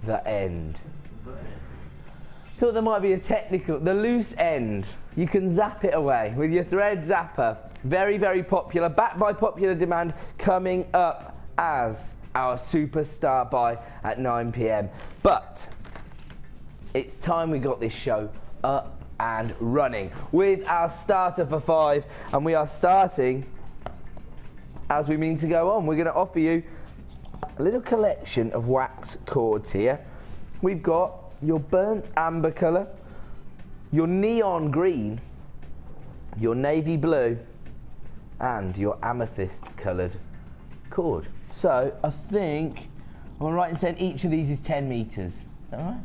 The end. Thought there might be a technical, the loose end. You can zap it away with your thread zapper. Very, very popular, backed by popular demand, coming up as our superstar buy at 9 PM. But it's time we got this show up and running with our starter for 5, and we are starting as we mean to go on. We're going to offer you a little collection of wax cords here. We've got your burnt amber colour, your neon green, your navy blue, and your amethyst coloured cord. So I think I'm right in saying each of these is 10 metres. Is that right?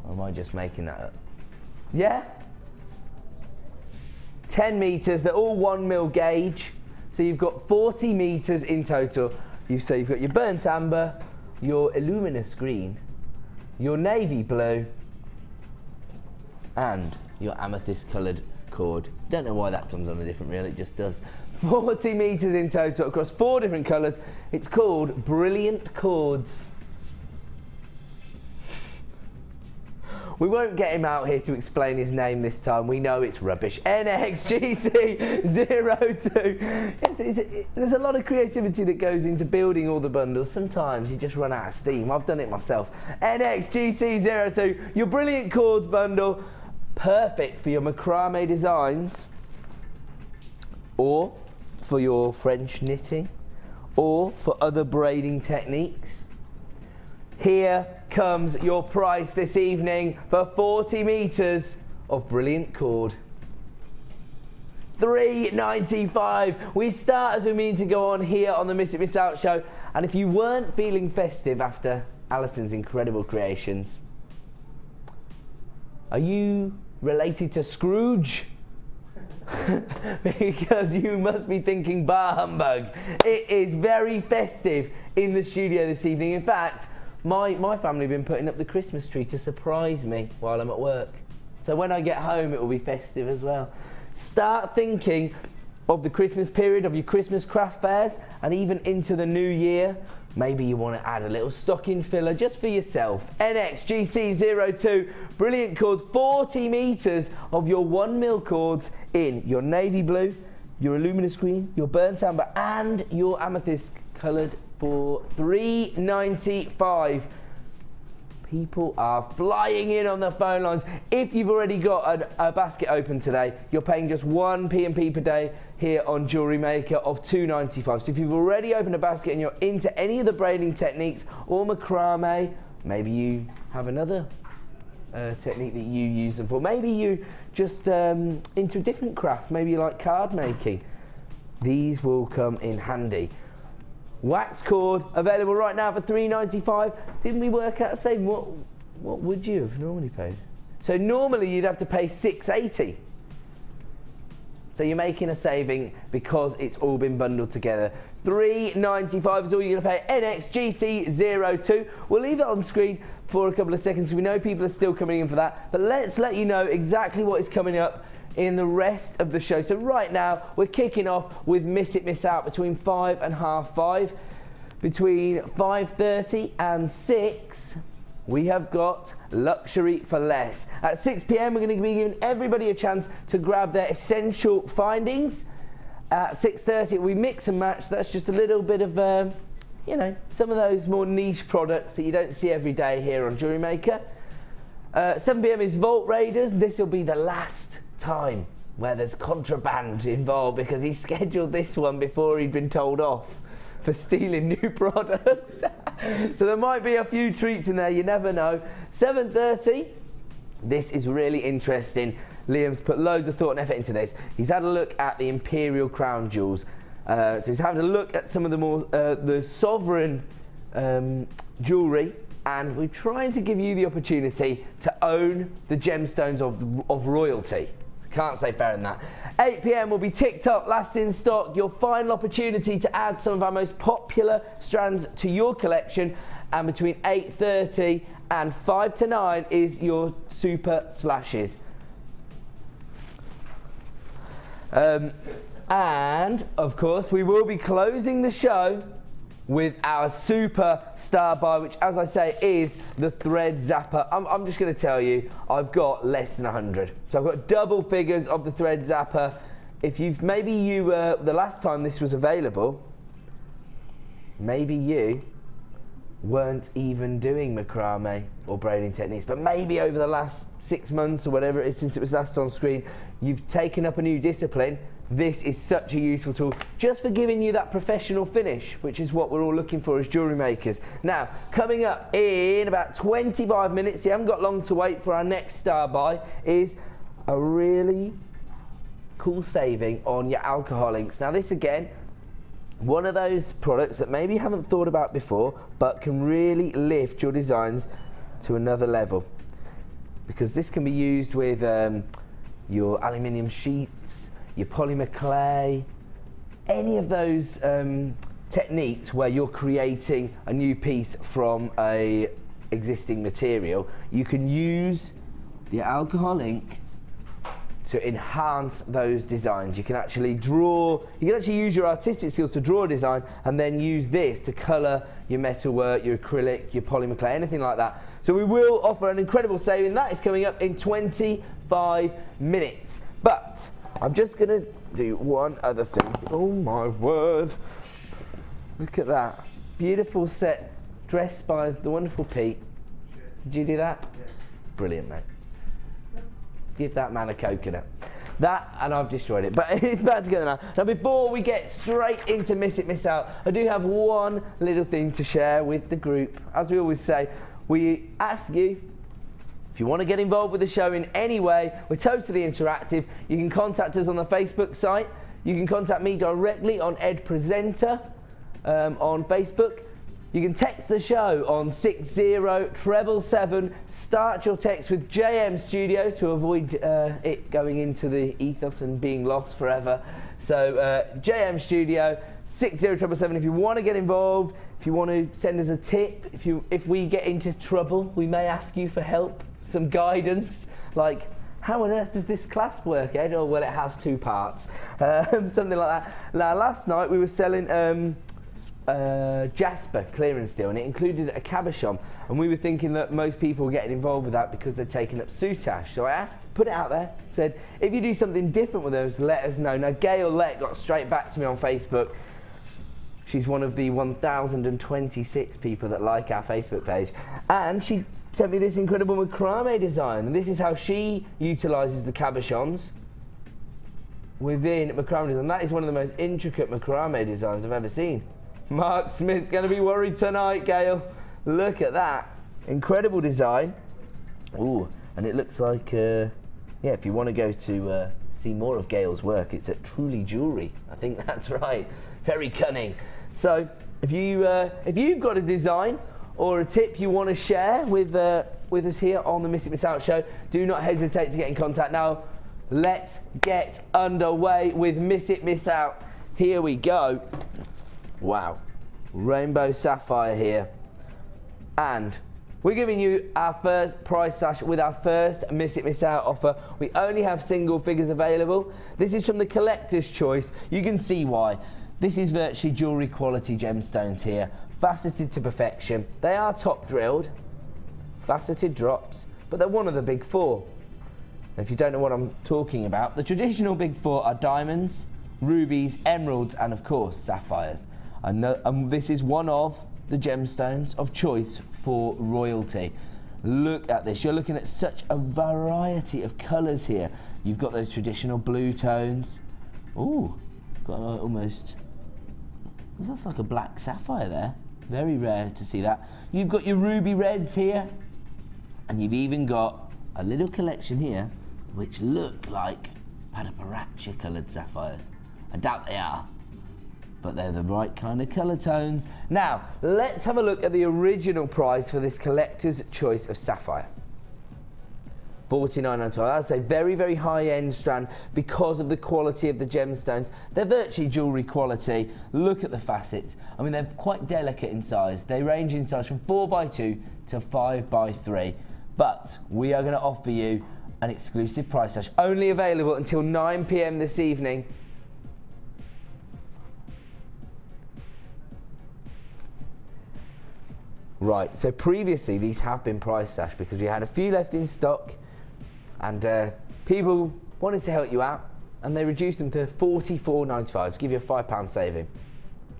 Or am I just making that up? Yeah? 10 metres, they're all 1 mil gauge. So you've got 40 metres in total. So you've got your burnt amber, your luminous green, your navy blue, and your amethyst coloured cord. Don't know why that comes on a different reel, it just does. 40 metres in total across 4 different colours. It's called Brilliant Cords. We won't get him out here to explain his name this time. We know it's rubbish. NXGC02. There's a lot of creativity that goes into building all the bundles. Sometimes you just run out of steam. I've done it myself. NXGC02, your Brilliant Cords bundle. Perfect for your macrame designs, or for your French knitting, or for other braiding techniques. Here comes your price this evening for 40 metres of Brilliant Cord. $3.95. We start as we mean to go on here on the Miss It Miss Out show. And if you weren't feeling festive after Alison's incredible creations, are you related to Scrooge? Because you must be thinking bah humbug. It is very festive in the studio this evening. In fact, my family have been putting up the Christmas tree to surprise me while I'm at work. So when I get home, it will be festive as well. Start thinking of the Christmas period, of your Christmas craft fairs, and even into the new year. Maybe you want to add a little stocking filler just for yourself. NXGC02, Brilliant Cords, 40 metres of your 1 mil cords in your navy blue, your luminous green, your burnt amber, and your amethyst coloured for $3.95. People are flying in on the phone lines. If you've already got a basket open today, you're paying just 1 P&P per day here on Jewellery Maker of $2.95. So if you've already opened a basket and you're into any of the braiding techniques or macrame, maybe you have another technique that you use them for. Maybe you just into a different craft. Maybe you like card making. These will come in handy. Wax cord available right now for $3.95. Didn't we work out a saving? What would you have normally paid? So normally you'd have to pay $6.80. So you're making a saving because it's all been bundled together. $3.95 is all you're going to pay. NXGC02. We'll leave that on screen for a couple of seconds because we know people are still coming in for that. But let's let you know exactly what is coming up in the rest of the show. So right now we're kicking off with Miss It Miss Out between 5 and half 5. Between 5:30 and 6 we have got Luxury for Less. At 6 PM we're going to be giving everybody a chance to grab their essential findings. At 6:30 we mix and match. That's just a little bit of you know, some of those more niche products that you don't see every day here on Jewellery Maker. 7 PM is Vault Raiders. This will be the last time where there's contraband involved because he scheduled this one before he'd been told off for stealing new products. So there might be a few treats in there, you never know. 7:30, this is really interesting. Liam's put loads of thought and effort into this. He's had a look at the Imperial Crown Jewels. So he's having a look at some of the more the sovereign jewellery, and we're trying to give you the opportunity to own the gemstones of royalty. Can't say fairer than that. 8 PM will be TikTok, last in stock. Your final opportunity to add some of our most popular strands to your collection. And between 8:30 and 5 to 9 is your super slashes. And of course, we will be closing the show with our superstar buy, which, as I say, is the thread zapper. I'm just going to tell you, I've got less than 100. So I've got double figures of the thread zapper. If you've, maybe you, the last time this was available, maybe you weren't even doing macrame or braiding techniques, but maybe over the last 6 months or whatever it is since it was last on screen, you've taken up a new discipline. This is such a useful tool just for giving you that professional finish, which is what we're all looking for as jewellery makers. Now, coming up in about 25 minutes, you haven't got long to wait for our next star buy, is a really cool saving on your alcohol inks. Now this again, one of those products that maybe you haven't thought about before, but can really lift your designs to another level. Because this can be used with your aluminium sheets, your polymer clay, any of those techniques where you're creating a new piece from a existing material. You can use the alcohol ink to enhance those designs. You can actually draw, you can actually use your artistic skills to draw a design and then use this to colour your metalwork, your acrylic, your polymer clay, anything like that. So we will offer an incredible saving. That is coming up in 25 minutes. But I'm just gonna do one other thing. Oh my word. Look at that. Beautiful set, dressed by the wonderful Pete. Did you do that? Yeah. Brilliant, mate. Give that man a coconut. That, and I've destroyed it, but it's back together now. Now before we get straight into Miss It, Miss Out, I do have one little thing to share with the group. As we always say, we ask you, if you want to get involved with the show in any way, we're totally interactive. You can contact us on the Facebook site. You can contact me directly on Ed Presenter on Facebook. You can text the show on 60777. Start your text with JM Studio to avoid it going into the ethos and being lost forever. So JM Studio 60777 if you want to get involved. If you want to send us a tip, if we get into trouble, we may ask you for help, some guidance, like how on earth does this clasp work, Ed? Oh, well, it has 2 parts, something like that. Now, last night we were selling Jasper clearance deal, and it included a cabochon, and we were thinking that most people were getting involved with that because they're taking up soutache. So I asked, put it out there, said if you do something different with those, let us know. Now Gail Lett got straight back to me on Facebook. She's one of the 1,026 people that like our Facebook page, and she sent me this incredible macrame design, and this is how she utilises the cabochons within macrame design. That is one of the most intricate macrame designs I've ever seen. Mark Smith's going to be worried tonight, Gail. Look at that. Incredible design. Ooh, and it looks like, yeah, if you want to go to see more of Gail's work, it's at Truly Jewellery. I think that's right. Very cunning. So, if you've got a design or a tip you want to share with us here on the Miss It, Miss Out show, do not hesitate to get in contact now. Let's get underway with Miss It, Miss Out. Here we go. Wow, rainbow sapphire here, and we're giving you our first price slash with our first Miss It, Miss Out offer. We only have single figures available. This is from the collector's choice. You can see why. This is virtually jewellery quality gemstones here, faceted to perfection. They are top drilled, faceted drops, but they're one of the big 4. And if you don't know what I'm talking about, the traditional big 4 are diamonds, rubies, emeralds, and of course sapphires. This is one of the gemstones of choice for royalty. Look at this. You're looking at such a variety of colours here. You've got those traditional blue tones. Ooh, got almost, that's like a black sapphire there. Very rare to see that. You've got your ruby reds here, and you've even got a little collection here which look like Padaparacha coloured sapphires. I doubt they are, but they're the right kind of colour tones. Now, let's have a look at the original price for this collector's choice of sapphire. $49.95. I'd say very, very high-end strand because of the quality of the gemstones. They're virtually jewellery quality. Look at the facets. I mean, they're quite delicate in size. They range in size from 4x2 to 5x3. But we are going to offer you an exclusive price slash, only available until 9 PM this evening. Right, so previously these have been price slashed because we had a few left in stock, and people wanted to help you out, and they reduced them to $44.95 to give you a £5 saving.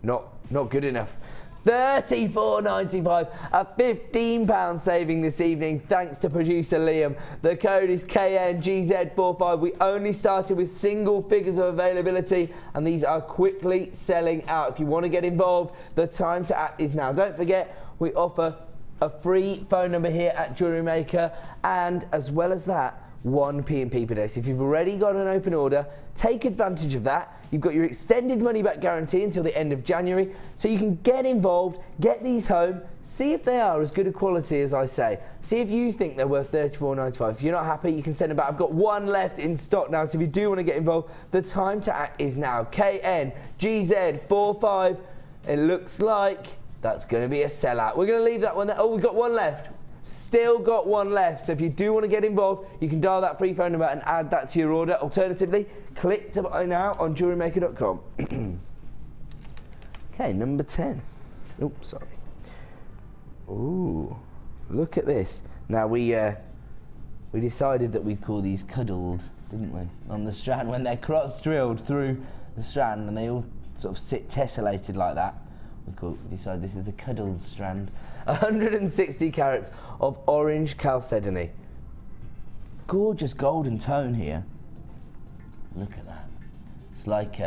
Not good enough. $34.95, a £15 saving this evening thanks to producer Liam. The code is KNGZ45. We only started with single figures of availability, and these are quickly selling out. If you want to get involved, the time to act is now. Don't forget, we offer a free phone number here at Jewellery Maker, and as well as that, 1 P&P per day. So if you've already got an open order, take advantage of that. You've got your extended money back guarantee until the end of January, so you can get involved, get these home, see if they are as good a quality as I say. See if you think they're worth $34.95. If you're not happy, you can send them back. I've got 1 left in stock now, so if you do want to get involved, the time to act is now. KNGZ45. It looks like that's going to be a sellout. We're going to leave that one there. Oh, we've got 1 left. Still got 1 left, so if you do want to get involved, you can dial that free phone number and add that to your order. Alternatively, click to buy now on JewelleryMaker.com. Okay, number 10. Oops, sorry. Ooh, look at this. Now we decided that we'd call these cuddled, didn't we? On the strand, when they're cross drilled through the strand and they all sort of sit tessellated like that. We decided this is a cuddled strand. 160 carats of orange chalcedony. Gorgeous golden tone here. Look at that. It's like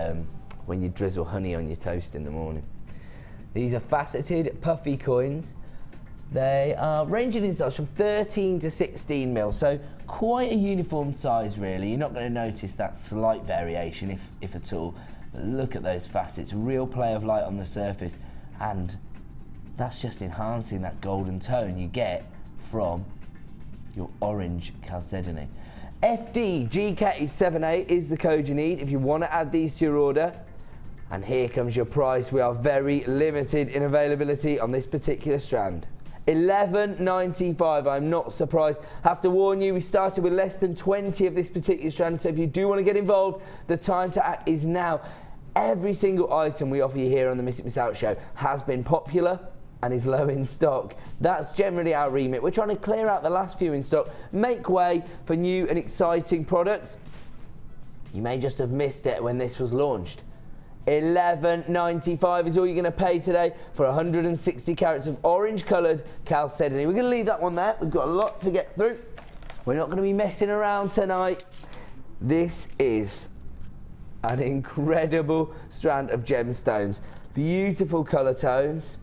when you drizzle honey on your toast in the morning. These are faceted, puffy coins. They are ranging in size from 13 to 16 mil, so quite a uniform size really. You're not going to notice that slight variation, if at all. But look at those facets, real play of light on the surface, and that's just enhancing that golden tone you get from your orange chalcedony. FDGK78 is the code you need if you want to add these to your order. And here comes your price. We are very limited in availability on this particular strand. $11.95. I'm not surprised. Have to warn you, we started with less than 20 of this particular strand, so if you do want to get involved, the time to act is now. Every single item we offer you here on the Miss It Miss Out show has been popular and is low in stock. That's generally our remit. We're trying to clear out the last few in stock, make way for new and exciting products. You may just have missed it when this was launched. $11.95 is all you're going to pay today for 160 carats of orange coloured chalcedony. We're going to leave that one there. We've got a lot to get through. We're not going to be messing around tonight. This is an incredible strand of gemstones. Beautiful colour tones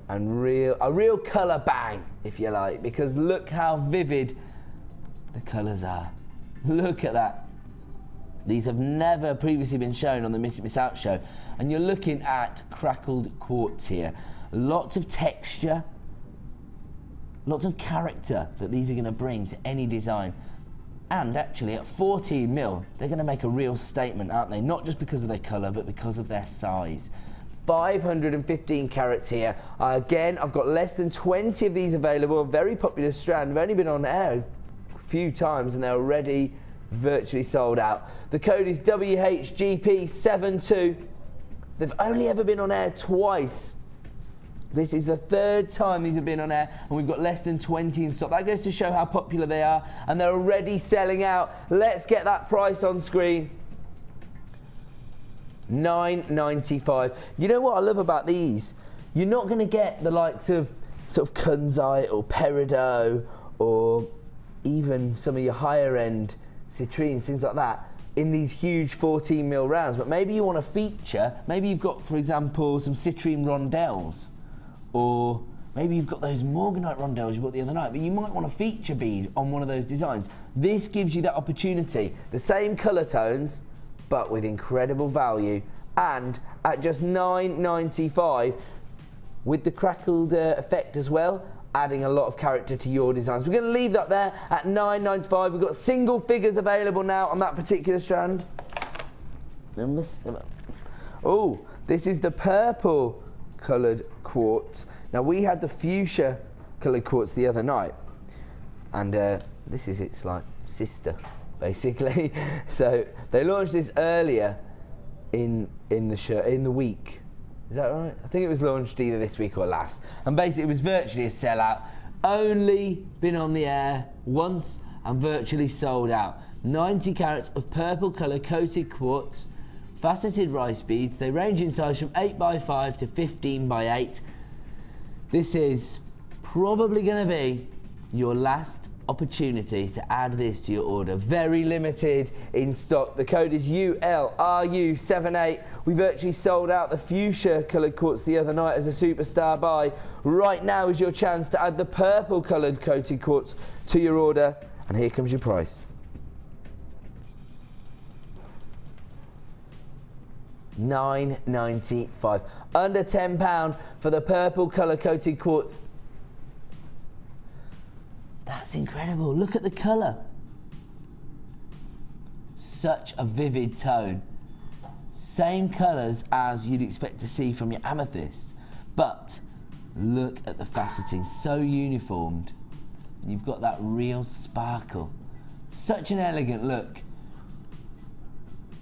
and a real colour bang, if you like, because look how vivid the colours are. Look at that. These have never previously been shown on the Miss It Miss Out show, and you're looking at crackled quartz here. Lots of texture, lots of character that these are going to bring to any design. And actually at 14 mil, they're going to make a real statement, aren't they? Not just because of their colour, but because of their size. 515 carats here. Again, I've got less than 20 of these available. A very popular strand. They've only been on air a few times and they're already virtually sold out. The code is WHGP72. They've only ever been on air twice. This is the 3rd time these have been on air, and we've got less than 20 in stock. That goes to show how popular they are, and they're already selling out. Let's get that price on screen. $9.95. You know what I love about these? You're not going to get the likes of sort of kunzite or peridot or even some of your higher end citrines, things like that, in these huge 14 mil rounds. But maybe you want to feature, maybe you've got, for example, some citrine rondelles, or maybe you've got those morganite rondelles you bought the other night, but you might want a feature bead on one of those designs. This gives you that opportunity. The same colour tones, but with incredible value, and at just $9.95 with the crackled effect as well, adding a lot of character to your designs. We're going to leave that there at $9.95. We've got single figures available now on that particular strand. Number 7. Oh, this is the purple coloured quartz. Now we had the fuchsia coloured quartz the other night, and this is its like sister, basically. So they launched this earlier in the week, Is that right? I think it was launched either this week or last. And basically it was virtually a sellout. Only been on the air once and virtually sold out. 90 carats of purple colour coated quartz, faceted rice beads. They range in size from 8x5 to 15x8. This is probably going to be your last opportunity to add this to your order. Very limited in stock. The code is ULRU78. We virtually sold out the fuchsia coloured quartz the other night as a superstar buy. Right now is your chance to add the purple coloured coated quartz to your order. And here comes your price. £9.95. Under £10 for the purple colour coated quartz. That's incredible. Look at the colour. Such a vivid tone. Same colours as you'd expect to see from your amethyst, but look at the faceting, so uniformed. You've got that real sparkle. Such an elegant look.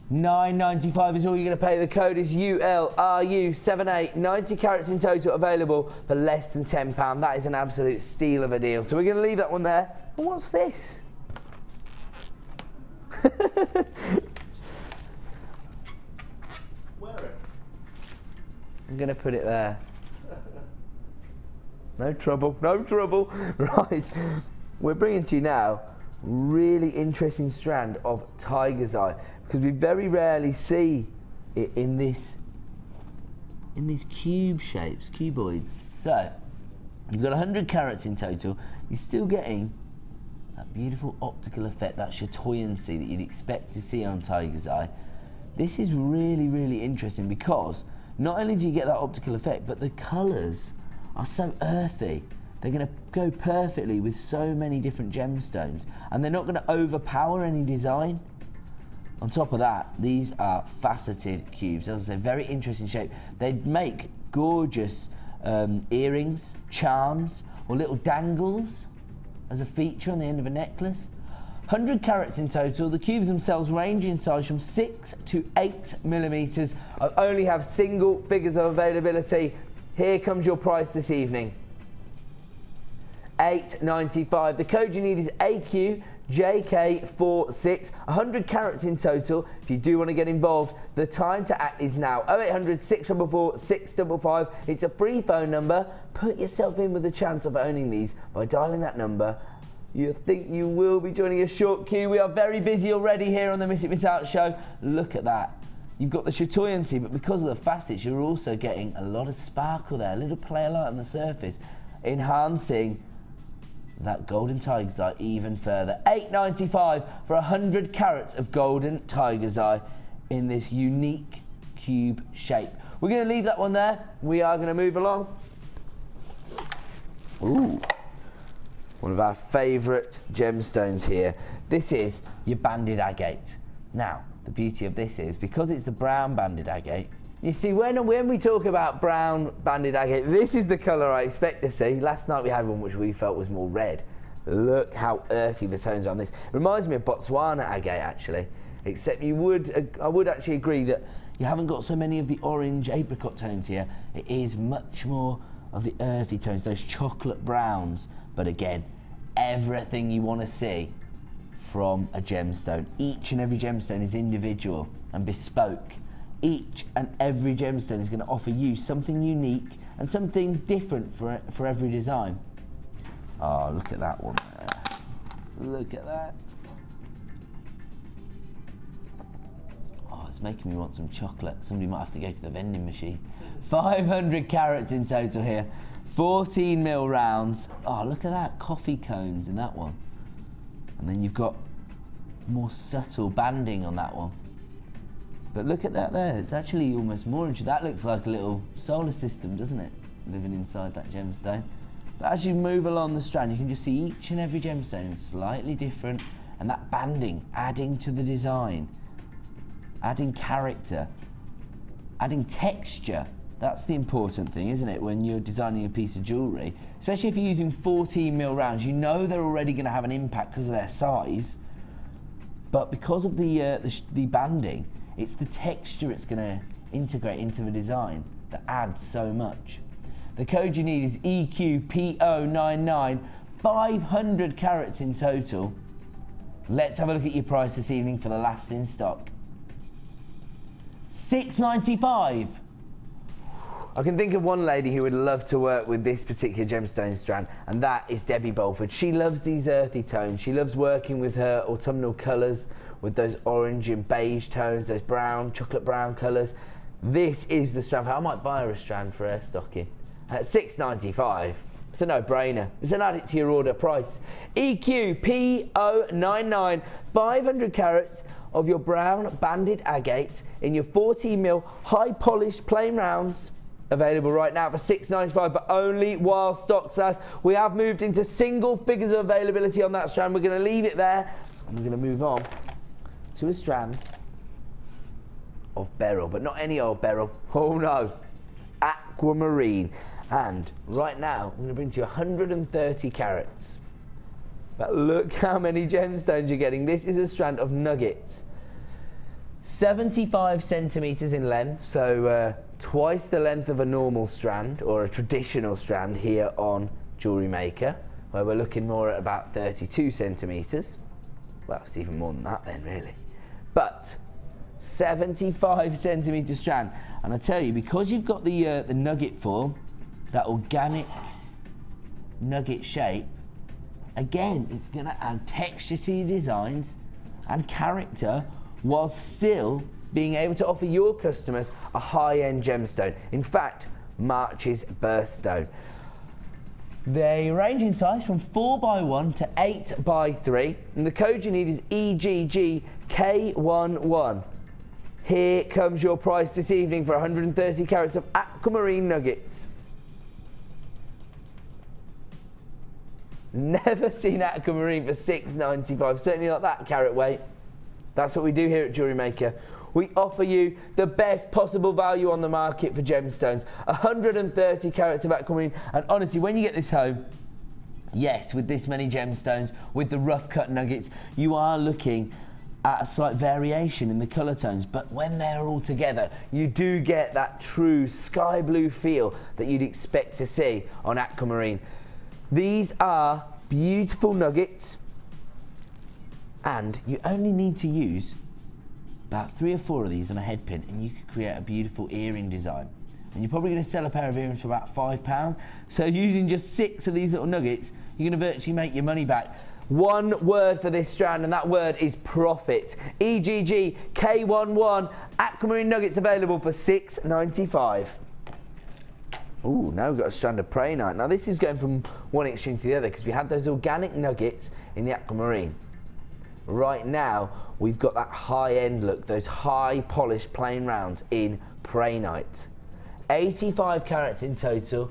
£9.95 is all you're going to pay. The code is ULRU78. 90 carats in total available for less than £10. That is an absolute steal of a deal. So we're going to leave that one there. And what's this? Wear it. I'm going to put it there. No trouble, no trouble. Right, we're bringing to you now really interesting strand of tiger's eye, because we very rarely see it in these cube shapes, cuboids. So you've got 100 carats in total. You're still getting that beautiful optical effect, that chatoyancy that you'd expect to see on tiger's eye. This is really, really interesting because not only do you get that optical effect, but the colours are so earthy. They're going to go perfectly with so many different gemstones, and they're not going to overpower any design. On top of that, these are faceted cubes. As I say, very interesting shape. They'd make gorgeous earrings, charms, or little dangles as a feature on the end of a necklace. 100 carats in total. The cubes themselves range in size from 6 to 8 millimeters. I only have single figures of availability. Here comes your price this evening. £8.95. The code you need is AQJK46. 100 carats in total. If you do want to get involved, the time to act is now. 0800 644 655. It's a free phone number. Put yourself in with a chance of owning these by dialing that number. You think you will be joining a short queue. We are very busy already here on the Miss It Miss Out show. Look at that. You've got the chatoyancy, but because of the facets, you're also getting a lot of sparkle there, a little play of light on the surface, enhancing that golden tiger's eye even further. £8.95 for 100 carats of golden tiger's eye in this unique cube shape. We're going to leave that one there. We are going to move along. Ooh, one of our favourite gemstones here. This is your banded agate. Now, the beauty of this is, because it's the brown banded agate, you see, when we talk about brown banded agate, this is the colour I expect to see. Last night we had one which we felt was more red. Look how earthy the tones are on this. It reminds me of Botswana agate, actually, except I would actually agree that you haven't got so many of the orange apricot tones here. It is much more of the earthy tones, those chocolate browns. But again, everything you want to see from a gemstone. Each and every gemstone is individual and bespoke. Each and every gemstone is going to offer you something unique and something different for every design. Oh, look at that one there. Look at that. Oh, it's making me want some chocolate. Somebody might have to go to the vending machine. 500 carats in total here. 14 mil rounds. Oh, look at that. Coffee cones in that one. And then you've got more subtle banding on that one. But look at that there, it's actually almost more interesting. That looks like a little solar system, doesn't it? Living inside that gemstone. But as you move along the strand, you can just see each and every gemstone is slightly different, and that banding adding to the design, adding character, adding texture. That's the important thing, isn't it, when you're designing a piece of jewellery? Especially if you're using 14 mil rounds, you know they're already going to have an impact because of their size. But because of the banding, it's the texture it's going to integrate into the design. that adds so much. The code you need is EQPO99, 500 carats in total. Let's have a look at your price this evening for the last in stock. $6.95. I can think of one lady who would love to work with this particular gemstone strand, and that is Debbie Bolford. She loves these earthy tones. She loves working with her autumnal colours, with those orange and beige tones, those brown, chocolate brown colours. This is the strand. I might buy her a strand for her stocking. At $6.95. It's a no-brainer. It's an add it to your order price. EQPO99, 500 carats of your brown banded agate in your 14mm high polished plain rounds. Available right now for $6.95, but only while stocks last. We have moved into single figures of availability on that strand. We're going to leave it there, and we're going to move on to a strand of beryl, but not any old beryl. Oh no, aquamarine. And right now, I'm going to bring to you 130 carats. But look how many gemstones you're getting. This is a strand of nuggets. 75 centimeters in length, so twice the length of a normal strand or a traditional strand here on Jewellery Maker, where we're looking more at about 32 centimeters. Well, it's even more than that then, really. But 75 centimeter strand, and I tell you, because you've got the nugget form, that organic nugget shape, again, it's going to add texture to your designs and character, while still being able to offer your customers a high-end gemstone. In fact, March's birthstone. They range in size from 4x1 to 8x3, and the code you need is EGGK11. Here comes your price this evening for 130 carats of aquamarine nuggets. Never seen aquamarine for $6.95, certainly not that carat weight. That's what we do here at Jewellery Maker. We offer you the best possible value on the market for gemstones. 130 carats of aquamarine, and honestly, when you get this home, yes, with this many gemstones, with the rough cut nuggets, you are looking at a slight variation in the colour tones, but when they're all together, you do get that true sky blue feel that you'd expect to see on aquamarine. These are beautiful nuggets, and you only need to use about 3 or 4 of these on a head pin, and you could create a beautiful earring design. And you're probably going to sell a pair of earrings for about £5. So using just 6 of these little nuggets, you're going to virtually make your money back. One word for this strand, and that word is profit. EGGK11 aquamarine nuggets available for $6.95. Ooh, now we've got a strand of Prayenite. Now this is going from one extreme to the other because we had those organic nuggets in the aquamarine. Right now, we've got that high-end look, those high polished plain rounds in Prayenite. 85 carats in total.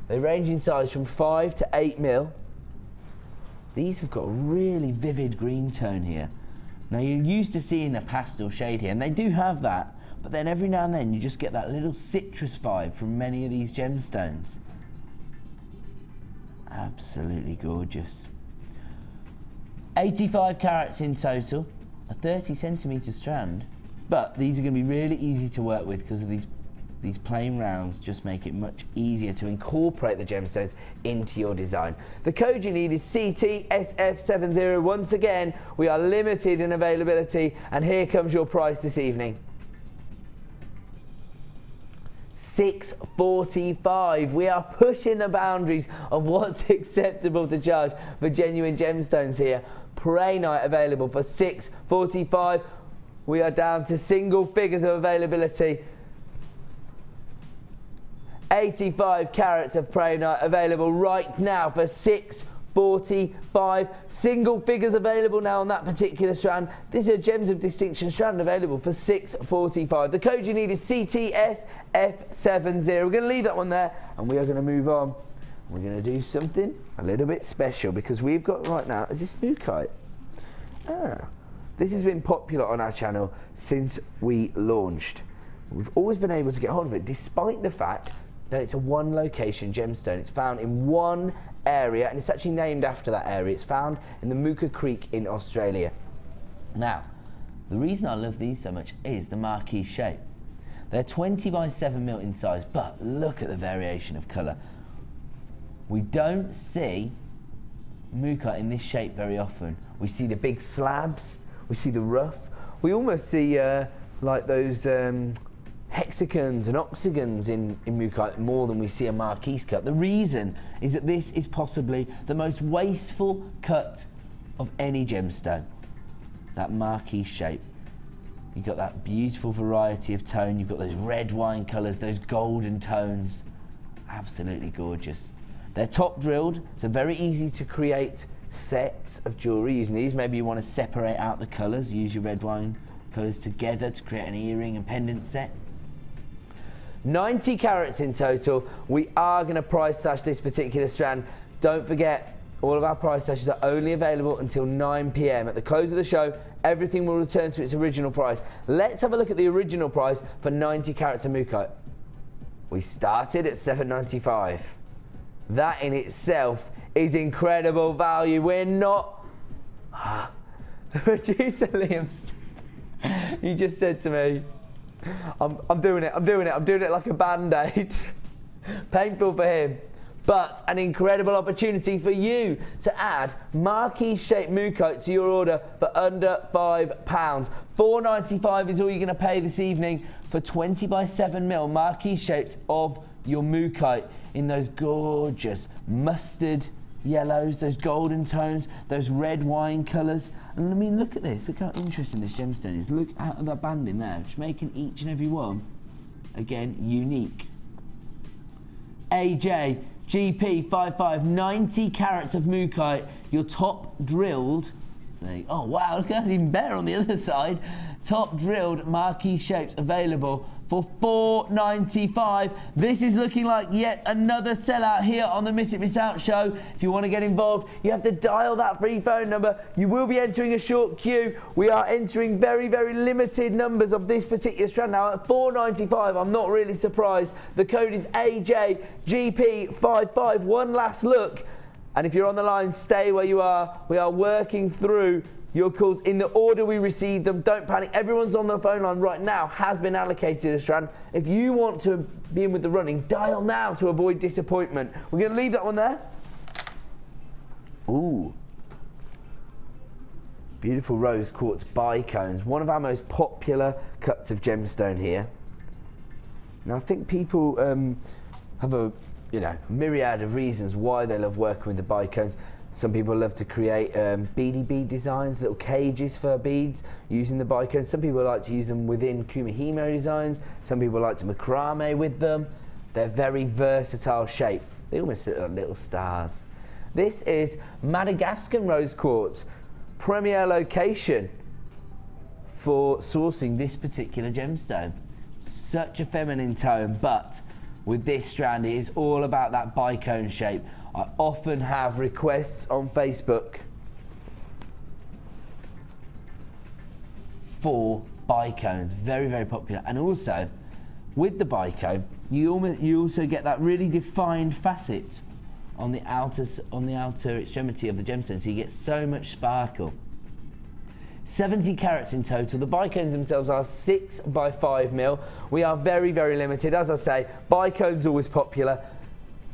They range in size from 5 to 8mm. These have got a really vivid green tone here. Now you're used to seeing the pastel shade here, and they do have that, but then every now and then you just get that little citrus vibe from many of these gemstones. Absolutely gorgeous. 85 carats in total, a 30 centimetre strand, but these are going to be really easy to work with because of these plain rounds just make it much easier to incorporate the gemstones into your design. The code you need is CTSF70. Once again, we are limited in availability, and here comes your price this evening. $6.45. We are pushing the boundaries of what's acceptable to charge for genuine gemstones here. Prayenite available for $6.45. We are down to single figures of availability. 85 carats of Prayenite available right now for $6.45. Single figures available now on that particular strand. This is a Gems of Distinction strand available for $6.45. The code you need is CTSF70. We're going to leave that one there, and we are going to move on. We're going to do something a little bit special because we've got right now, is this Mookite? This has been popular on our channel since we launched. We've always been able to get hold of it despite the fact that it's a one location gemstone. It's found in one area, and it's actually named after that area. It's found in the Mooka Creek in Australia. Now, the reason I love these so much is the marquee shape. They're 20 by 7 mil in size, but look at the variation of colour. We don't see mookaite in this shape very often. We see the big slabs, we see the rough, we almost see like those hexagons and octagons in mookaite more than we see a marquise cut. The reason is that this is possibly the most wasteful cut of any gemstone, that marquise shape. You've got that beautiful variety of tone, you've got those red wine colours, those golden tones, absolutely gorgeous. They're top drilled, so very easy to create sets of jewellery using these. Maybe you want to separate out the colours, use your red wine colours together to create an earring and pendant set. 90 carats in total. We are going to price slash this particular strand. Don't forget, all of our price slashes are only available until 9 p.m. At the close of the show, everything will return to its original price. Let's have a look at the original price for 90 carats of mookaite. We started at $7.95. That in itself is incredible value. We're not... The producer Liam's, he just said to me, I'm doing it like a band-aid. Painful for him, but an incredible opportunity for you to add marquise shaped mookaite to your order for under £5. $4.95 is all you're going to pay this evening for 20 by 7 mil marquise shapes of your mookaite in those gorgeous mustard yellows, those golden tones, those red wine colours. And I mean, look at this, look how interesting this gemstone is. Look at that banding there, just making each and every one, again, unique. AJ, GP 55, 90 carats of mookaite, your top drilled, say, oh wow, look, that's even better on the other side. Top drilled marquise shapes available for $4.95. This is looking like yet another sellout here on the Miss It Miss Out show. If you want to get involved, you have to dial that free phone number. You will be entering a short queue. We are entering very, very limited numbers of this particular strand. Now at $4.95, I'm not really surprised. The code is AJGP55. One last look. And if you're on the line, stay where you are. We are working through your calls in the order we received them. Don't panic. Everyone's on the phone line right now has been allocated a strand. If you want to be in with the running, dial now to avoid disappointment. We're going to leave that one there. Ooh. Beautiful rose quartz bicones. One of our most popular cuts of gemstone here. Now I think people have a myriad of reasons why they love working with the bicones. Some people love to create beady bead designs, little cages for beads using the bicones. Some people like to use them within kumihimo designs. Some people like to macrame with them. They're very versatile shape. They almost look like little stars. This is Madagascar rose quartz, premier location for sourcing this particular gemstone. Such a feminine tone, but with this strand, it is all about that bicone shape. I often have requests on Facebook for bicones, very, very popular. And also, with the bicone, you also get that really defined facet on the outer extremity of the gemstone, so you get so much sparkle. 70 carats in total. The bicones themselves are 6 by 5 mil. We are very, very limited. As I say, bicones always popular.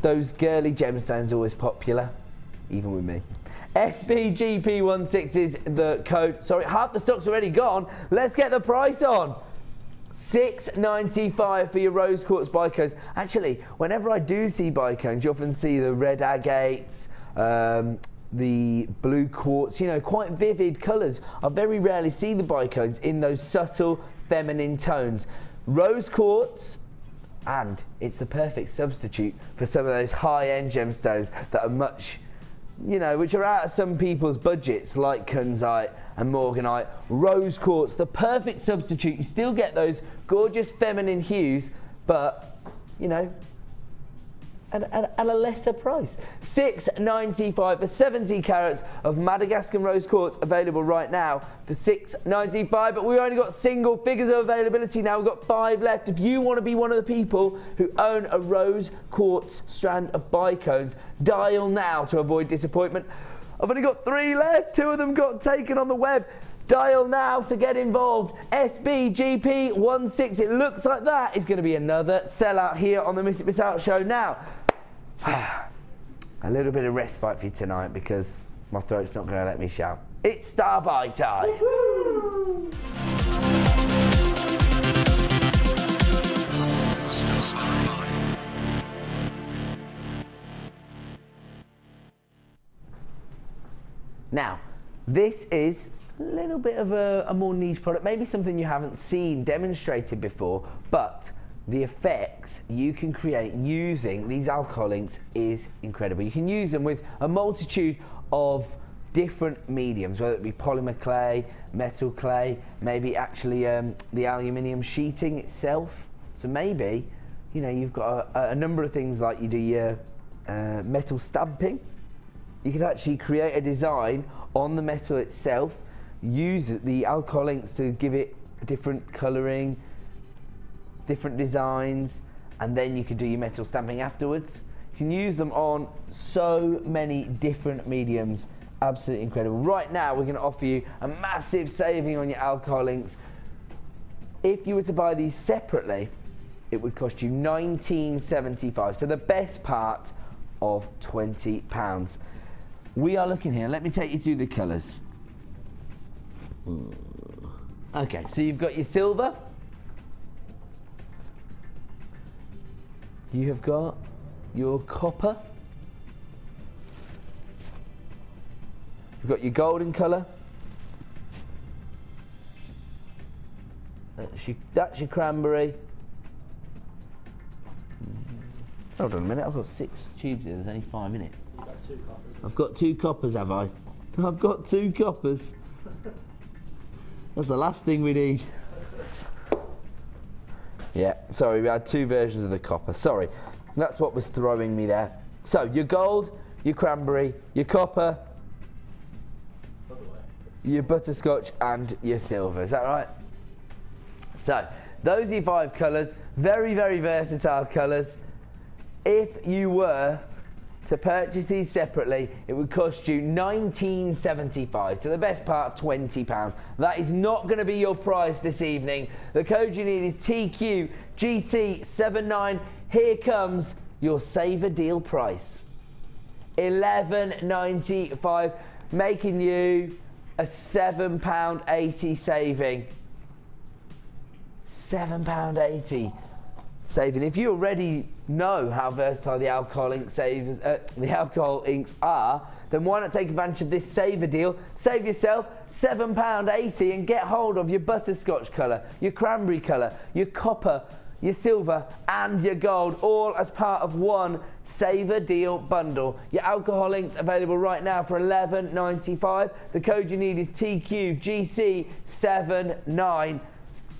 Those girly gemstones always popular, even with me. SBGP16 is the code. Sorry, half the stock's already gone. Let's get the price on. $6.95 for your rose quartz bicones. Actually, whenever I do see bicones, you often see the red agates, the blue quartz, quite vivid colours. I very rarely see the bicones in those subtle feminine tones. Rose quartz, and it's the perfect substitute for some of those high-end gemstones that are much, which are out of some people's budgets, like kunzite and morganite. Rose quartz, the perfect substitute. You still get those gorgeous feminine hues, but, at a lesser price. $6.95 for 70 carats of Madagascar rose quartz, available right now for $6.95. But we've only got single figures of availability now. We've got 5 left. If you want to be one of the people who own a rose quartz strand of bicones, dial now to avoid disappointment. I've only got 3 left. 2 of them got taken on the web. Dial now to get involved. SBGP16. It looks like that is going to be another sellout here on the Miss It Miss Out show. Now, a little bit of respite for you tonight because my throat's not going to let me shout. It's Star Buy time. Now, this is a little bit of a more niche product, maybe something you haven't seen demonstrated before, but the effects you can create using these alcohol inks is incredible. You can use them with a multitude of different mediums, whether it be polymer clay, metal clay, maybe actually the aluminium sheeting itself. So maybe, you know, you've got a number of things like you do your metal stamping. You could actually create a design on the metal itself, use the alcohol inks to give it different colouring, different designs, and then you can do your metal stamping afterwards. You can use them on so many different mediums. Absolutely incredible. Right now we're going to offer you a massive saving on your alcohol inks. If you were to buy these separately, it would cost you £19.75, so the best part of £20. We are looking here, let me take you through the colours. Okay, so you've got your silver, you have got your copper, you've got your golden colour, that's your cranberry. Hold on a minute, I've got 6 tubes here, there's only 5 in it. I've got 2 coppers, have I? I've got 2 coppers. That's the last thing we need. Yeah, sorry, we had 2 versions of the copper. Sorry, that's what was throwing me there. So, your gold, your cranberry, your copper, your butterscotch, and your silver. Is that right? So, those are your 5 colours. Very, very versatile colours. If you were to purchase these separately, it would cost you £19.75, so the best part of £20. That is not going to be your price this evening. The code you need is TQGC79. Here comes your saver deal price. £11.95, making you a £7.80 saving. £7.80 saving. If you already know how versatile the alcohol inks are, then why not take advantage of this saver deal? Save yourself £7.80 and get hold of your butterscotch colour, your cranberry colour, your copper, your silver and your gold, all as part of one saver deal bundle. Your alcohol inks available right now for £11.95. The code you need is TQGC79.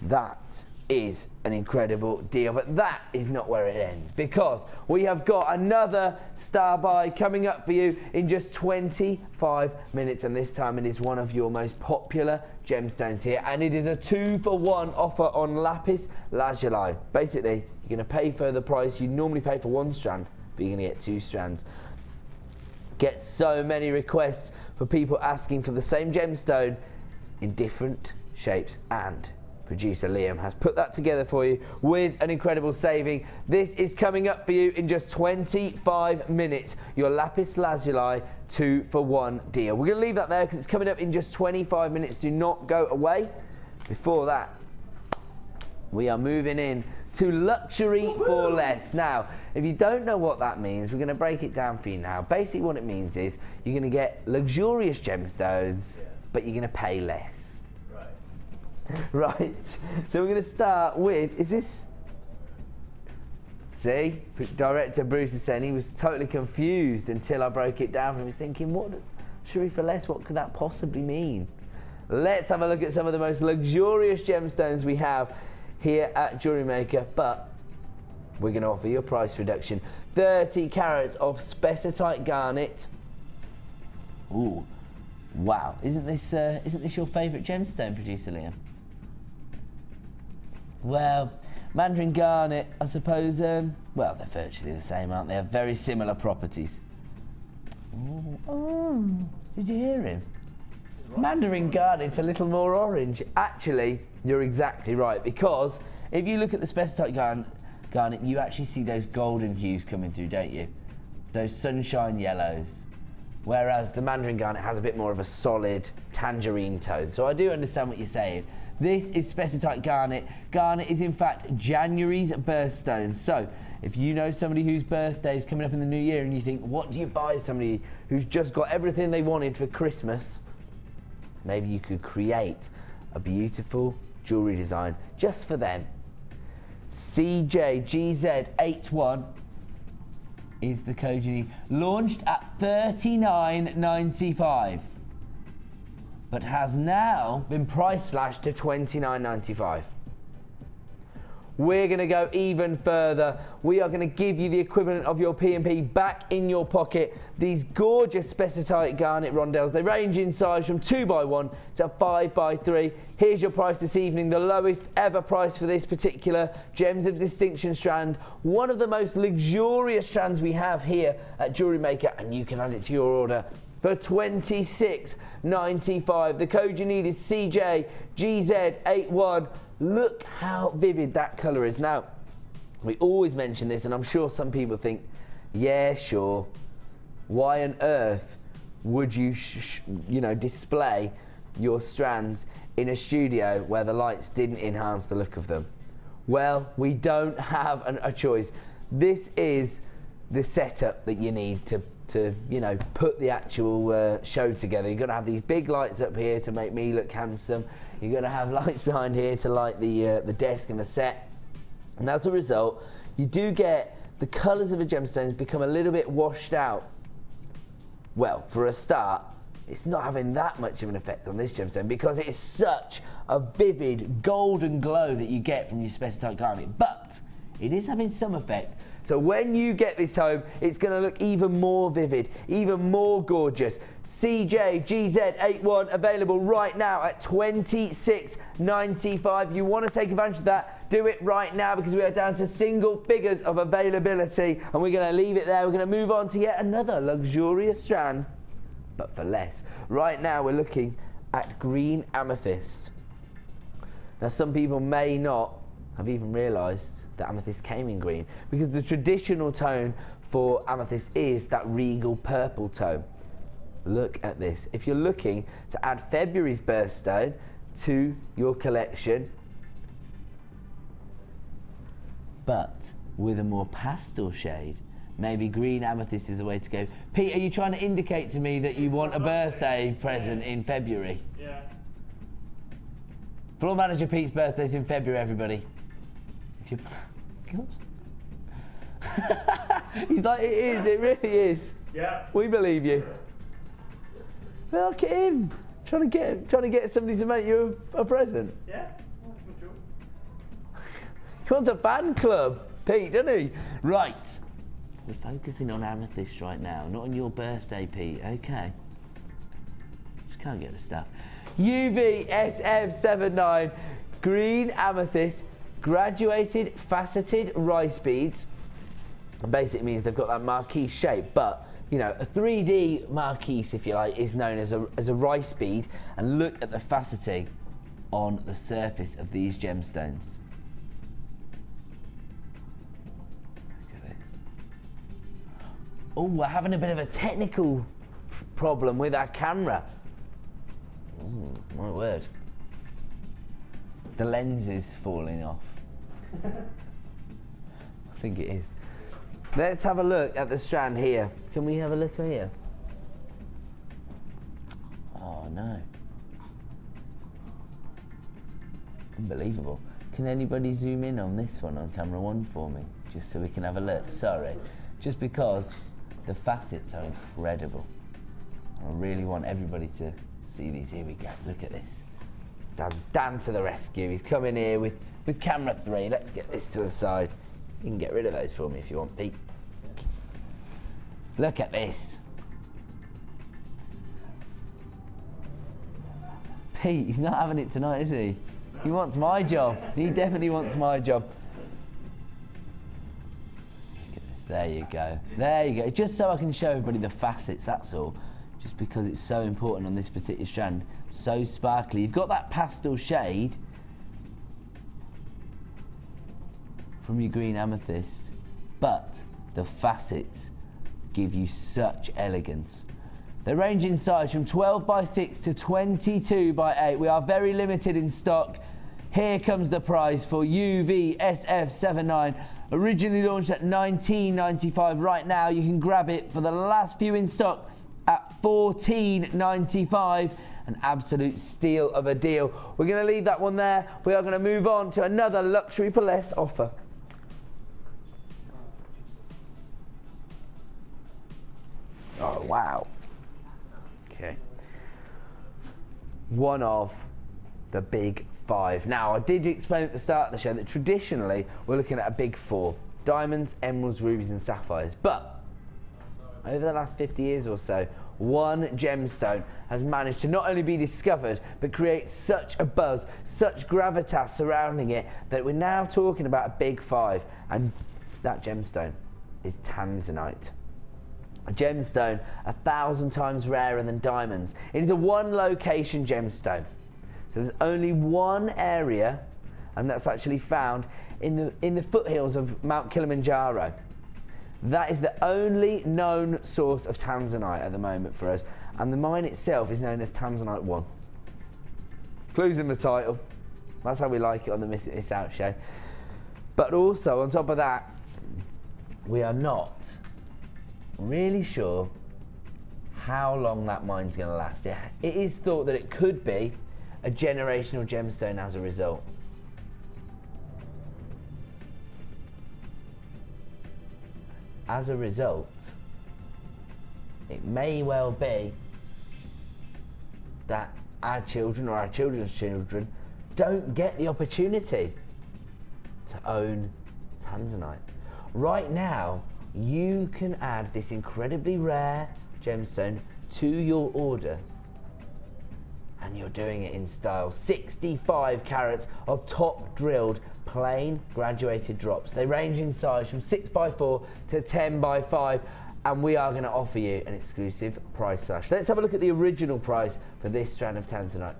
That is an incredible deal, but that is not where it ends, because we have got another star buy coming up for you in just 25 minutes, and this time it is one of your most popular gemstones here, and it is a 2-for-1 offer on lapis lazuli. Basically, you're going to pay for the price you normally pay for 1 strand, but you're going to get 2 strands. Get so many requests for people asking for the same gemstone in different shapes, and producer Liam has put that together for you with an incredible saving. This is coming up for you in just 25 minutes. Your lapis lazuli 2-for-1 deal. We're going to leave that there because it's coming up in just 25 minutes. Do not go away. Before that, we are moving in to luxury for less. Now, if you don't know what that means, we're going to break it down for you now. Basically what it means is you're going to get luxurious gemstones, but you're going to pay less. Right, so we're going to start with, is this, see, director Bruce is saying he was totally confused until I broke it down. He was thinking, what, luxury for less, what could that possibly mean? Let's have a look at some of the most luxurious gemstones we have here at Jewellery Maker, but we're going to offer you a price reduction. 30 carats of spessartite garnet. Ooh, wow, isn't this your favourite gemstone, producer Liam? Well, Mandarin garnet, I suppose, well, they're virtually the same, aren't they? They have very similar properties. Oh, did you hear him? Mandarin garnet's a little more orange. Actually, you're exactly right, because if you look at the Spectatite garnet, you actually see those golden hues coming through, don't you? Those sunshine yellows. Whereas the Mandarin garnet has a bit more of a solid tangerine tone. So I do understand what you're saying. This is Spectatite garnet. Garnet is in fact January's birthstone. So if you know somebody whose birthday is coming up in the new year and you think, what do you buy somebody who's just got everything they wanted for Christmas? Maybe you could create a beautiful jewellery design just for them. CJGZ81 is the code you need. Launched at $39.95, but has now been price slashed to $29.95. We're going to go even further. We are going to give you the equivalent of your P&P back in your pocket. These gorgeous Spectatite garnet rondelles. They range in size from 2x1 to 5x3. Here's your price this evening. The lowest ever price for this particular Gems of Distinction strand. One of the most luxurious strands we have here at Jewellery Maker, and you can add it to your order for $26.95. The code you need is CJGZ81. Look how vivid that colour is. Now, we always mention this, and I'm sure some people think, yeah, sure, why on earth would you, display your strands in a studio where the lights didn't enhance the look of them? Well, we don't have a choice. This is the setup that you need to put the actual show together. You've got to have these big lights up here to make me look handsome. You're going to have lights behind here to light the desk and the set. And as a result, you do get the colours of the gemstones become a little bit washed out. Well, for a start, it's not having that much of an effect on this gemstone because it's such a vivid golden glow that you get from your Spectatite garnet. But it is having some effect. So when you get this home, it's going to look even more vivid, even more gorgeous. CJGZ81 available right now at $26.95. You want to take advantage of that, do it right now, because we are down to single figures of availability, and we're going to leave it there. We're going to move on to yet another luxurious strand, but for less. Right now we're looking at green amethyst. Now some people may not have even realised that amethyst came in green, because the traditional tone for amethyst is that regal purple tone. Look at this. If you're looking to add February's birthstone to your collection, but with a more pastel shade, maybe green amethyst is the way to go. Pete, are you trying to indicate to me that you want a birthday present in February? Yeah. Floor manager Pete's birthday's in February, everybody. If you He's like, it is, it really is. Yeah. We believe you. Look at him. Trying to get somebody to make you a present. Yeah, that's my job. He wants a fan club, Pete, doesn't he? Right. We're focusing on amethyst right now, not on your birthday, Pete, okay? Just can't get the stuff. UVSF79, green amethyst, graduated faceted rice beads. And basically means they've got that marquise shape, but you know, a 3D marquise, if you like, is known as a rice bead. And look at the faceting on the surface of these gemstones. Look at this. Oh, we're having a bit of a technical problem with our camera. Ooh, my word. The lens is falling off. I think it is. Let's have a look at the strand here. Can we have a look here? Oh no. Unbelievable. Can anybody zoom in on this one on camera 1 for me? Just so we can have a look. Sorry. Just because the facets are incredible. I really want everybody to see these. Here we go. Look at this. Dan to the rescue. He's coming here with camera 3. Let's get this to the side. You can get rid of those for me if you want, Pete. Look at this. Pete, he's not having it tonight, is he? He wants my job. He definitely wants my job. Look at this. There you go. There you go. Just so I can show everybody the facets, that's all. just because it's so important on this particular strand. So sparkly. You've got that pastel shade from your green amethyst, but the facets give you such elegance. They range in size from 12 by 6 to 22 by 8. We are very limited in stock. Here comes the price for UV-SF79. Originally launched at $19.95. Right now you can grab it for the last few in stock at $14.95. An absolute steal of a deal. We're going to leave that one there. We are going to move on to another luxury for less offer. Oh, wow. Okay. One of the big five. Now, I did explain at the start of the show that traditionally we're looking at a big four: diamonds, emeralds, rubies and sapphires. But over the last 50 years or so, one gemstone has managed to not only be discovered, but create such a buzz, such gravitas surrounding it, that we're now talking about a big five. And that gemstone is tanzanite. A gemstone 1,000 times rarer than diamonds. It is a one location gemstone. So there's only one area, and that's actually found in the foothills of Mount Kilimanjaro. That is the only known source of tanzanite at the moment for us, and the mine itself is known as Tanzanite 1. Clues in the title. That's how we like it on the Miss It Out show. But also, on top of that, we are not really sure how long that mine's going to last. It is thought that it could be a generational gemstone as a result. As a result, it may well be that our children or our children's children don't get the opportunity to own tanzanite. Right now, you can add this incredibly rare gemstone to your order, and you're doing it in style. 65 carats of top drilled plain graduated drops. They range in size from 6x4 to 10x5, and we are going to offer you an exclusive price slash. Let's have a look at the original price for this strand of tanzanite.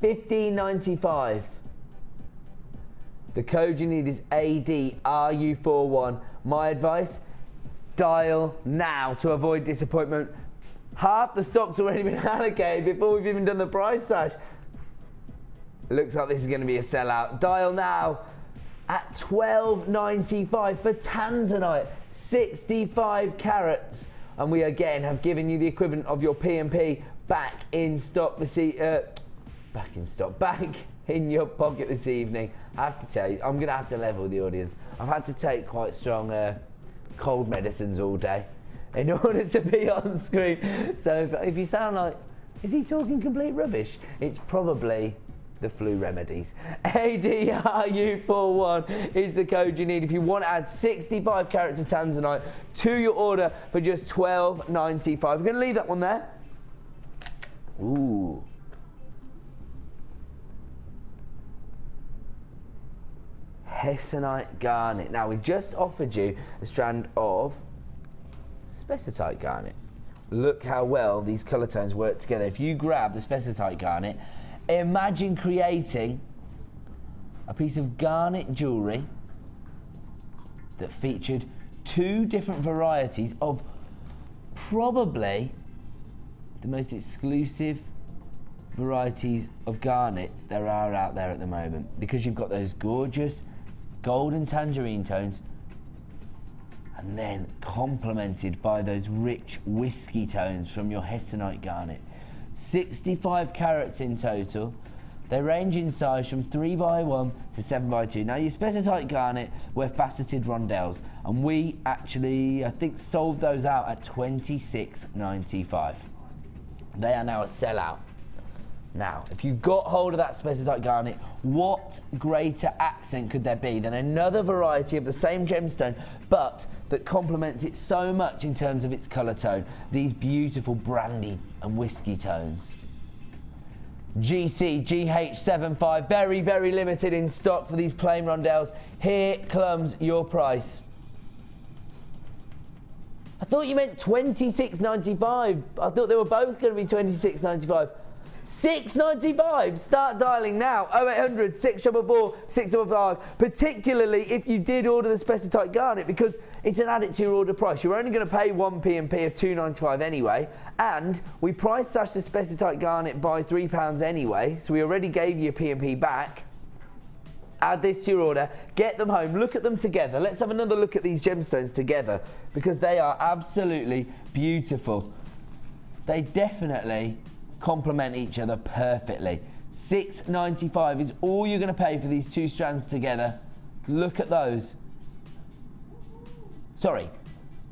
$15.95. The code you need is ADRU41. My advice, dial now to avoid disappointment. Half the stock's already been allocated before we've even done the price slash. Looks like this is going to be a sellout. Dial now at $12.95 for tanzanite, 65 carats. And we again have given you the equivalent of your P&P back in stock back in your pocket this evening. I have to tell you, I'm going to have to level the audience. I've had to take quite strong cold medicines all day in order to be on screen. So if you sound like, is he talking complete rubbish? It's probably the flu remedies. ADRU41 is the code you need if you want to add 65 carats of tanzanite to your order for just $12.95. We're going to leave that one there. Ooh. Hessonite garnet. Now, we just offered you a strand of spessartite garnet. Look how well these colour tones work together. If you grab the spessartite garnet, imagine creating a piece of garnet jewellery that featured two different varieties of probably the most exclusive varieties of garnet there are out there at the moment, because you've got those gorgeous golden tangerine tones, and then complemented by those rich whiskey tones from your hessonite garnet. 65 carats in total. They range in size from 3x1 to 7x2. Now, your spessartite garnet were faceted rondelles, and we actually, I think, sold those out at $26.95. They are now a sellout. Now, if you got hold of that spessartite garnet, what greater accent could there be than another variety of the same gemstone, but that complements it so much in terms of its colour tone? These beautiful brandy and whiskey tones. GC-GH75, very, very limited in stock for these plain rondelles. Here comes your price. I thought you meant $26.95. I thought they were both going to be $26.95. $6.95. Start dialing now. 0800 644 655. Particularly if you did order the Specitite Garnet, because it's an added to your order price. You're only going to pay one P&P of $2.95 anyway, and we price slashed the Specitite Garnet by £3 anyway, so we already gave you a P&P back. Add this to your order, get them home, look at them together. Let's have another look at these gemstones together, because they are absolutely beautiful. They definitely complement each other perfectly. $6.95 is all you're going to pay for these two strands together. Look at those. Sorry,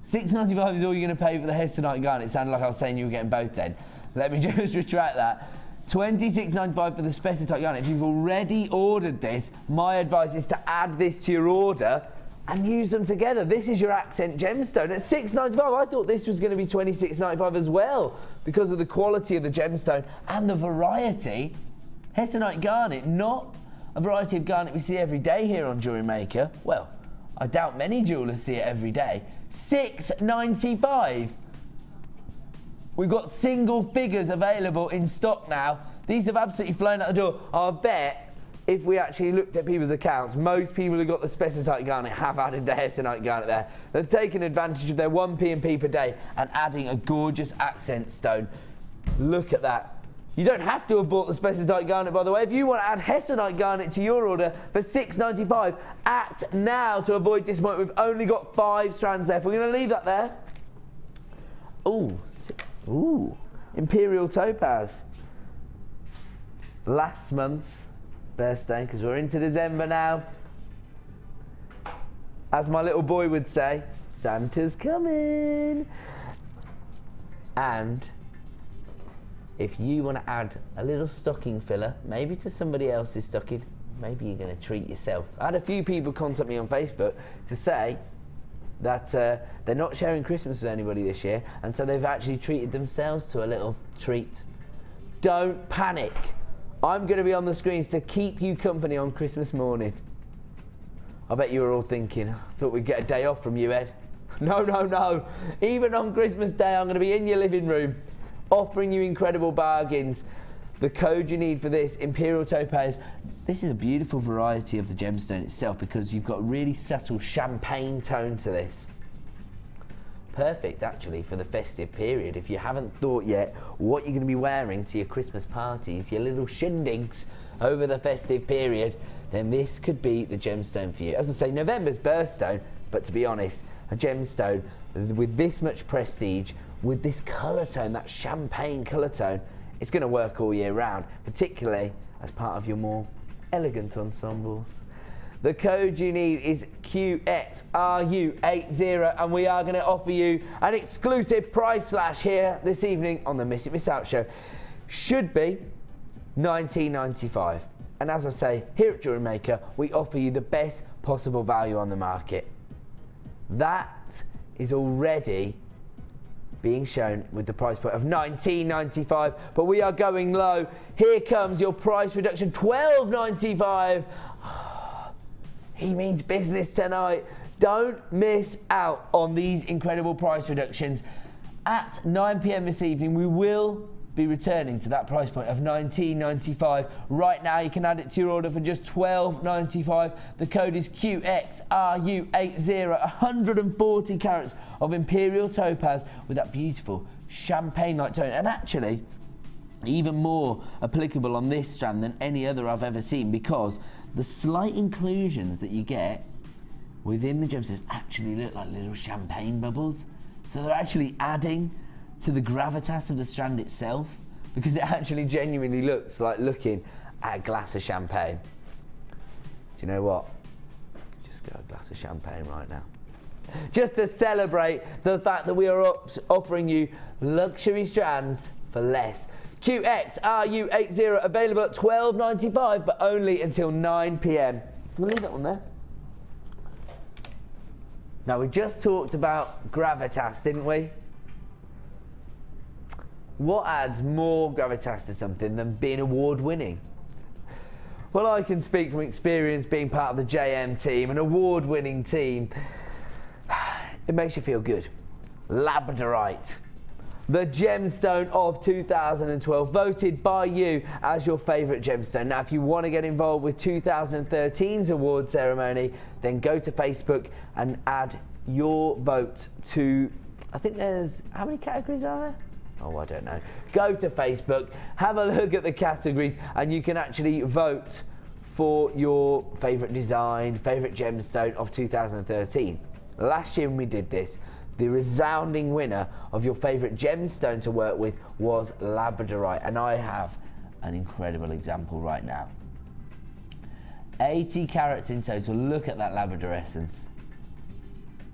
$6.95 is all you're going to pay for the Hessonite Garnet. It sounded like I was saying you were getting both then. Let me just retract that. $26.95 for the Specitite Garnet. If you've already ordered this, my advice is to add this to your order and use them together. This is your accent gemstone at $6.95. I thought this was going to be $26.95 as well, because of the quality of the gemstone and the variety. Hessonite Garnet, not a variety of garnet we see every day here on Jewellery Maker. Well, I doubt many jewellers see it every day. $6.95. We've got single figures available in stock now. These have absolutely flown out the door. I bet if we actually looked at people's accounts, most people who got the Specitite Garnet have added the Hessonite Garnet there. They've taken advantage of their one P&P per day and adding a gorgeous accent stone. Look at that. You don't have to have bought the Specitite Garnet, by the way. If you want to add Hessonite Garnet to your order for $6.95, act now to avoid disappointment. We've only got 5 strands left. We're going to leave that there. Ooh, Imperial Topaz. Last month's birthday, because we're into December now. As my little boy would say, Santa's coming. And if you want to add a little stocking filler, maybe to somebody else's stocking, maybe you're going to treat yourself. I had a few people contact me on Facebook to say that they're not sharing Christmas with anybody this year, and so they've actually treated themselves to a little treat. Don't panic. I'm going to be on the screens to keep you company on Christmas morning. I bet you were all thinking, I thought we'd get a day off from you, Ed. No, no, no. Even on Christmas Day, I'm going to be in your living room offering you incredible bargains. The code you need for this, Imperial Topaz. This is a beautiful variety of the gemstone itself, because you've got a really subtle champagne tone to this. Perfect, actually, for the festive period. If you haven't thought yet what you're going to be wearing to your Christmas parties, your little shindigs over the festive period, then this could be the gemstone for you. As I say, November's birthstone, but to be honest, a gemstone with this much prestige, with this colour tone, that champagne colour tone, it's going to work all year round, particularly as part of your more elegant ensembles. The code you need is QXRU80, and we are going to offer you an exclusive price slash here this evening on the Miss It Miss Out show. Should be $19.95. And as I say, here at Jewellery Maker, we offer you the best possible value on the market. That is already being shown with the price point of $19.95, but we are going low. Here comes your price reduction, $12.95. He means business tonight. Don't miss out on these incredible price reductions. At 9 p.m. this evening, we will be returning to that price point of $19.95. Right now, you can add it to your order for just $12.95. The code is QXRU80, 140 carats of Imperial Topaz with that beautiful champagne-like tone. And actually, even more applicable on this strand than any other I've ever seen, because the slight inclusions that you get within the gemstones actually look like little champagne bubbles. So they're actually adding to the gravitas of the strand itself, because it actually genuinely looks like looking at a glass of champagne. Do you know what? Just get a glass of champagne right now. Just to celebrate the fact that we are offering you luxury strands for less. QXRU80 available at $12.95, but only until 9 p.m. We'll leave that one there. Now, we just talked about gravitas, didn't we? What adds more gravitas to something than being award-winning? Well, I can speak from experience being part of the JM team, an award-winning team. It makes you feel good. Labradorite, the gemstone of 2012, voted by you as your favourite gemstone. Now, if you want to get involved with 2013's award ceremony, then go to Facebook and add your vote to, I think there's, how many categories are there? Oh, I don't know. Go to Facebook, have a look at the categories, and you can actually vote for your favourite design, favourite gemstone of 2013. Last year when we did this, the resounding winner of your favourite gemstone to work with was Labradorite, and I have an incredible example right now. 80 carats in total. Look at that Labrador essence.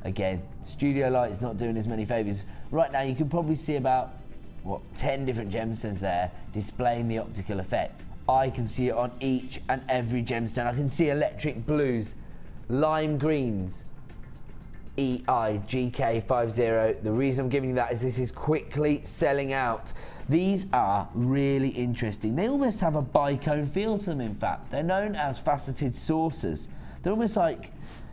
Again, studio light is not doing as many favours. Right now you can probably see about, what, 10 different gemstones there displaying the optical effect. I can see it on each and every gemstone. I can see electric blues, lime greens, EIGK50. The reason I'm giving you that is this is quickly selling out. These are really interesting. They almost have a bicone feel to them, in fact. They're known as faceted saucers. They're almost like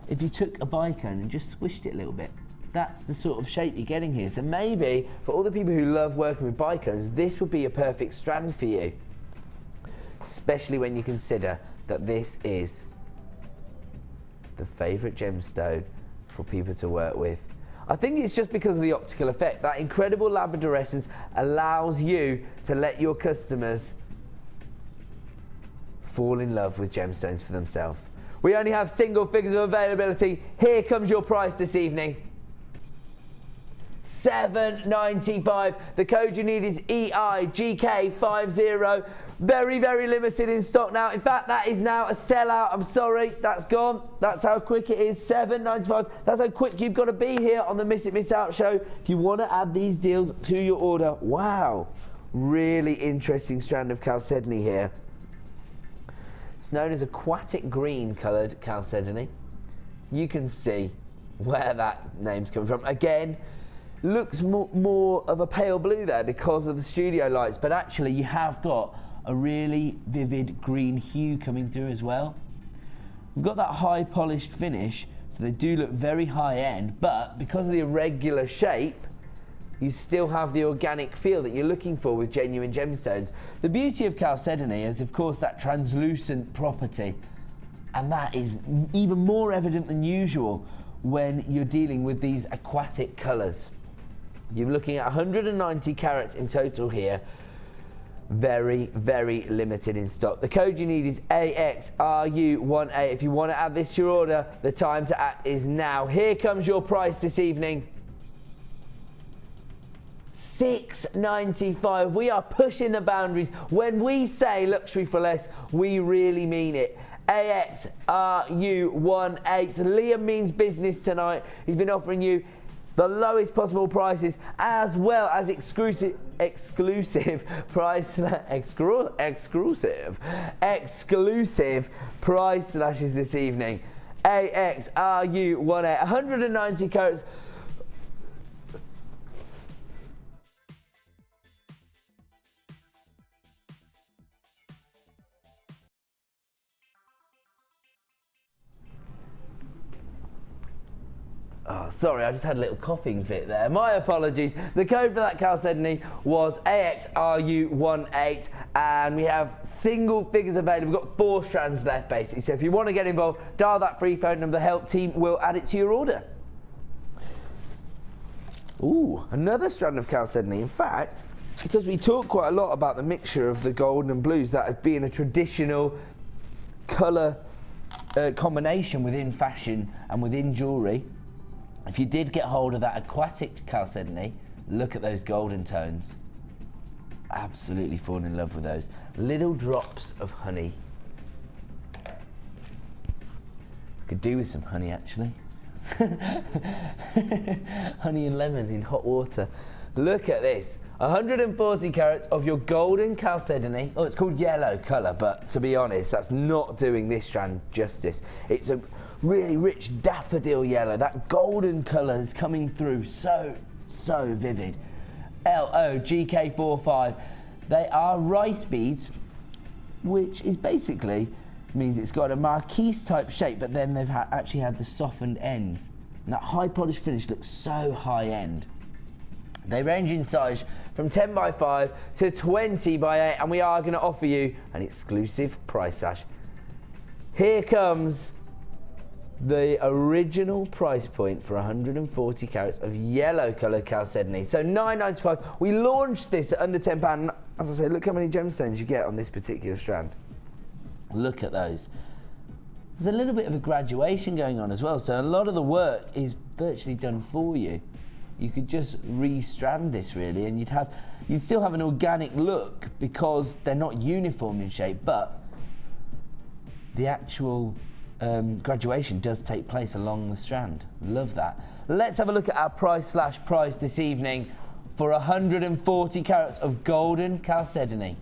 if you took a bicone and just squished it a little bit. That's the sort of shape you're getting here. So maybe for all the people who love working with bicones, this would be a perfect strand for you. Especially when you consider that this is the favourite gemstone for people to work with. I think it's just because of the optical effect. That incredible Labrador essence allows you to let your customers fall in love with gemstones for themselves. We only have single figures of availability. Here comes your price this evening. $7.95. The code you need is EIGK50. Very, very limited in stock now. In fact, that is now a sellout. I'm sorry, that's gone. That's how quick it is. $7.95. That's how quick you've got to be here on the Miss It Miss Out show if you want to add these deals to your order. Wow, really interesting strand of chalcedony here. It's known as aquatic green coloured chalcedony. You can see where that name's coming from. Again, looks more of a pale blue there because of the studio lights, but actually you have got a really vivid green hue coming through as well. We've got that high polished finish, so they do look very high end, but because of the irregular shape, you still have the organic feel that you're looking for with genuine gemstones. The beauty of chalcedony is, of course, that translucent property, and that is even more evident than usual when you're dealing with these aquatic colours. You're looking at 190 carats in total here. Very, very limited in stock. The code you need is AXRU18. If you want to add this to your order, the time to act is now. Here comes your price this evening. $6.95. We are pushing the boundaries. When we say luxury for less, we really mean it. AXRU18. Liam means business tonight. He's been offering you the lowest possible prices, as well as exclusive price price slashes this evening. AXRU18, 190 carats. Oh, sorry, I just had a little coughing fit there. My apologies. The code for that chalcedony was AXRU18, and we have single figures available. We've got 4 strands left, basically. So if you want to get involved, dial that free phone number. The help team will add it to your order. Ooh, another strand of chalcedony. In fact, because we talk quite a lot about the mixture of the golden and blues, that has been a traditional colour combination within fashion and within jewellery. If you did get hold of that aquatic chalcedony, look at those golden tones. Absolutely fallen in love with those. Little drops of honey. Could do with some honey, actually. Honey and lemon in hot water. Look at this. 140 carats of your golden chalcedony. Oh, it's called yellow colour, but to be honest, that's not doing this strand justice. It's a really rich daffodil yellow. That golden colour is coming through so vivid. LOGK45. They are rice beads, which is basically means it's got a marquise type shape, but then they've actually had the softened ends. And that high polished finish looks so high end. They range in size from 10 by 5 to 20 by 8, and we are going to offer you an exclusive price slash. Here comes the original price point for 140 carats of yellow colour chalcedony. So £9.95. We launched this at under £10. And as I say, look how many gemstones you get on this particular strand. Look at those. There's a little bit of a graduation going on as well, so a lot of the work is virtually done for you. You could just re-strand this really, and you'd still have an organic look because they're not uniform in shape, but the actual graduation does take place along the strand. Love that. Let's have a look at our price slash price this evening for 140 carats of golden chalcedony.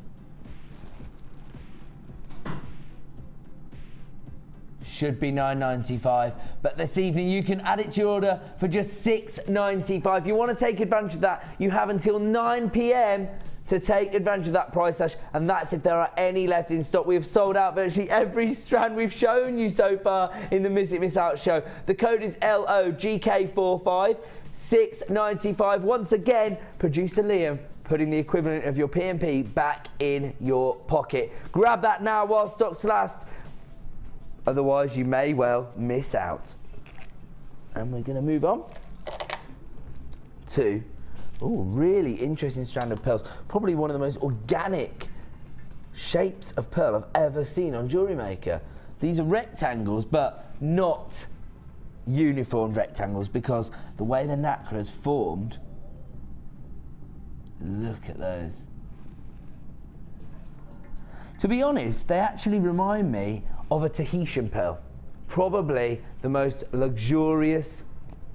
Should be £9.95, but this evening you can add it to your order for just £6.95. If you want to take advantage of that, you have until 9 p.m. to take advantage of that price slash, and that's if there are any left in stock. We have sold out virtually every strand we've shown you so far in the Miss It Miss Out show. The code is LOGK45, £6.95. Once again, producer Liam putting the equivalent of your P&P back in your pocket. Grab that now while stocks last. Otherwise, you may well miss out. And we're going to move on to, really interesting strand of pearls. Probably one of the most organic shapes of pearl I've ever seen on Jewellery Maker. These are rectangles, but not uniform rectangles, because the way the nacre is formed, look at those. To be honest, they actually remind me of a Tahitian pearl. Probably the most luxurious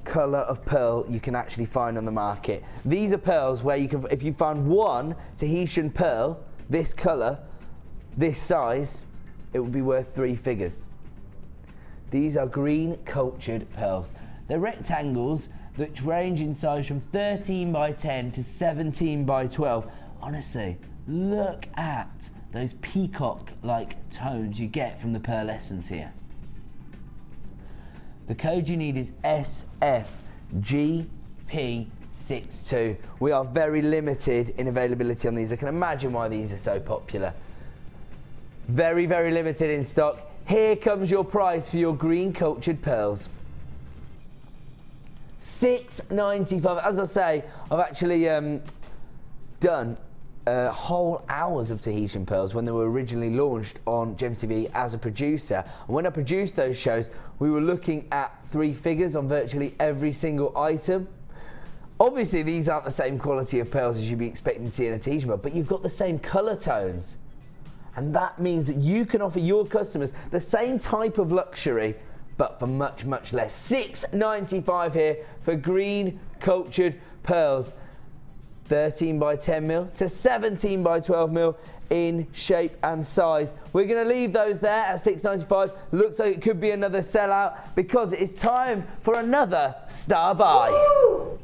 colour of pearl you can actually find on the market. These are pearls where you can, if you find one Tahitian pearl, this colour, this size, it would be worth 3 figures. These are green cultured pearls. They're rectangles that range in size from 13 by 10 to 17 by 12. Honestly, look at those peacock-like tones you get from the pearl essence here. The code you need is SFGP62. We are very limited in availability on these. I can imagine why these are so popular. Very, very limited in stock. Here comes your price for your green cultured pearls. £6.95. As I say, I've actually done whole hours of Tahitian pearls when they were originally launched on Gems TV as a producer. And when I produced those shows, we were looking at 3 figures on virtually every single item. Obviously, these aren't the same quality of pearls as you'd be expecting to see in a Tahitian pearl, but you've got the same colour tones. And that means that you can offer your customers the same type of luxury, but for much, much less. £6.95 here for green cultured pearls. 13 by 10 mil to 17 by 12 mil in shape and size. We're going to leave those there at £6.95. Looks like it could be another sellout because it is time for another star buy. Woo!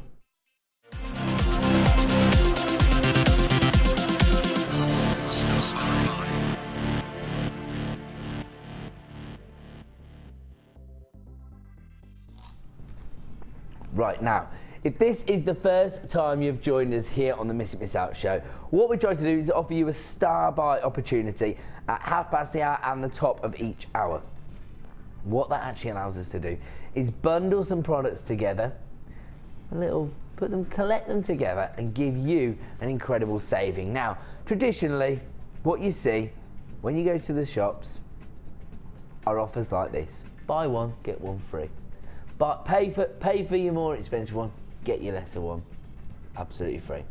Right now, if this is the first time you've joined us here on the Miss It Miss Out show, what we try to do is offer you a star buy opportunity at half past the hour and the top of each hour. What that actually allows us to do is bundle some products together, collect them together and give you an incredible saving. Now, traditionally, what you see when you go to the shops are offers like this. Buy one, get one free. But pay for your more expensive one, get your lesser one absolutely free.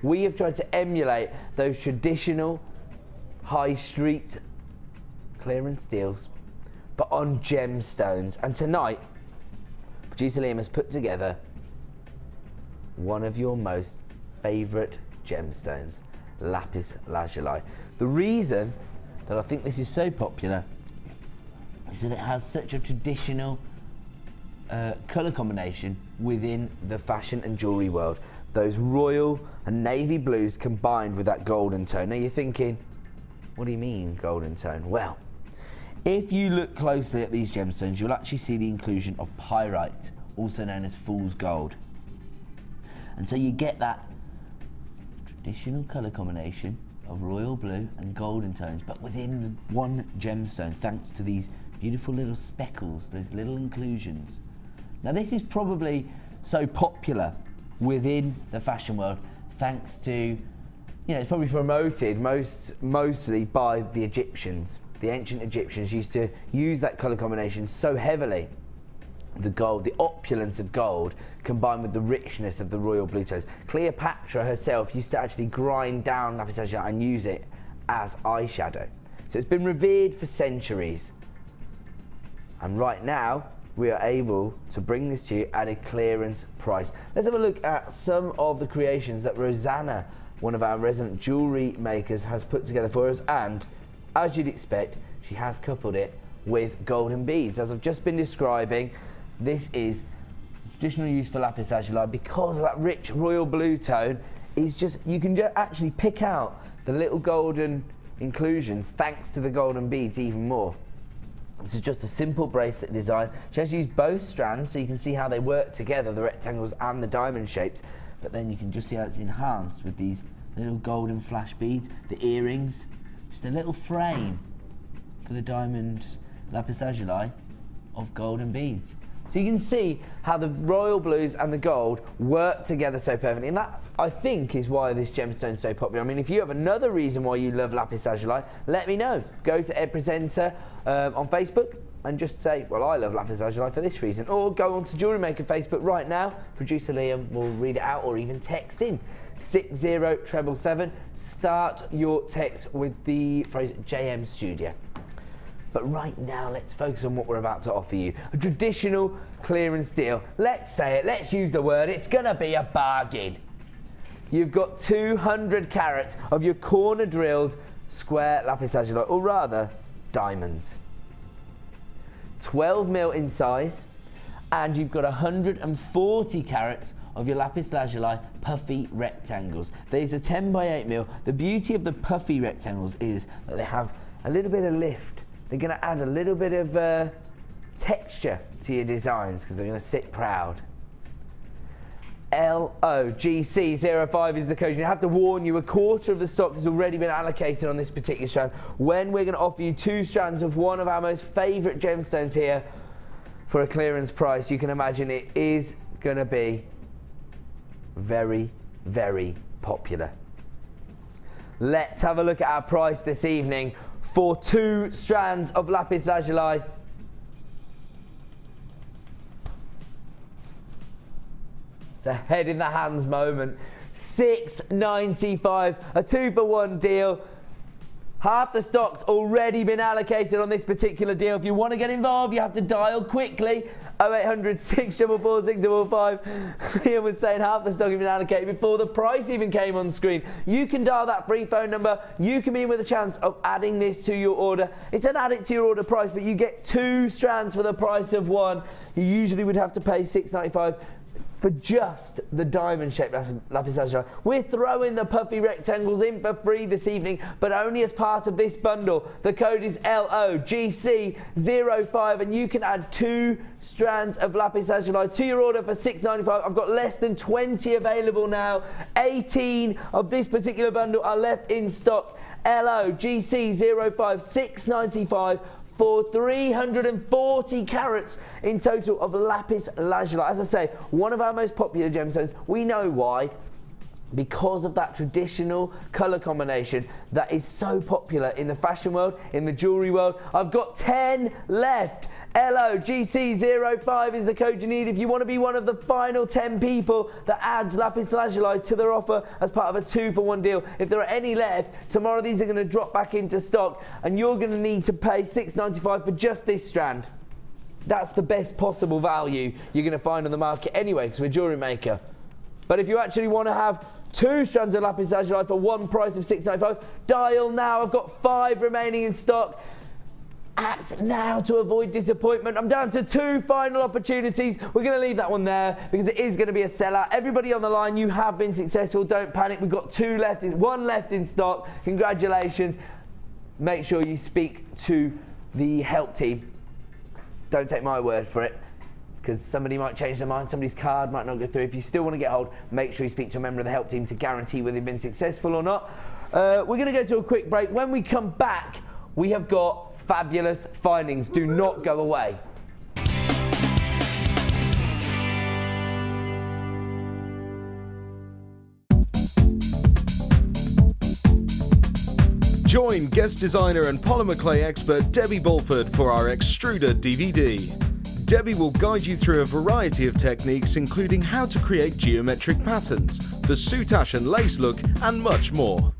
We have tried to emulate those traditional high street clearance deals, but on gemstones. And tonight, producer Liam has put together one of your most favourite gemstones, lapis lazuli. The reason that I think this is so popular is that it has such a traditional colour combination within the fashion and jewellery world. Those royal and navy blues combined with that golden tone. Now you're thinking, what do you mean golden tone? Well, if you look closely at these gemstones, you'll actually see the inclusion of pyrite, also known as fool's gold. And so you get that traditional colour combination of royal blue and golden tones, but within one gemstone, thanks to these beautiful little speckles, those little inclusions. Now this is probably so popular within the fashion world thanks to, you know, it's probably promoted mostly by the Egyptians. The ancient Egyptians used to use that colour combination so heavily. The gold, the opulence of gold, combined with the richness of the royal blue tones. Cleopatra herself used to actually grind down lapis lazuli and use it as eyeshadow. So it's been revered for centuries. And right now, we are able to bring this to you at a clearance price. Let's have a look at some of the creations that Rosanna, one of our resident jewellery makers, has put together for us. And as you'd expect, she has coupled it with golden beads. As I've just been describing, this is traditional use for lapis lazuli because of that rich royal blue tone. Is just, you can actually pick out the little golden inclusions thanks to the golden beads even more. This is just a simple bracelet design. She has used both strands so you can see how they work together, the rectangles and the diamond shapes, but then you can just see how it's enhanced with these little golden flash beads, the earrings, just a little frame for the diamond lapis lazuli of golden beads. So you can see how the royal blues and the gold work together so perfectly, and that, I think, is why this gemstone is so popular. I mean, if you have another reason why you love lapis lazuli, let me know. Go to Ed Presenter on Facebook and just say, well, I love lapis lazuli for this reason. Or go on to JewelleryMaker Facebook right now. Producer Liam will read it out, or even text in 60777. Start your text with the phrase JM Studio. But right now, let's focus on what we're about to offer you. A traditional clearance deal. Let's say it, let's use the word, it's gonna be a bargain. You've got 200 carats of your corner drilled square lapis lazuli, or rather, diamonds. 12 mil in size, and you've got 140 carats of your lapis lazuli puffy rectangles. These are 10 by 8 mil. The beauty of the puffy rectangles is that they have a little bit of lift. They're going to add a little bit of texture to your designs because they're going to sit proud. LOGC05 is the code. You have to warn you, a quarter of the stock has already been allocated on this particular strand. When we're going to offer you 2 strands of one of our most favourite gemstones here for a clearance price, you can imagine it is going to be very, very popular. Let's have a look at our price this evening for 2 strands of lapis lazuli. It's a head in the hands moment. $6.95, a 2-for-1 deal. Half the stock's already been allocated on this particular deal. If you want to get involved, you have to dial quickly. 0800 644 655. Liam was saying half the stock had been allocated before the price even came on screen. You can dial that free phone number. You can be in with a chance of adding this to your order. It's an add it to your order price, but you get 2 strands for the price of 1. You usually would have to pay $6.95 for just the diamond-shaped lapis lazuli. We're throwing the puffy rectangles in for free this evening, but only as part of this bundle. The code is LOGC05, and you can add 2 strands of lapis lazuli to your order for $6.95. I've got less than 20 available now. 18 of this particular bundle are left in stock. LOGC05, $6.95. for 340 carats in total of lapis lazuli. As I say, one of our most popular gemstones. We know why. Because of that traditional colour combination that is so popular in the fashion world, in the jewellery world. I've got 10 left. LOGC05 is the code you need if you want to be one of the final 10 people that adds lapis lazuli to their offer as part of a 2-for-1 deal. If there are any left, tomorrow these are going to drop back into stock and you're going to need to pay $6.95 for just this strand. That's the best possible value you're going to find on the market anyway, because we're Jewellery Maker. But if you actually want to have 2 strands of lapis lazuli for one price of $6.95, dial now. I've got 5 remaining in stock. Act now to avoid disappointment. I'm down to 2 final opportunities. We're going to leave that one there because it is going to be a sellout. Everybody on the line, you have been successful. Don't panic. We've got 2 left, 1 left in stock. Congratulations. Make sure you speak to the help team. Don't take my word for it. because somebody might change their mind, somebody's card might not go through. If you still want to get hold, make sure you speak to a member of the help team to guarantee whether you've been successful or not. We're going to go to a quick break. When we come back, we have got fabulous findings. Do not go away. Join guest designer and polymer clay expert Debbie Bulford for our Extruder DVD. Debbie will guide you through a variety of techniques, including how to create geometric patterns, the soutache and lace look, and much more.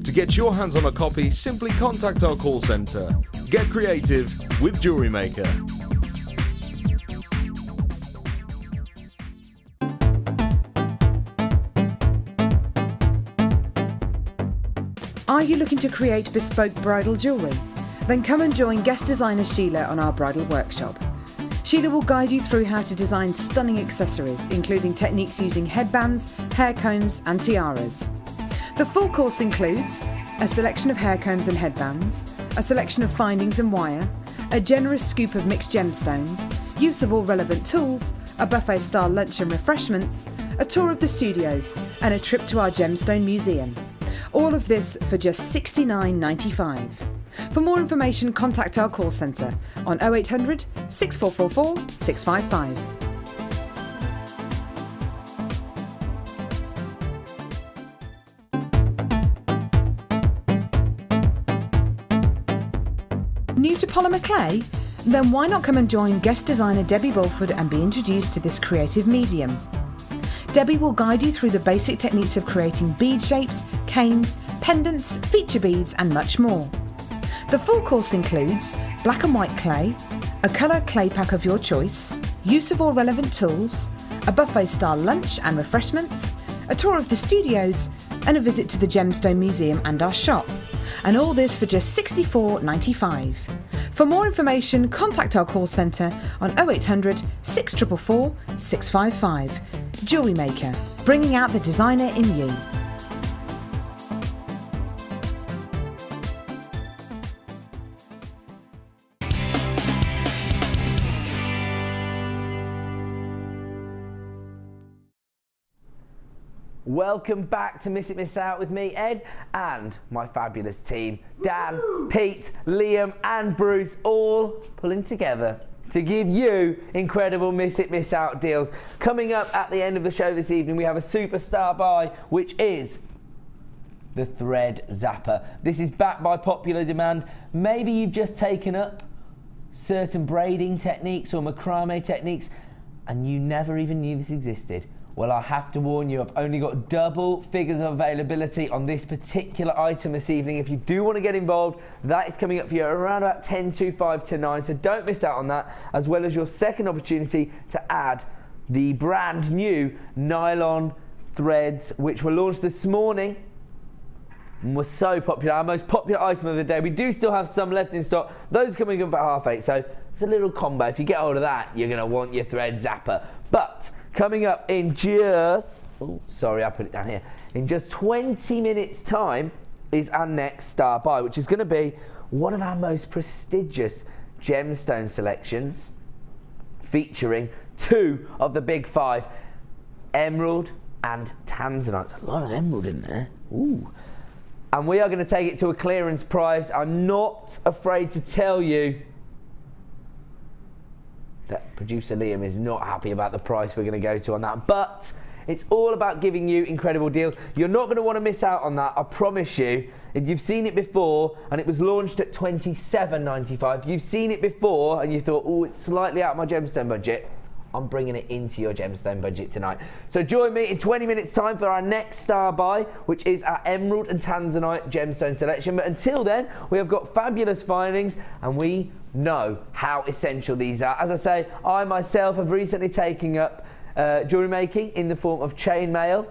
To get your hands on a copy, simply contact our call centre. Get creative with JewelleryMaker. Are you looking to create bespoke bridal jewellery? Then come and join guest designer Sheila on our bridal workshop. Sheila will guide you through how to design stunning accessories, including techniques using headbands, hair combs and tiaras. The full course includes a selection of hair combs and headbands, a selection of findings and wire, a generous scoop of mixed gemstones, use of all relevant tools, a buffet-style lunch and refreshments, a tour of the studios and a trip to our gemstone museum. All of this for just $69.95. For more information, contact our call centre on 0800 6444 655. New to polymer clay? Then why not come and join guest designer Debbie Bulford and be introduced to this creative medium? Debbie will guide you through the basic techniques of creating bead shapes, canes, pendants, feature beads and much more. The full course includes black and white clay, a colour clay pack of your choice, use of all relevant tools, a buffet-style lunch and refreshments, a tour of the studios and a visit to the Gemstone Museum and our shop. And all this for just $64.95. For more information, contact our call centre on 0800 644 655. JewelleryMaker, bringing out the designer in you. Welcome back to Miss It Miss Out with me, Ed, and my fabulous team, Dan, Pete, Liam and Bruce, all pulling together to give you incredible Miss It Miss Out deals. Coming up at the end of the show this evening, we have a superstar buy, which is the Thread Zapper. This is backed by popular demand. Maybe you've just taken up certain braiding techniques or macrame techniques and you never even knew this existed. Well, I have to warn you, I've only got double figures of availability on this particular item this evening. If you do want to get involved, that is coming up for you around about 10 to 5 to 9, so don't miss out on that, as well as your second opportunity to add the brand new nylon threads, which were launched this morning and were so popular, our most popular item of the day. We do still have some left in stock. Those coming up about 8:30, so it's a little combo. If you get hold of that, you're going to want your Thread Zapper. But coming up in just, oh, sorry, I put it down here. In just 20 minutes time is our next star buy, which is going to be one of our most prestigious gemstone selections, featuring 2 of the big 5, emerald and tanzanite. A lot of emerald in there. Ooh. And we are going to take it to a clearance price. I'm not afraid to tell you that producer Liam is not happy about the price we're going to go to on that, but it's all about giving you incredible deals. You're not going to want to miss out on that, I promise you. If you've seen it before and it was launched at $27.95, if you've seen it before and you thought, oh, it's slightly out of my gemstone budget, I'm bringing it into your gemstone budget tonight. So join me in 20 minutes time for our next star buy, which is our emerald and tanzanite gemstone selection. But until then, we have got fabulous findings and we know how essential these are. As I say, I myself have recently taken up jewellery making in the form of chainmail.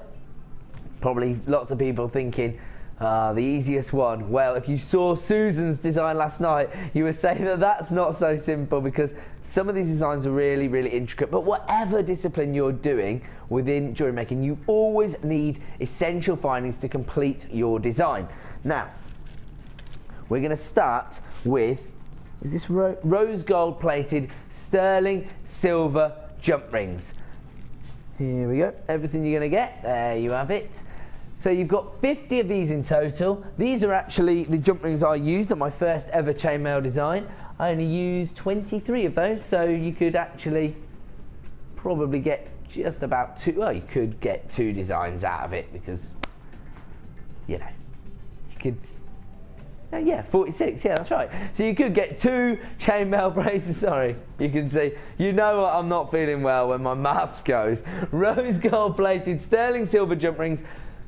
Probably lots of people thinking, the easiest one. Well, if you saw Susan's design last night, you would say that that's not so simple, because some of these designs are really, really intricate. But whatever discipline you're doing within jewellery making, you always need essential findings to complete your design. Now, we're going to start with, is this rose gold plated sterling silver jump rings. Here we go, everything you're gonna get, there you have it. So you've got 50 of these in total. These are actually the jump rings I used on my first ever chainmail design. I only used 23 of those, so you could actually probably get just about two, well, you could get 2 designs out of it because, you know, you could, yeah, 46, yeah, that's right. So you could get 2 chainmail braces, sorry, you can see. You know what, I'm not feeling well when my maths goes. Rose gold plated sterling silver jump rings,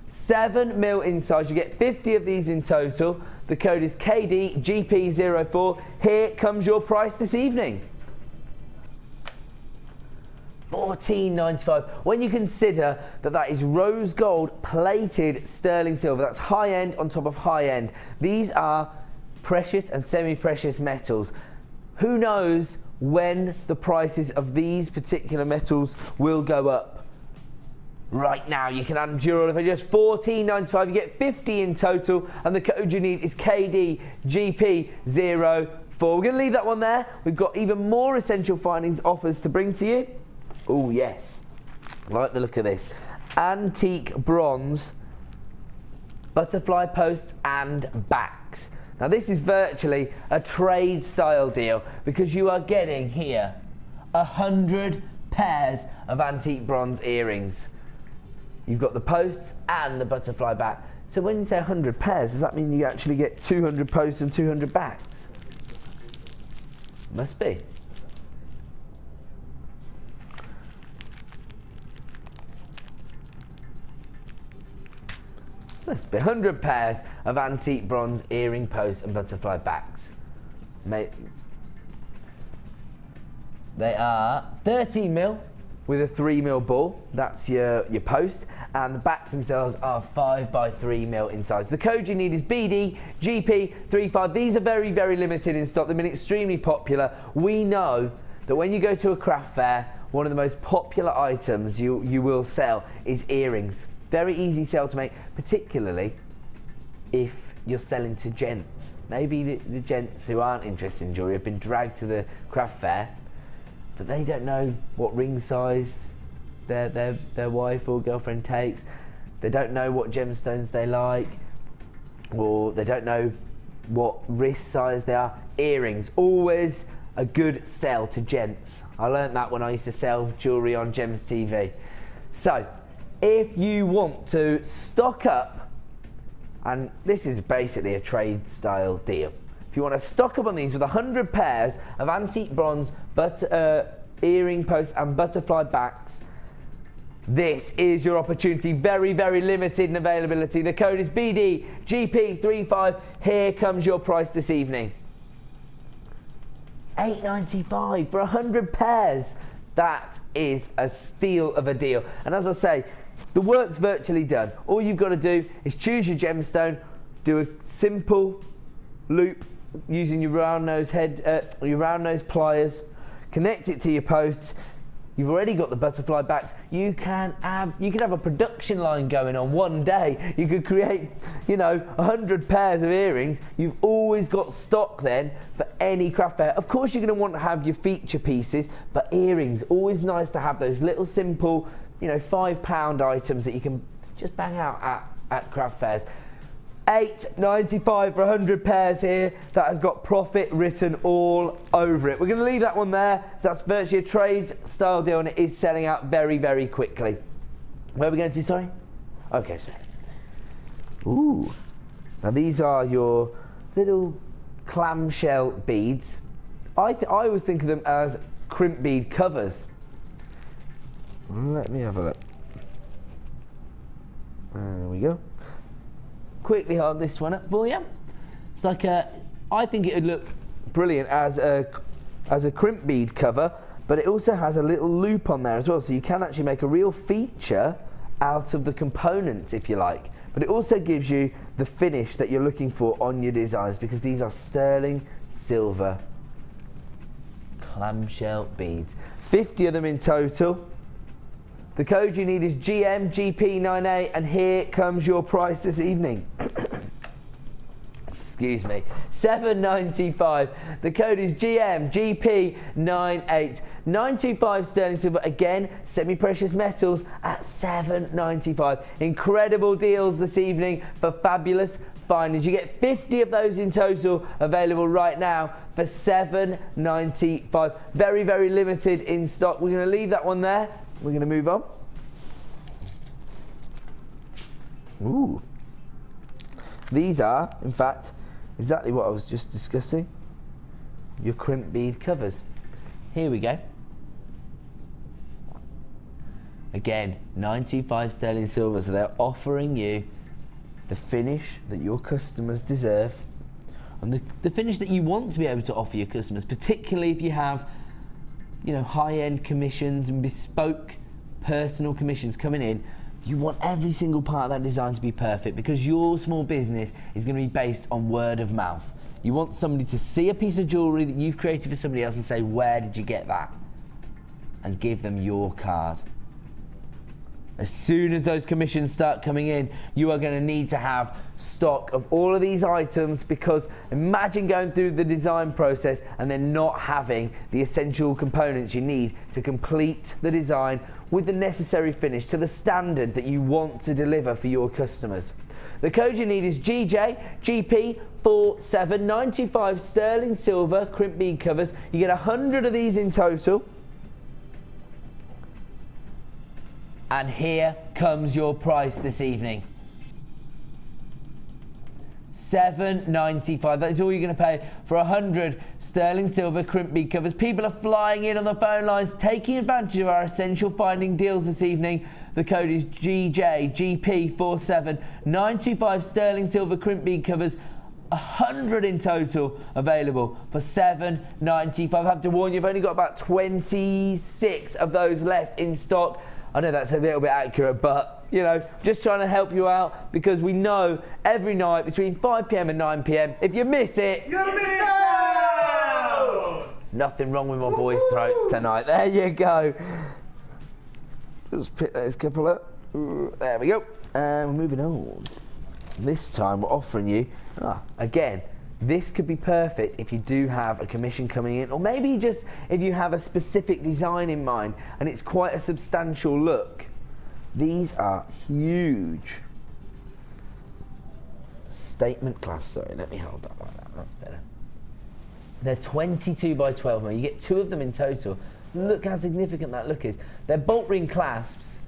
7mm in size. You get 50 of these in total. The code is KDGP04. Here comes your price this evening. $14.95. When you consider that that is rose gold plated sterling silver, that's high end on top of high end. These are precious and semi-precious metals. Who knows when the prices of these particular metals will go up? Right now you can add them to your order for just $14.95. You get 50 in total, and the code you need is KDGP04. We're going to leave that one there. We've got even more essential findings offers to bring to you. Oh yes, I like the look of this. Antique bronze butterfly posts and backs. Now this is virtually a trade style deal because you are getting here 100 pairs of antique bronze earrings. You've got the posts and the butterfly back. So when you say 100 pairs, does that mean you actually get 200 posts and 200 backs? Must be. Must be 100 pairs of antique bronze earring posts and butterfly backs. They are 13mm with a 3mm ball. That's your post, and the backs themselves are 5x3mm in size. The code you need is BDGP35. These are very, very limited in stock. They've been extremely popular. We know that when you go to a craft fair, one of the most popular items you will sell is earrings. Very easy sell to make, particularly if you're selling to gents. Maybe the gents who aren't interested in jewellery have been dragged to the craft fair, but they don't know what ring size their wife or girlfriend takes. They don't know what gemstones they like, or they don't know what wrist size they are. Earrings, always a good sell to gents. I learned that when I used to sell jewellery on Gems TV. So, if you want to stock up, and this is basically a trade style deal, if you want to stock up on these with 100 pairs of antique bronze earring posts and butterfly backs, this is your opportunity. Very, very limited in availability. The code is BDGP35. Here comes your price this evening. $8.95 for 100 pairs. That is a steal of a deal. And as I say, the work's virtually done. All you've got to do is choose your gemstone, do a simple loop using your round nose pliers, connect it to your posts. You've already got the butterfly backs. You could have a production line going on one day. You could create, 100 pairs of earrings. You've always got stock then for any craft fair. Of course, you're going to want to have your feature pieces, but earrings, always nice to have those little simple, £5 items that you can just bang out at craft fairs. $8.95 for 100 pairs here. That has got profit written all over it. We're going to leave that one there. That's virtually a trade style deal, and it is selling out very, very quickly. Where are we going to, sorry? Okay, sorry. Ooh. Now these are your little clamshell beads. I always think of them as crimp bead covers. Let me have a look. There we go. Quickly hold this one up for you. It's like I think it would look brilliant as a crimp bead cover, but it also has a little loop on there as well, so you can actually make a real feature out of the components if you like. But it also gives you the finish that you're looking for on your designs, because these are sterling silver clamshell beads. 50 of them in total. The code you need is GMGP98, and here comes your price this evening. Excuse me, $7.95. The code is GMGP98. 925 sterling silver, again, semi-precious metals at $7.95. Incredible deals this evening for fabulous findings. You get 50 of those in total available right now for $7.95. Very, very limited in stock. We're going to leave that one there. We're going to move on. Ooh. These are, in fact, exactly what I was just discussing. Your crimp bead covers. Here we go. Again, 925 sterling silver, so they're offering you the finish that your customers deserve and the finish that you want to be able to offer your customers, particularly if you have, you know, high-end commissions and bespoke personal commissions coming in. You want every single part of that design to be perfect because your small business is going to be based on word of mouth. You want somebody to see a piece of jewellery that you've created for somebody else and say, where did you get that? And give them your card. As soon as those commissions start coming in, you are going to need to have stock of all of these items, because imagine going through the design process and then not having the essential components you need to complete the design with the necessary finish to the standard that you want to deliver for your customers. The code you need is GP47, 925 sterling silver crimp bead covers. You get 100 of these in total. And here comes your price this evening. $7.95. That is all you're going to pay for 100 sterling silver crimp bead covers. People are flying in on the phone lines, taking advantage of our essential finding deals this evening. The code is GP47, 925 sterling silver crimp bead covers. 100 in total available for $7.95. I have to warn you, you've only got about 26 of those left in stock. I know that's a little bit accurate, but, you know, just trying to help you out, because we know every night between 5 PM and 9 PM, if you miss it, you're gonna miss out! Nothing wrong with my boys' throats tonight. There you go. Just pick those couple up. There we go. And we're moving on. This time we're offering you, again, this could be perfect if you do have a commission coming in, or maybe just if you have a specific design in mind and it's quite a substantial look. These are huge. Statement class, sorry, let me hold that like that, that's better. They're 22 by 12 mil. You get 2 of them in total. Look how significant that look is. They're bolt ring clasps.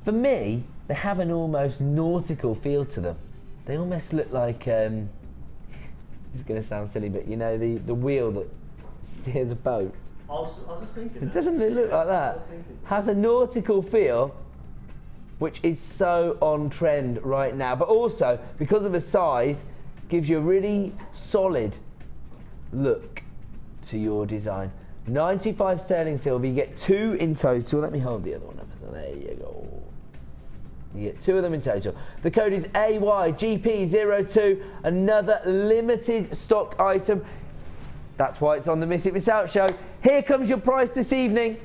For me, they have an almost nautical feel to them. They almost look like, this is going to sound silly, but you know, the wheel that steers a boat. I was just thinking. It doesn't really look like that. Has a nautical feel, which is so on trend right now. But also, because of the size, gives you a really solid look to your design. 95 sterling silver, you get 2 in total. Let me hold the other one up. So there you go. You get 2 of them in total. The code is AYGP02, another limited stock item. That's why it's on the Miss It Miss Out show. Here comes your price this evening.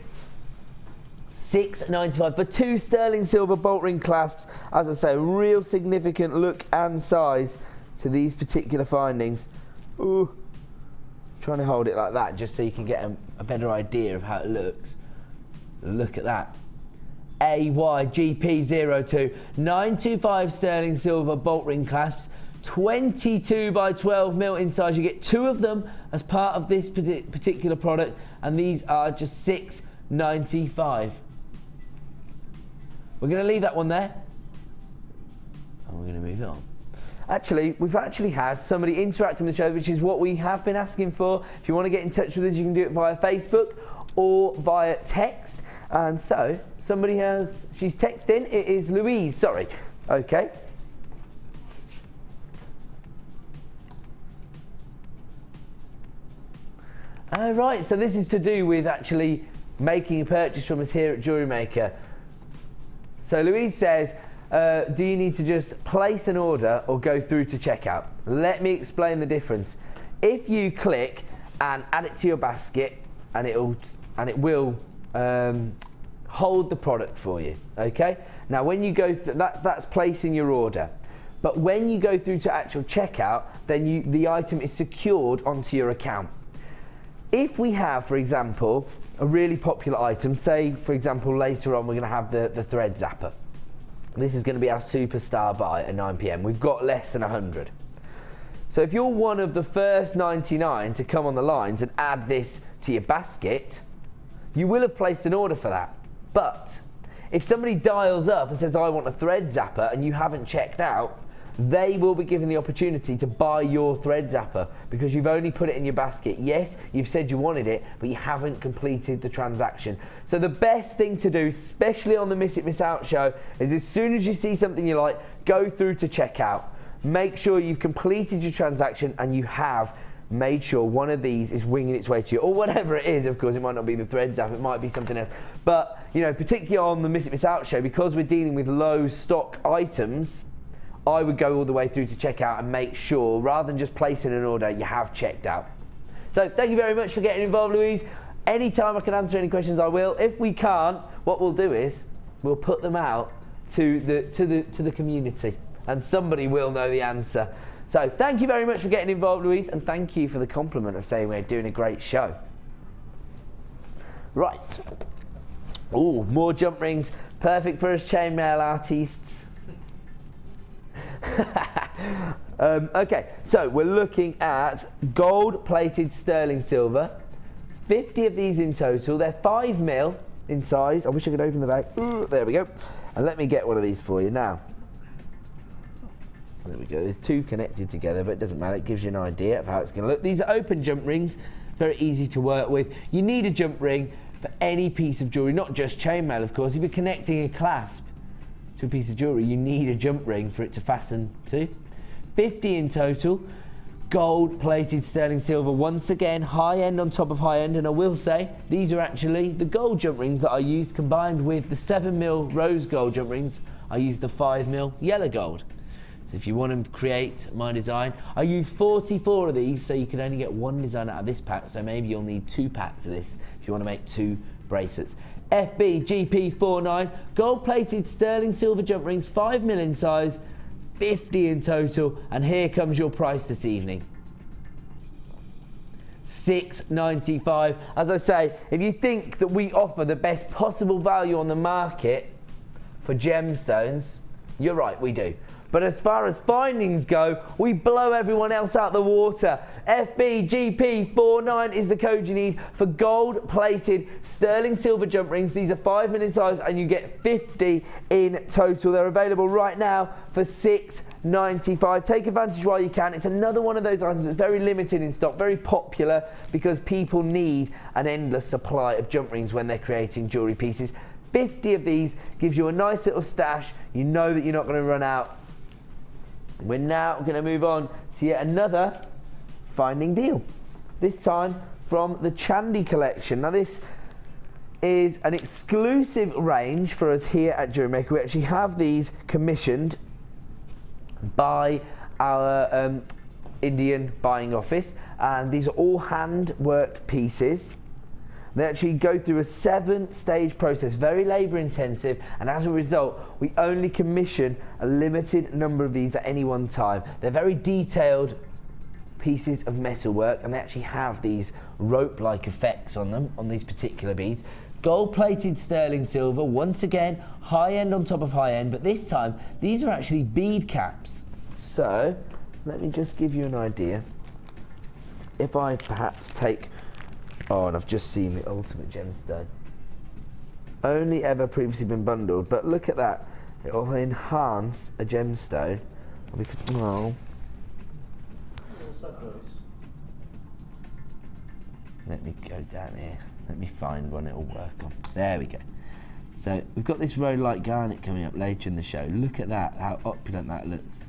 $6.95 for 2 sterling silver bolt ring clasps. As I say, real significant look and size to these particular findings. Ooh. Trying to hold it like that just so you can get a better idea of how it looks. Look at that. AYGP02, 925 sterling silver bolt ring clasps, 22 by 12 mil in size. You get 2 of them as part of this particular product, and these are just $6.95. We're going to leave that one there, and we're going to move on. Actually, we've had somebody interacting with the show, which is what we have been asking for. If you want to get in touch with us, you can do it via Facebook or via text. And so, she's texting, it is Louise, sorry. Okay. All right, so this is to do with actually making a purchase from us here at Jewellery Maker. So Louise says, do you need to just place an order or go through to checkout? Let me explain the difference. If you click and add it to your basket, and it will hold the product for you, okay? Now when you go through, that's placing your order. But when you go through to actual checkout, then the item is secured onto your account. If we have, for example, a really popular item, say for example later on we're going to have the thread zapper. This is going to be our superstar buy at 9 PM. We've got less than 100. So if you're one of the first 99 to come on the lines and add this to your basket, you will have placed an order for that. But if somebody dials up and says, I want a thread zapper, and you haven't checked out, they will be given the opportunity to buy your thread zapper because you've only put it in your basket. Yes, you've said you wanted it, but you haven't completed the transaction. So the best thing to do, especially on the Miss It Miss Out show, is as soon as you see something you like, go through to checkout. Make sure you've completed your transaction and you have made sure one of these is winging its way to you, or whatever it is. Of course, it might not be the thread zap, it might be something else. But, you know, particularly on the Miss It Miss Out show, because we're dealing with low stock items, I would go all the way through to checkout and make sure, rather than just placing an order, you have checked out. So thank you very much for getting involved, Louise. Anytime I can answer any questions, I will. If we can't, what we'll do is we'll put them out to the community, and somebody will know the answer. So thank you very much for getting involved, Louise, and thank you for the compliment of saying we're doing a great show. Right. Oh, more jump rings. Perfect for us chainmail artists. Okay, so we're looking at gold-plated sterling silver. 50 of these in total. They're 5 mil in size. I wish I could open the bag. Ooh, there we go. And let me get one of these for you now. There we go. There's 2 connected together, but it doesn't matter. It gives you an idea of how it's going to look. These are open jump rings. Very easy to work with. You need a jump ring for any piece of jewellery, not just chainmail, of course. If you're connecting a clasp to a piece of jewellery, you need a jump ring for it to fasten to. 50 in total. Gold-plated sterling silver. Once again, high end on top of high end. And I will say, these are actually the gold jump rings that I used, combined with the 7 mil rose gold jump rings. I used the 5 mil yellow gold. So if you want to create my design, I used 44 of these, so you can only get 1 design out of this pack. So maybe you'll need 2 packs of this if you want to make 2 bracelets. FBGP49, gold-plated sterling silver jump rings, 5 mil in size, 50 in total, and here comes your price this evening. $6.95. As I say, if you think that we offer the best possible value on the market for gemstones, you're right, we do. But as far as findings go, we blow everyone else out the water. FBGP49 is the code you need for gold-plated sterling silver jump rings. These are 5 mil in size and you get 50 in total. They're available right now for $6.95. Take advantage while you can. It's another one of those items that's very limited in stock, very popular, because people need an endless supply of jump rings when they're creating jewellery pieces. 50 of these gives you a nice little stash. You know that you're not going to run out. We're now going to move on to yet another finding deal. This time from the Chandy collection. Now this is an exclusive range for us here at JewelleryMaker. We actually have these commissioned by our Indian buying office, and these are all hand-worked pieces. They actually go through a 7-stage process, very labour intensive, and as a result we only commission a limited number of these at any one time. They're very detailed pieces of metalwork, and they actually have these rope-like effects on them, on these particular beads. Gold-plated sterling silver, once again high end on top of high end, but this time these are actually bead caps. So let me just give you an idea. If I perhaps take, oh, and I've just seen the ultimate gemstone. Only ever previously been bundled, but look at that. It will enhance a gemstone because, well, let me go down here. Let me find one it'll work on. There we go. So we've got this rhodolite garnet coming up later in the show. Look at that, how opulent that looks.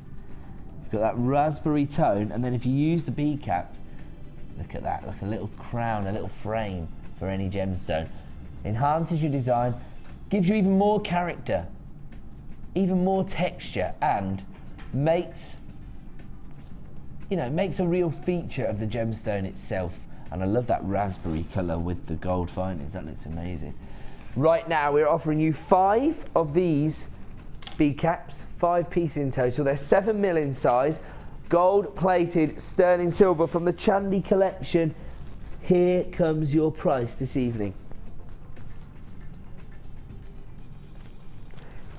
You've got that raspberry tone, and then if you use the bead caps, look at that, like a little crown, a little frame for any gemstone. Enhances your design, gives you even more character, even more texture, and makes, you know, makes a real feature of the gemstone itself. And I love that raspberry colour with the gold findings, that looks amazing. Right now we're offering you 5 of these bead caps, 5 pieces in total. They're 7 mil in size. Gold-plated sterling silver from the Chandy collection. Here comes your price this evening.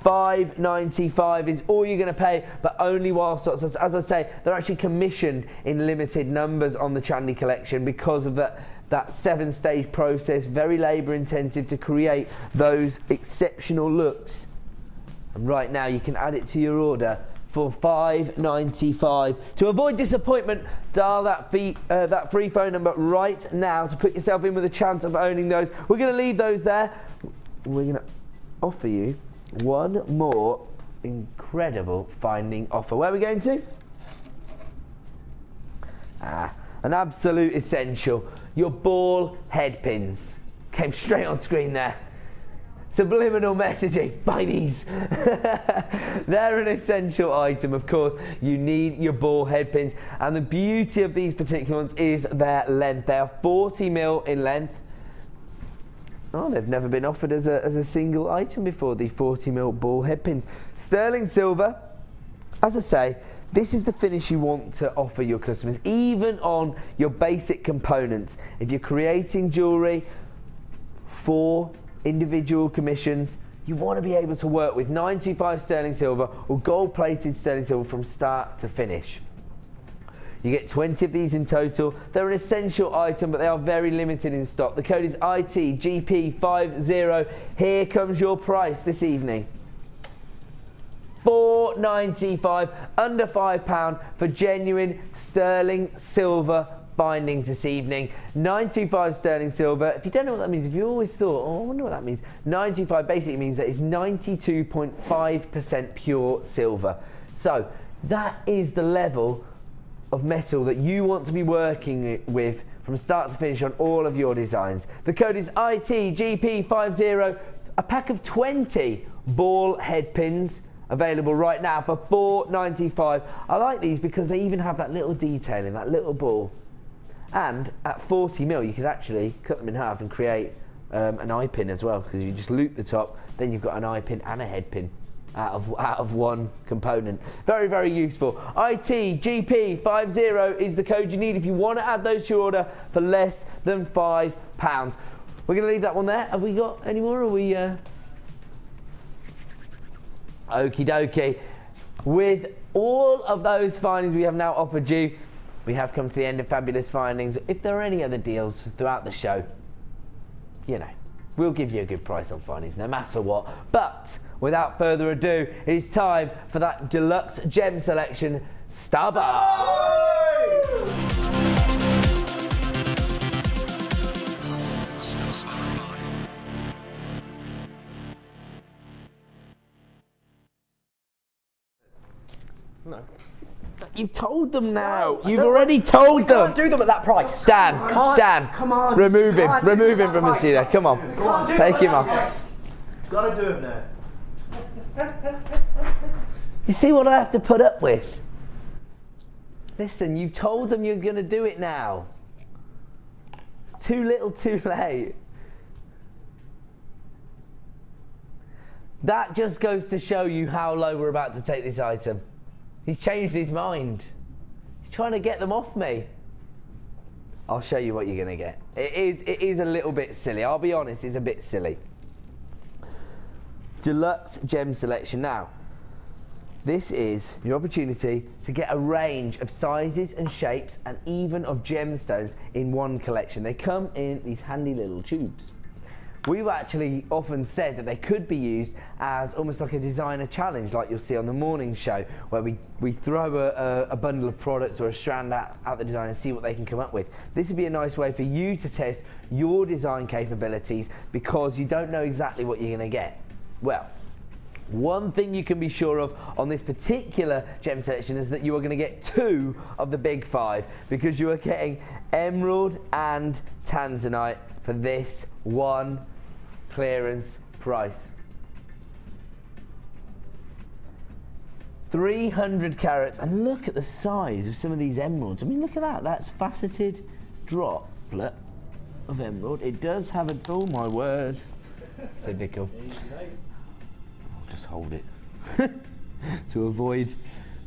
$5.95 is all you're going to pay, but only while stocks. As I say, they're actually commissioned in limited numbers on the Chandy collection because of that 7-stage process, very labour intensive to create those exceptional looks. And right now you can add it to your order for $5.95. To avoid disappointment, dial that free phone number right now to put yourself in with a chance of owning those. We're going to leave those there. We're going to offer you one more incredible finding offer. Where are we going to? An absolute essential. Your ball head pins. Came straight on screen there. Subliminal messaging, buy these. They're an essential item, of course. You need your ball head pins. And the beauty of these particular ones is their length. They are 40mm in length. Oh, they've never been offered as a single item before, the 40mm ball head pins. Sterling silver, as I say, this is the finish you want to offer your customers, even on your basic components. If you're creating jewellery for individual commissions, you want to be able to work with 925 sterling silver or gold-plated sterling silver from start to finish. You get 20 of these in total. They're an essential item, but they are very limited in stock. The code is ITGP50. Here comes your price this evening. $4.95, under £5 for genuine sterling silver findings this evening. 925 sterling silver. If you don't know what that means, if you always thought, oh, I wonder what that means. 925 basically means that it's 92.5% pure silver. So that is the level of metal that you want to be working with from start to finish on all of your designs. The code is ITGP50. A pack of 20 ball head pins available right now for $4.95. I like these because they even have that little detail in that little ball. And at 40mm, you could actually cut them in half and create an eye pin as well, because you just loop the top, then you've got an eye pin and a head pin out of one component. Very, very useful. ITGP50 is the code you need if you want to add those to your order for less than £5. We're going to leave that one there. Have we got any more? Or are we... Okie dokie. With all of those findings we have now offered you, we have come to the end of Fabulous Findings. If there are any other deals throughout the show, you know, we'll give you a good price on findings no matter what. But without further ado, it is time for that deluxe gem selection. Starbucks! No. You've told them now. You've already told them. Can't do them at that price. Dan, Come on. remove him from the studio. Come on, take him off. Gotta do it now. You see what I have to put up with? Listen, you've told them you're going to do it now. It's too little, too late. That just goes to show you how low we're about to take this item. He's changed his mind. He's trying to get them off me. I'll show you what you're going to get. It is a little bit silly. I'll be honest, it's a bit silly. Deluxe gem selection. Now, this is your opportunity to get a range of sizes and shapes and even of gemstones in one collection. They come in these handy little tubes. We've actually often said that they could be used as almost like a designer challenge, like you'll see on the morning show, where we throw a bundle of products or a strand at the designer and see what they can come up with. This would be a nice way for you to test your design capabilities because you don't know exactly what you're going to get. Well, one thing you can be sure of on this particular gem selection is that you are going to get 2 of the big 5 because you are getting emerald and tanzanite for this one clearance price. 300 carats, and look at the size of some of these emeralds. I mean, look at that. That's faceted droplet of emerald. It does have a, oh my word. Typical. I'll just hold it to avoid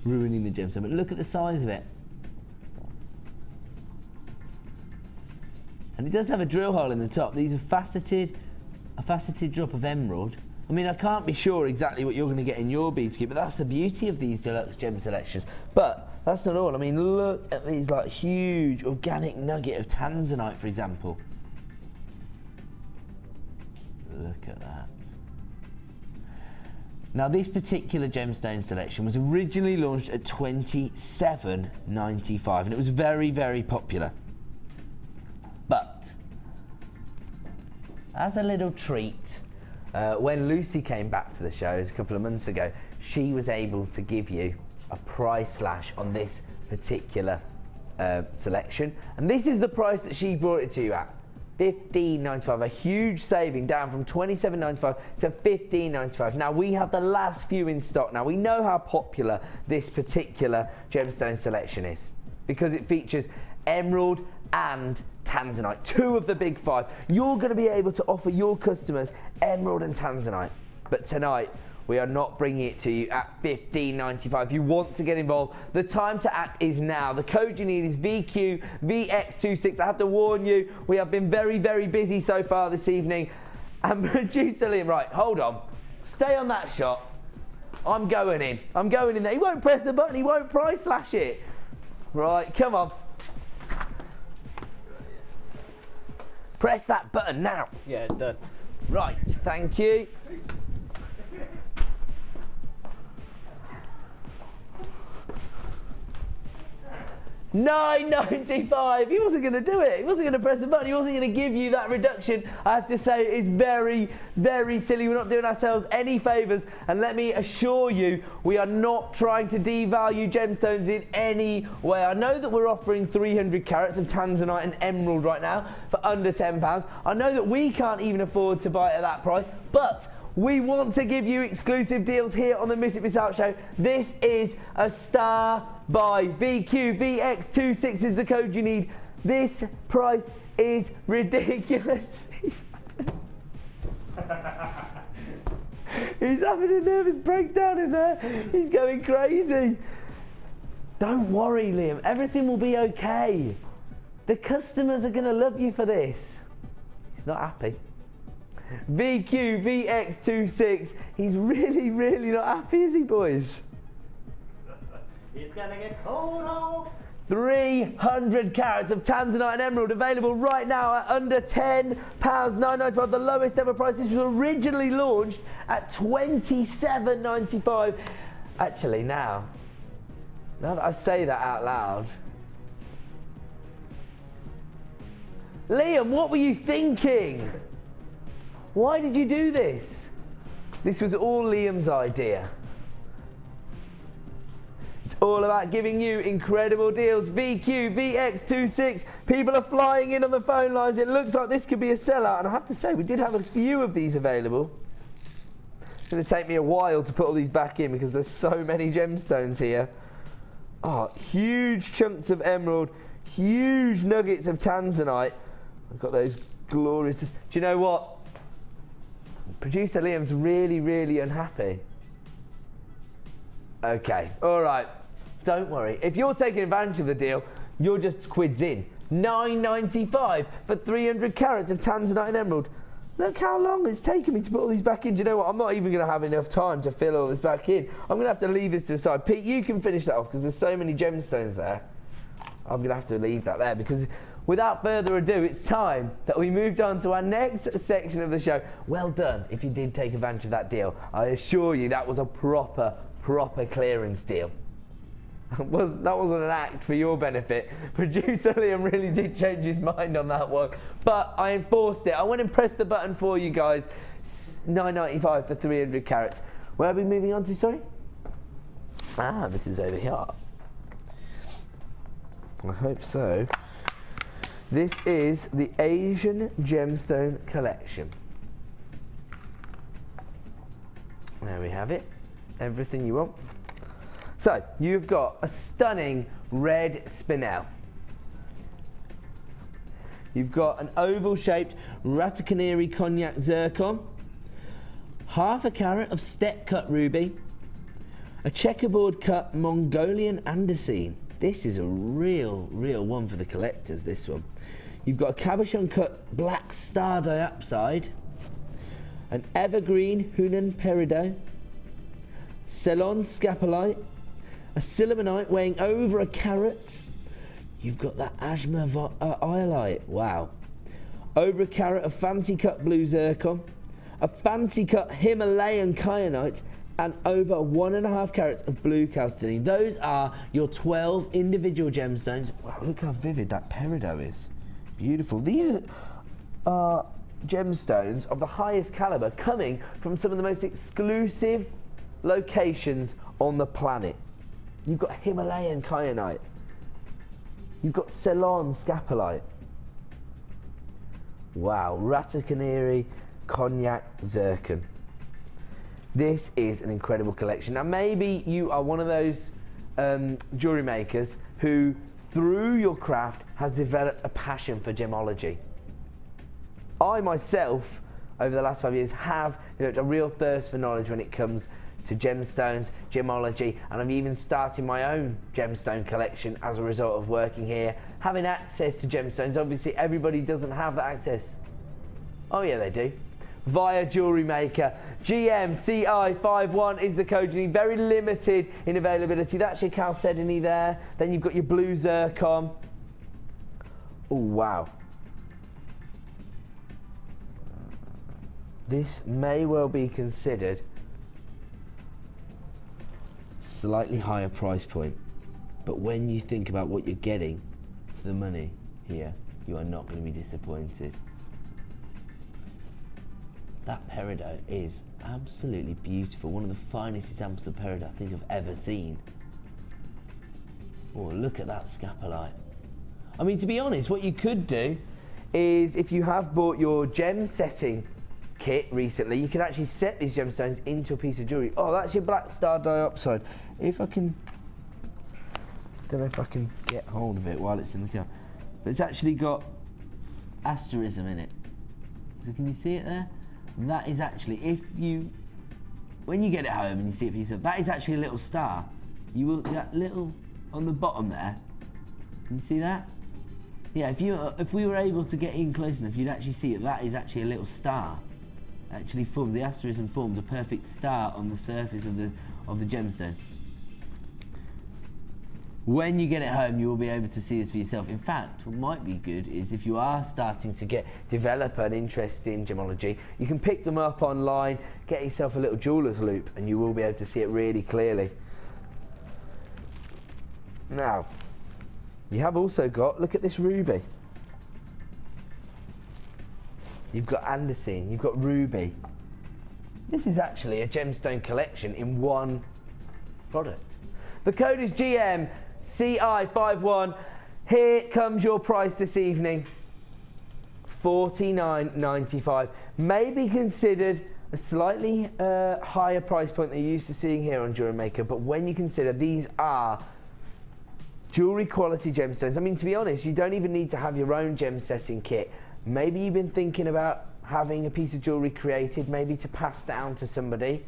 ruining the gemstone. But look at the size of it. And it does have a drill hole in the top. These are a faceted drop of emerald. I mean, I can't be sure exactly what you're going to get in your beads kit, but that's the beauty of these deluxe gem selections. But that's not all. I mean, look at these like huge organic nugget of tanzanite, for example. Look at that. Now, this particular gemstone selection was originally launched at $27.95, and it was very, very popular. But as a little treat, when Lucy came back to the shows a couple of months ago, she was able to give you a price slash on this particular selection, and this is the price that she brought it to you at. $15.95, a huge saving, down from $27.95 to $15.95. Now, we have the last few in stock. Now, we know how popular this particular gemstone selection is because it features emerald and tanzanite, two of the big five. You're going to be able to offer your customers emerald and tanzanite, but tonight we are not bringing it to you at $15.95. If you want to get involved, the time to act is now. The code you need is VQVX26. I have to warn you, we have been very, very busy so far this evening. And producer Liam, right, hold on. Stay on that shot. I'm going in. I'm going in there. He won't press the button. He won't price slash it. Right, come on. Press that button now. Yeah, done. Right, thank you. $9.95. He wasn't going to do it. He wasn't going to press the button. He wasn't going to give you that reduction. I have to say, it's very, very silly. We're not doing ourselves any favours. And let me assure you, we are not trying to devalue gemstones in any way. I know that we're offering 300 carats of tanzanite and emerald right now for under £10. I know that we can't even afford to buy it at that price, but we want to give you exclusive deals here on the Miss It Miss Out show. This is a star buy. VQVX26 is the code you need. This price is ridiculous. He's having a nervous breakdown in there. He's going crazy. Don't worry, Liam. Everything will be okay. The customers are going to love you for this. He's not happy. VQVX26. He's really, really not happy, is he, boys? It's gonna get cold off. 300 carats of tanzanite and emerald available right now at under £10, $9.95, the lowest ever price. This was originally launched at $27.95. Actually, now that I say that out loud, Liam, what were you thinking? Why did you do this? This was all Liam's idea. It's all about giving you incredible deals. VQVX26. People are flying in on the phone lines. It looks like this could be a sellout. And I have to say, we did have a few of these available. It's going to take me a while to put all these back in because there's so many gemstones here. Oh, huge chunks of emerald. Huge nuggets of tanzanite. I've got those glorious... Do you know what? Producer Liam's really, really unhappy. Okay, all right, don't worry. If you're taking advantage of the deal, you're just quids in. $9.95 for 300 carats of tanzanite and emerald. Look how long it's taken me to put all these back in. Do you know what? I'm not even going to have enough time to fill all this back in. I'm going to have to leave this to the side. Pete, you can finish that off because there's so many gemstones there. I'm going to have to leave that there because without further ado, it's time that we moved on to our next section of the show. Well done if you did take advantage of that deal. I assure you that was a proper clearance deal. That wasn't an act for your benefit. Producer Liam really did change his mind on that one, but I enforced it. I went and pressed the button for you guys. $9.95 for 300 carats. Where are we moving on to, sorry? Ah, this is over here. I hope so. This is the Asian Gemstone Collection. There we have it. Everything you want. So, you've got a stunning red spinel. You've got an oval-shaped Ratakaniri cognac zircon, half a carat of step-cut ruby, a checkerboard cut Mongolian andesine. This is a real one for the collectors, this one. You've got a cabochon cut black star diopside, an evergreen Hunan peridot, Ceylon scapolite, a sillimanite weighing over a carat. You've got that Ajmer iolite, wow. Over a carat of fancy cut blue zircon, a fancy cut Himalayan kyanite, and over 1.5 carats of blue chalcedony. Those are your 12 individual gemstones. Wow, look how vivid that peridot is. Beautiful. These are gemstones of the highest caliber coming from some of the most exclusive locations on the planet. You've got Himalayan kyanite. You've got Ceylon scapolite. Wow, Ratakaniri cognac zircon. This is an incredible collection. Now maybe you are one of those jewellery makers who, through your craft, has developed a passion for gemology. I myself, over the last 5 years, have developed a real thirst for knowledge when it comes to gemstones, gemology, and I've even started my own gemstone collection as a result of working here, having access to gemstones. Obviously, everybody doesn't have that access. Oh yeah, they do. Via JewelleryMaker. GMCI51 is the code you need. Very limited in availability. That's your chalcedony there. Then you've got your blue zircon. Oh, wow. This may well be considered slightly higher price point, but when you think about what you're getting for the money here, you are not going to be disappointed. That peridot is absolutely beautiful. One of the finest examples of peridot I think I've ever seen. Oh, look at that scapolite. I mean, to be honest, what you could do is, if you have bought your gem setting kit recently, you can actually set these gemstones into a piece of jewellery. Oh, that's your black star diopside. If I can, don't know if I can get hold of it while it's in the car, but it's actually got asterism in it. So can you see it there? That is actually, when you get it home and you see it for yourself, that is actually a little star. You will, that little on the bottom there, can you see that? Yeah, if we were able to get in close enough, you'd actually see it. That is actually a little star. Actually forms, the asterism forms a perfect star on the surface of the gemstone. When you get it home, you will be able to see this for yourself. In fact, what might be good is, if you are starting to develop an interest in gemology, you can pick them up online, get yourself a little jeweller's loop, and you will be able to see it really clearly. Now, you have also got, look at this ruby. You've got andesine, you've got ruby. This is actually a gemstone collection in one product. The code is GMCI51. Here comes your price this evening. $49.95. Maybe considered a slightly higher price point than you're used to seeing here on JewelleryMaker, but when you consider these are jewellery quality gemstones, I mean, to be honest, you don't even need to have your own gem setting kit. Maybe you've been thinking about having a piece of jewellery created, maybe to pass down to somebody.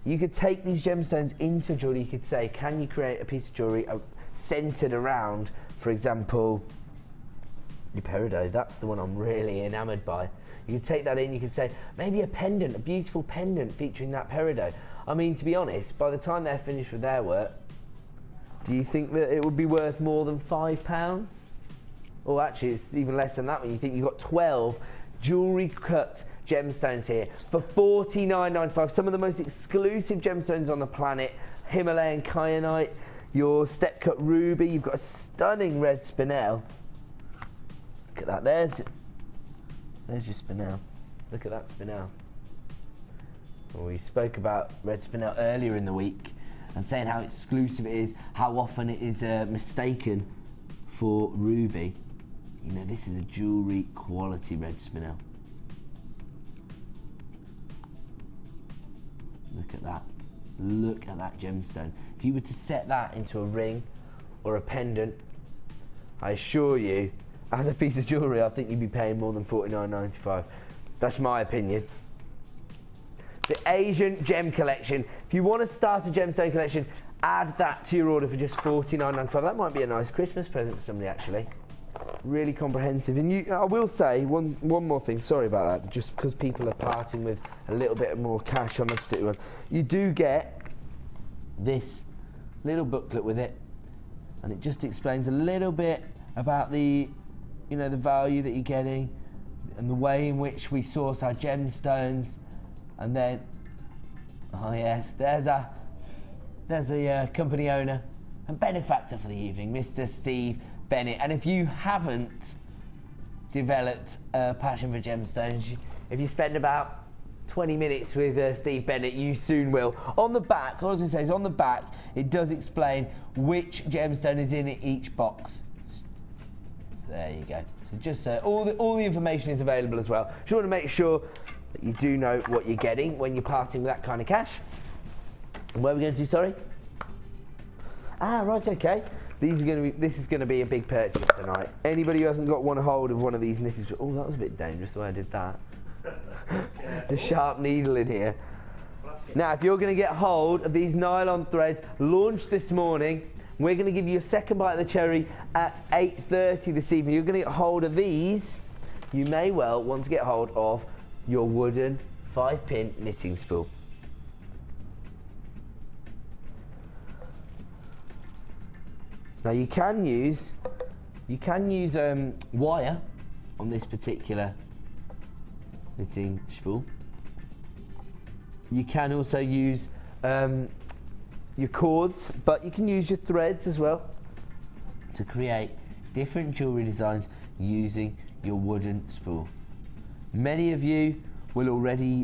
You could take these gemstones into jewellery. You could say, can you create a piece of jewellery centred around, for example, your peridot? That's the one I'm really enamoured by. You could take that in, you could say, maybe a pendant, a beautiful pendant featuring that peridot. I mean, to be honest, by the time they're finished with their work, do you think that it would be worth more than £5? Or actually, it's even less than that when you think you've got 12 jewellery cut gemstones here for $49.95. Some of the most exclusive gemstones on the planet. Himalayan kyanite, your step cut ruby, you've got a stunning red spinel. Look at that, there's your spinel. Look at that spinel. Well, we spoke about red spinel earlier in the week and saying how exclusive it is, how often it is mistaken for ruby. You know, this is a jewellery quality red spinel. Look at that. Look at that gemstone. If you were to set that into a ring or a pendant, I assure you, as a piece of jewellery, I think you'd be paying more than $49.95. That's my opinion. The Asian Gem Collection. If you want to start a gemstone collection, add that to your order for just $49.95. That might be a nice Christmas present for somebody, actually. really comprehensive. And I will say one more thing, sorry about that, just because people are parting with a little bit more cash on this particular one. You do get this little booklet with it, and it just explains a little bit about the value that you're getting and the way in which we source our gemstones. And then, oh yes, there's a company owner and benefactor for the evening, Mr. Steve Bennett. And if you haven't developed a passion for gemstones, if you spend about 20 minutes with Steve Bennett, you soon will. On the back, all I was going to say is on the back, it does explain which gemstone is in each box. So there you go. So just all the information is available as well. Just want to make sure that you do know what you're getting when you're parting with that kind of cash. And where are we going to, sorry? Ah, right, okay. This is going to be a big purchase tonight. Anybody who hasn't got one hold of one of these knitted, oh, that was a bit dangerous the way I did that. The sharp needle in here. Now, if you're going to get hold of these nylon threads launched this morning, we're going to give you a second bite of the cherry at 8:30 this evening. You're going to get hold of these. You may well want to get hold of your wooden 5-pin knitting spool. Now you can use wire on this particular knitting spool. You can also use your cords, but you can use your threads as well to create different jewellery designs using your wooden spool. Many of you will already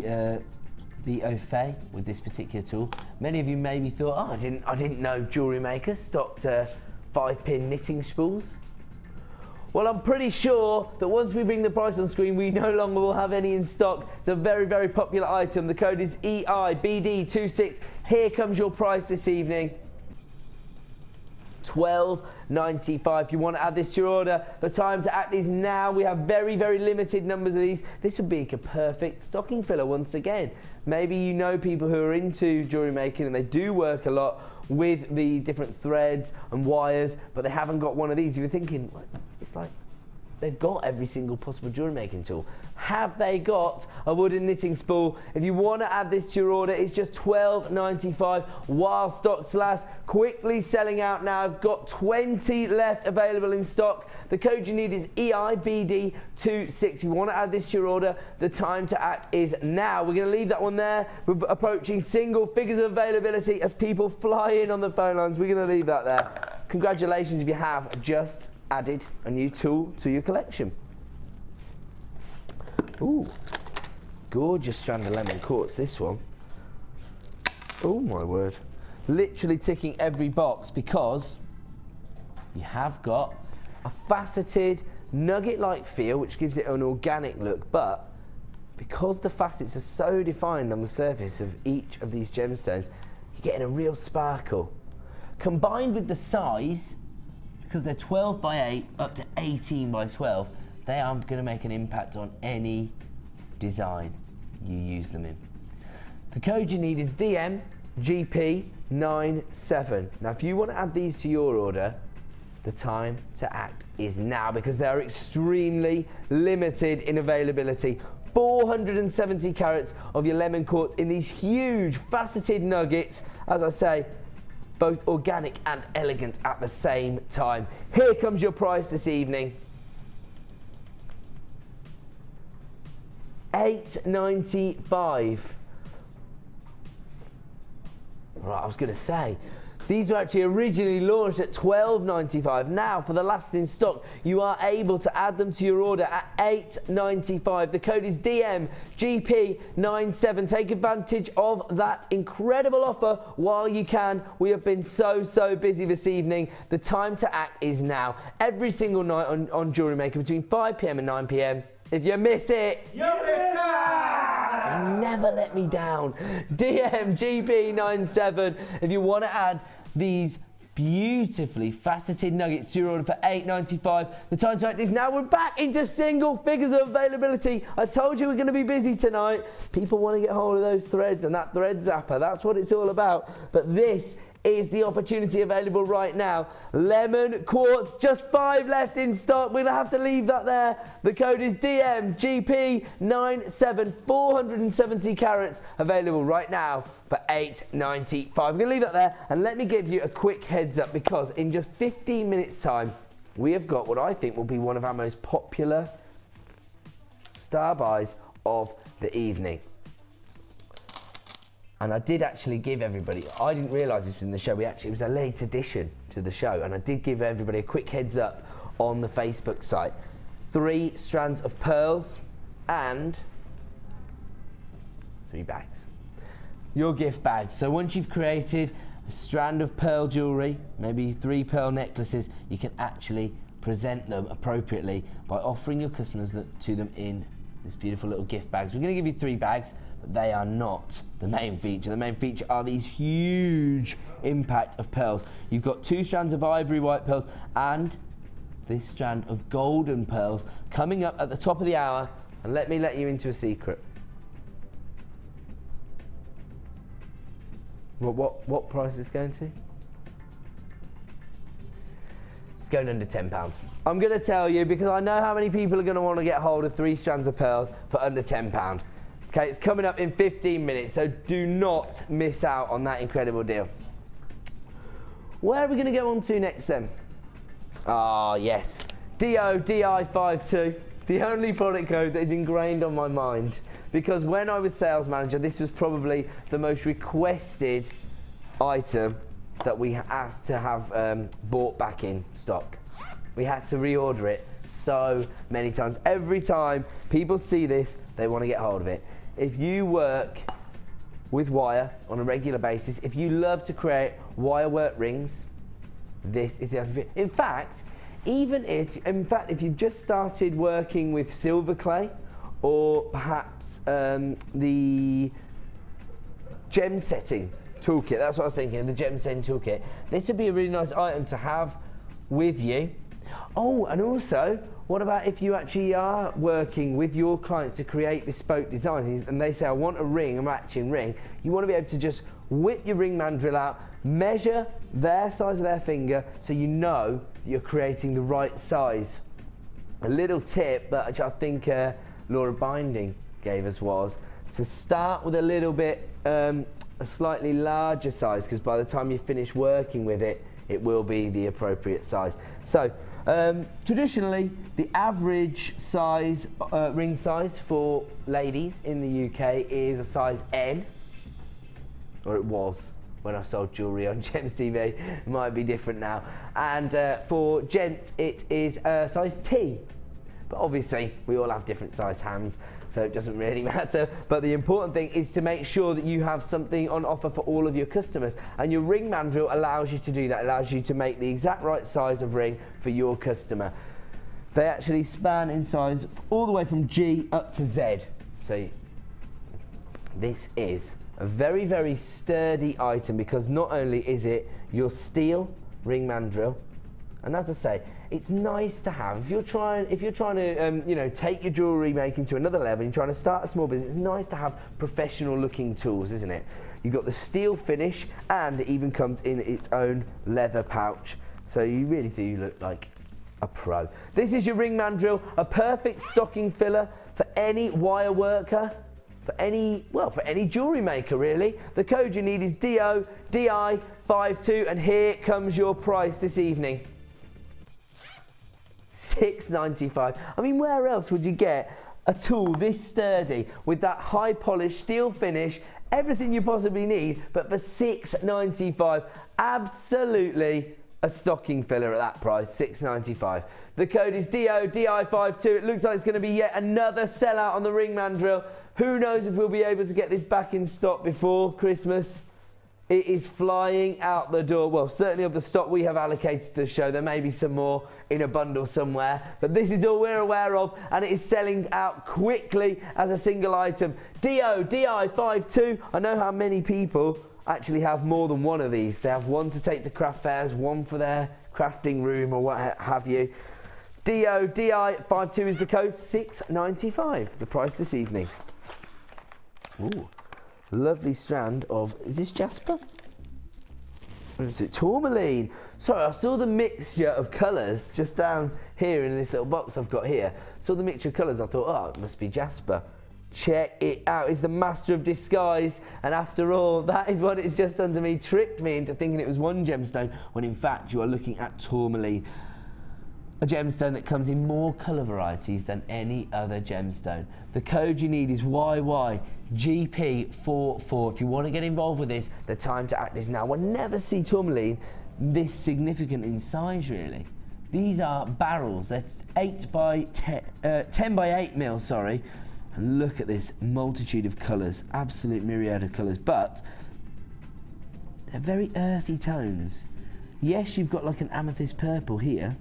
be au fait with this particular tool. Many of you maybe thought, oh, I didn't know jewellery makers stopped 5-pin knitting spools. Well, I'm pretty sure that once we bring the price on screen, we no longer will have any in stock. It's a very, very popular item. The code is EIBD26. Here comes your price this evening. $12.95. If you want to add this to your order, the time to act is now. We have very, very limited numbers of these. This would be a perfect stocking filler once again. Maybe you know people who are into jewellery making and they do work a lot with the different threads and wires, but they haven't got one of these. You're thinking, it's like they've got every single possible jewellery making tool. Have they got a wooden knitting spool? If you want to add this to your order, it's just $12.95 while stocks last. Quickly selling out now. I've got 20 left available in stock. The code you need is EIBD26. If you want to add this to your order, the time to act is now. We're going to leave that one there. We're approaching single figures of availability as people fly in on the phone lines. We're going to leave that there. Congratulations if you have just added a new tool to your collection. Ooh, gorgeous strand of lemon quartz, this one. Oh my word. Literally ticking every box because you have got a faceted nugget-like feel which gives it an organic look, but because the facets are so defined on the surface of each of these gemstones, you're getting a real sparkle. Combined with the size, because they're 12 by 8 up to 18 by 12, they are going to make an impact on any design you use them in. The code you need is DMGP97. Now, if you want to add these to your order, the time to act is now because they're extremely limited in availability. 470 carats of your lemon quartz in these huge faceted nuggets. As I say, both organic and elegant at the same time. Here comes your price this evening. $8.95. Right, I was going to say, these were actually originally launched at $12.95. Now, for the last in stock, you are able to add them to your order at $8.95. The code is DMGP97. Take advantage of that incredible offer while you can. We have been so busy this evening. The time to act is now. Every single night on Jewellery Maker between 5 PM and 9 PM. If you miss it, You miss out! never let me down. DMGP97. If you want to add these beautifully faceted nuggets to your order for $8.95, the time to act is now. We're back into single figures of availability. I told you we're going to be busy tonight. People want to get hold of those threads and that thread zapper. That's what it's all about. But this is the opportunity available right now. Lemon quartz, just 5 left in stock. We're gonna have to leave that there. The code is DMGP97, 470 carats available right now for $8.95. I'm gonna leave that there, and let me give you a quick heads up, because in just 15 minutes time, we have got what I think will be one of our most popular star buys of the evening. And I did actually give everybody, I didn't realise this was in the show, it was a late addition to the show, and I did give everybody a quick heads up on the Facebook site. 3 strands of pearls and 3 bags. Your gift bags. So once you've created a strand of pearl jewellery, maybe 3 pearl necklaces, you can actually present them appropriately by offering your customers to them in this beautiful little gift bags. We're going to give you 3 bags, but they are not the main feature. The main feature are these huge impact of pearls. You've got 2 strands of ivory white pearls and this strand of golden pearls coming up at the top of the hour. And let me let you into a secret. What price is this going to? It's going under £10. I'm going to tell you, because I know how many people are going to want to get hold of 3 strands of pearls for under £10. Okay, it's coming up in 15 minutes, so do not miss out on that incredible deal. Where are we going to go on to next then? Ah, yes. DODI52, the only product code that is ingrained on my mind. Because when I was sales manager, this was probably the most requested item that we asked to have bought back in stock. We had to reorder it so many times. Every time people see this, they want to get hold of it. If you work with wire on a regular basis, if you love to create wire work rings, this is the item for you. In fact, if you've just started working with silver clay, or perhaps the gem setting toolkit, that's what I was thinking, the gem setting toolkit, this would be a really nice item to have with you. Oh, and also, what about if you actually are working with your clients to create bespoke designs, and they say, I want a ring, a matching ring. You want to be able to just whip your ring mandrel out, measure their size of their finger, so you know that you're creating the right size. A little tip that I think Laura Binding gave us was to start with a little bit, a slightly larger size, because by the time you finish working with it, it will be the appropriate size. So, traditionally, the average size, ring size for ladies in the UK is a size N, or it was when I sold jewellery on Gems TV. It might be different now. And for gents, it is size T. But obviously, we all have different size hands, so it doesn't really matter. But the important thing is to make sure that you have something on offer for all of your customers. And your ring mandrel allows you to do that. It allows you to make the exact right size of ring for your customer. They actually span in size all the way from G up to Z. So this is a very, very sturdy item, because not only is it your steel ring mandrel, and as I say, it's nice to have. If you're trying to, you know, take your jewellery making to another level, you're trying to start a small business, it's nice to have professional looking tools, isn't it? You've got the steel finish, and it even comes in its own leather pouch. So you really do look like a pro. This is your ring mandrel, a perfect stocking filler for any wire worker, for any jewellery maker really. The code you need is DODI52, and here comes your price this evening. $6.95. I mean, where else would you get a tool this sturdy with that high polished steel finish, everything you possibly need, but for $6.95? Absolutely a stocking filler at that price, $6.95. The code is DODI52. It looks like it's going to be yet another sellout on the ring mandrel. Who knows if we'll be able to get this back in stock before Christmas. It is flying out the door. Well, certainly of the stock we have allocated to the show. There may be some more in a bundle somewhere, but this is all we're aware of, and it is selling out quickly as a single item. DODI52. I know how many people actually have more than one of these. They have one to take to craft fairs, one for their crafting room or what have you. DODI52 is the code, $6.95, the price this evening. Ooh. Lovely strand of, is this jasper? is it? Tourmaline. Sorry, I saw the mixture of colours just down here in this little box I've got here. Saw the mixture of colours, I thought, oh, it must be jasper. Check it out, it's the master of disguise, and after all, that is what it's just done to me, tricked me into thinking it was one gemstone, when in fact you are looking at tourmaline. A gemstone that comes in more colour varieties than any other gemstone. The code you need is YYGP44. If you want to get involved with this, the time to act is now. We'll never see tourmaline this significant in size, really. These are barrels, they're 10 by 8 mil, sorry. And look at this multitude of colours, absolute myriad of colours, but they're very earthy tones. Yes, you've got like an amethyst purple here,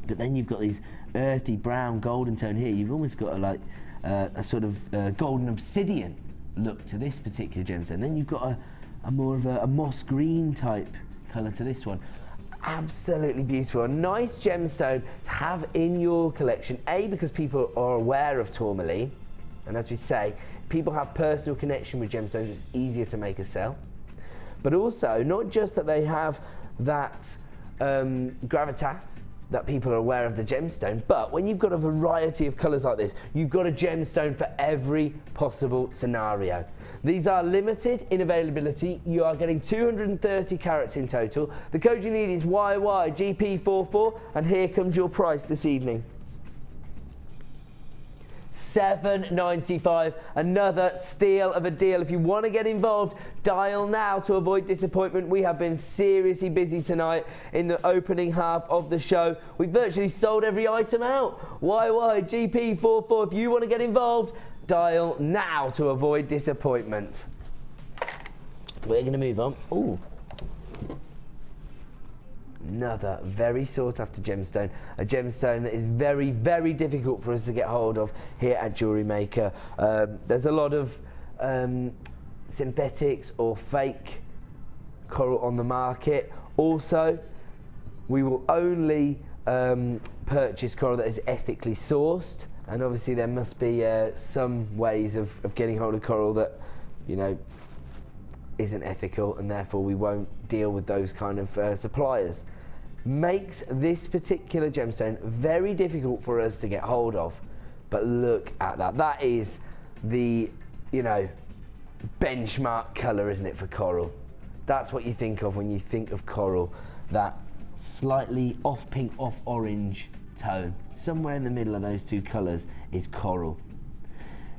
but then you've got these earthy brown golden tone here. You've almost got a sort of golden obsidian look to this particular gemstone. Then you've got a more of a moss green type colour to this one. Absolutely beautiful, a nice gemstone to have in your collection. A, because people are aware of tourmaline, and as we say, people have personal connection with gemstones, it's easier to make a sell. But also, not just that they have that gravitas, that people are aware of the gemstone, but when you've got a variety of colours like this, you've got a gemstone for every possible scenario. These are limited in availability. You are getting 230 carats in total. The code you need is YYGP44, and here comes your price this evening. $7.95, another steal of a deal. If you want to get involved, dial now to avoid disappointment. We have been seriously busy tonight in the opening half of the show. We've virtually sold every item out. YYGP44, if you want to get involved, dial now to avoid disappointment. We're going to move on. Ooh. Another very sought after gemstone, a gemstone that is very, very difficult for us to get hold of here at Jewellery Maker. There's a lot of synthetics or fake coral on the market. Also, we will only purchase coral that is ethically sourced, and obviously there must be some ways of getting hold of coral that, you know, isn't ethical, and therefore we won't deal with those kind of suppliers. Makes this particular gemstone very difficult for us to get hold of. But look at that. That is the, you know, benchmark colour, isn't it, for coral? That's what you think of when you think of coral. That slightly off pink, off orange tone. Somewhere in the middle of those two colours is coral.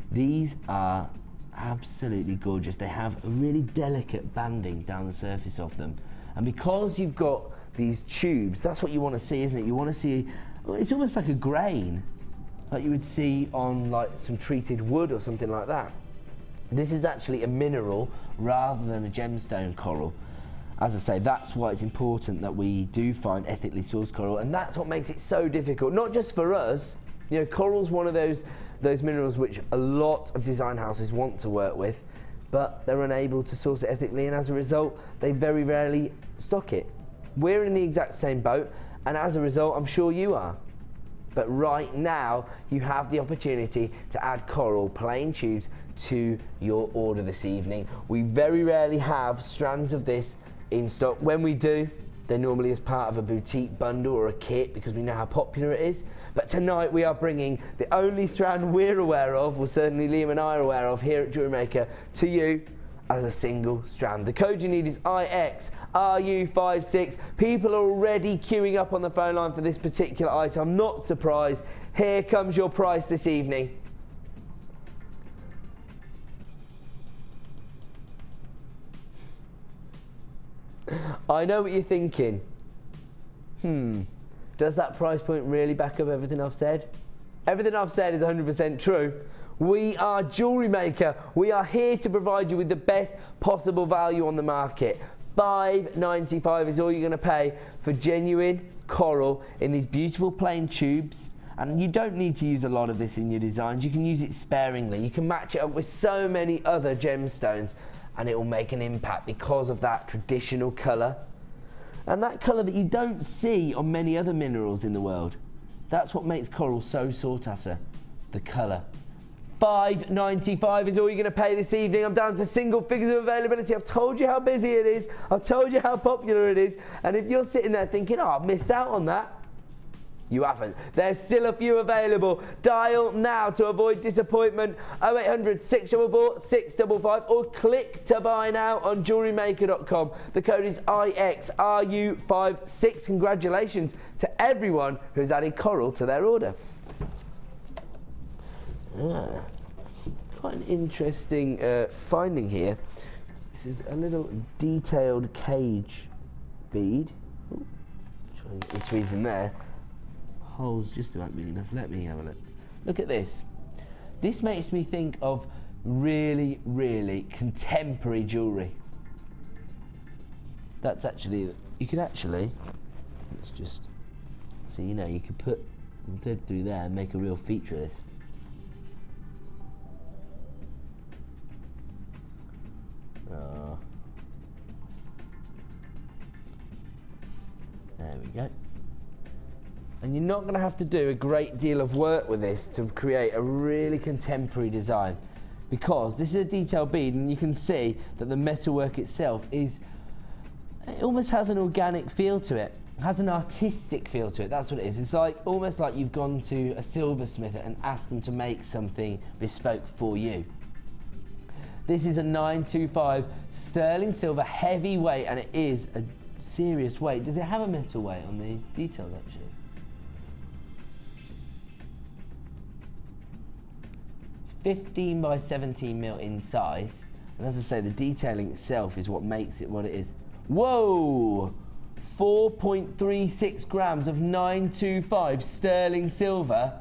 These are absolutely gorgeous. They have a really delicate banding down the surface of them, and because you've got these tubes, that's what you want to see, isn't it? You want to see, well, it's almost like a grain, like you would see on like some treated wood or something like that. This is actually a mineral rather than a gemstone coral. As I say, that's why it's important that we do find ethically sourced coral, and that's what makes it so difficult, not just for us. You know, coral's one of those minerals which a lot of design houses want to work with, but they're unable to source it ethically, and as a result, they very rarely stock it. We're in the exact same boat, and as a result, I'm sure you are. But right now, you have the opportunity to add coral plain tubes to your order this evening. We very rarely have strands of this in stock. When we do, they're normally as part of a boutique bundle or a kit, because we know how popular it is. But tonight we are bringing the only strand we're aware of, well certainly Liam and I are aware of here at Jewellery Maker, to you as a single strand. The code you need is IXRU56. People are already queuing up on the phone line for this particular item. I'm not surprised. Here comes your price this evening. I know what you're thinking. Does that price point really back up everything I've said? Everything I've said is 100% true. We are Jewellery Maker. We are here to provide you with the best possible value on the market. $5.95 is all you're going to pay for genuine coral in these beautiful plain tubes. And you don't need to use a lot of this in your designs. You can use it sparingly. You can match it up with so many other gemstones, and it will make an impact because of that traditional colour. And that colour that you don't see on many other minerals in the world. That's what makes coral so sought after, the colour. $5.95 is all you're going to pay this evening. I'm down to single figures of availability. I've told you how busy it is. I've told you how popular it is. And if you're sitting there thinking, oh, I've missed out on that, you haven't. There's still a few available. Dial now to avoid disappointment. 0800 644 655 or click to buy now on JewelleryMaker.com. The code is IXRU56. Congratulations to everyone who's added coral to their order. Quite an interesting finding here. This is a little detailed cage bead. Ooh, try and get the tweezers in there. Holes just about big enough. Let me have a look. Look at this. This makes me think of really, really contemporary jewellery. That's actually, you could actually, let's just, so you know, you could put some thread through there and make a real feature of this. Oh. There we go. And you're not going to have to do a great deal of work with this to create a really contemporary design, because this is a detailed bead and you can see that the metalwork itself is, it almost has an organic feel to it. It has an artistic feel to it. That's what it is. It's like almost like you've gone to a silversmith and asked them to make something bespoke for you. This is a 925 sterling silver heavyweight, and it is a serious weight. Does it have a metal weight on the details actually? 15 by 17 mil in size, and as I say, the detailing itself is what makes it what it is. Whoa! 4.36 grams of 925 sterling silver.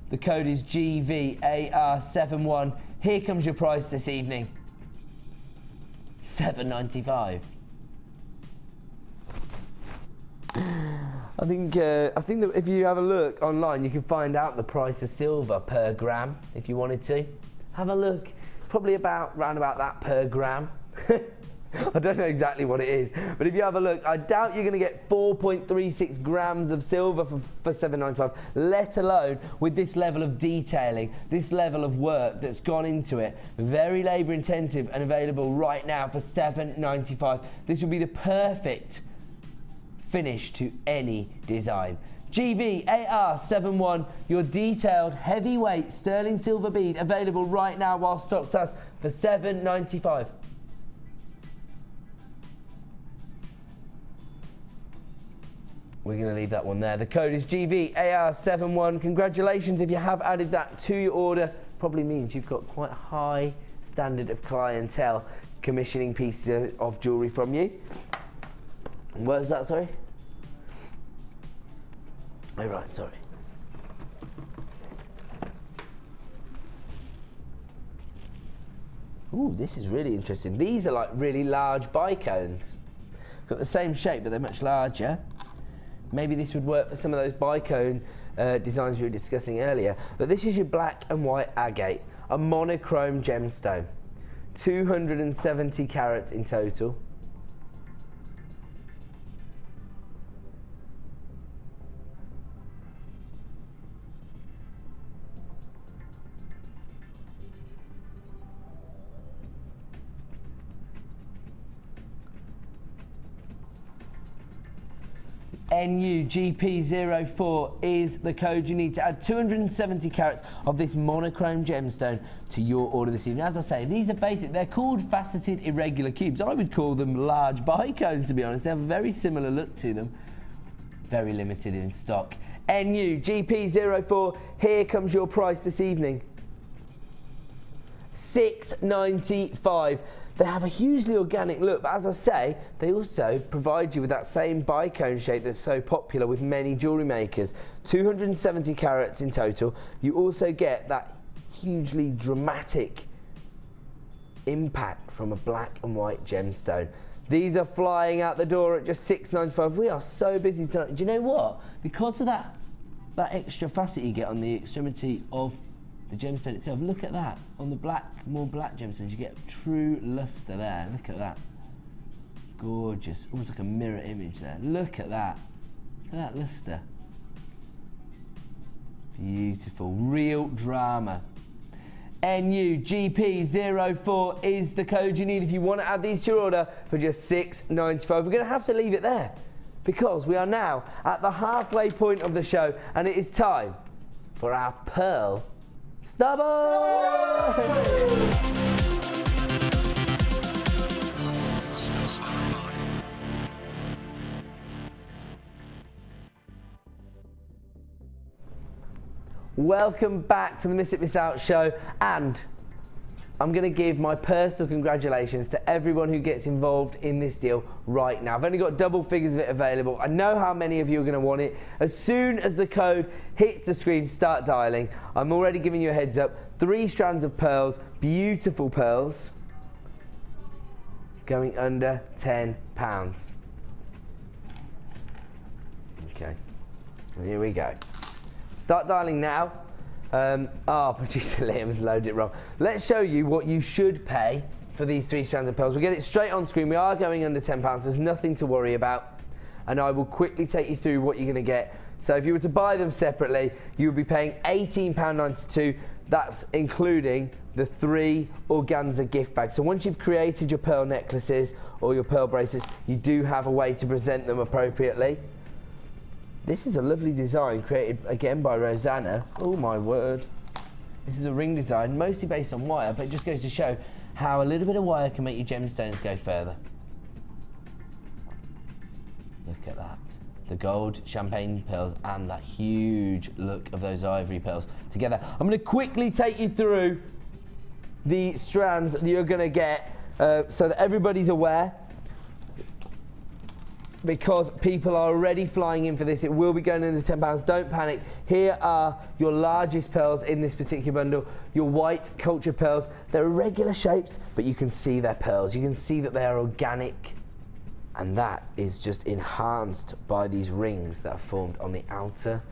The code is GVAR71. Here comes your price this evening. $7.95. I think that if you have a look online, you can find out the price of silver per gram if you wanted to. Have a look. It's probably round about that per gram. I don't know exactly what it is, but if you have a look, I doubt you're going to get 4.36 grams of silver for $7.95, let alone with this level of detailing, this level of work that's gone into it. Very labour intensive and available right now for $7.95. This would be the perfect finish to any design. GVAR71, your detailed heavyweight sterling silver bead, available right now while stock lasts for $7.95. We're going to leave that one there. The code is GVAR71. Congratulations if you have added that to your order. Probably means you've got quite a high standard of clientele commissioning pieces of jewellery from you. What was that, sorry? Oh, right, sorry. Ooh, this is really interesting. These are like really large bicones. Got the same shape, but they're much larger. Maybe this would work for some of those bicone designs we were discussing earlier. But this is your black and white agate, a monochrome gemstone. 270 carats in total. NUGP04 is the code you need to add 270 carats of this monochrome gemstone to your order this evening. As I say, these are basic. They're called faceted irregular cubes. I would call them large bicones, to be honest. They have a very similar look to them. Very limited in stock. NUGP04, here comes your price this evening. $6.95. They have a hugely organic look, but as I say, they also provide you with that same bicone shape that's so popular with many jewellery makers. 270 carats in total. You also get that hugely dramatic impact from a black and white gemstone. These are flying out the door at just $6.95. We are so busy tonight. Do you know what? Because of that extra facet you get on the extremity of the gemstone itself, look at that. On the more black gemstones, you get true luster there. Look at that. Gorgeous. Almost like a mirror image there. Look at that. Look at that luster. Beautiful. Real drama. NUGP04 is the code you need if you want to add these to your order for just $6.95. We're going to have to leave it there because we are now at the halfway point of the show and it is time for our Pearl Stubborn! Welcome back to the Miss It Miss Out show, and I'm going to give my personal congratulations to everyone who gets involved in this deal right now. I've only got double figures of it available. I know how many of you are going to want it. As soon as the code hits the screen, start dialing. I'm already giving you a heads up. 3 strands of pearls, beautiful pearls, going under £10. Okay, here we go. Start dialing now. Producer Liam's loaded it wrong. Let's show you what you should pay for these 3 strands of pearls. We'll get it straight on screen. We are going under £10. There's nothing to worry about. And I will quickly take you through what you're going to get. So if you were to buy them separately, you would be paying £18.92. That's including the 3 organza gift bags. So once you've created your pearl necklaces or your pearl bracelets, you do have a way to present them appropriately. This is a lovely design created again by Rosanna. Oh my word. This is a ring design, mostly based on wire, but it just goes to show how a little bit of wire can make your gemstones go further. Look at that. The gold champagne pearls and that huge look of those ivory pearls together. I'm going to quickly take you through the strands that you're going to get so that everybody's aware, because people are already flying in for this. It will be going into £10. Don't panic. Here are your largest pearls in this particular bundle. Your white cultured pearls. They're irregular shapes, but you can see they're pearls. You can see that they are organic. And that is just enhanced by these rings that are formed on the outer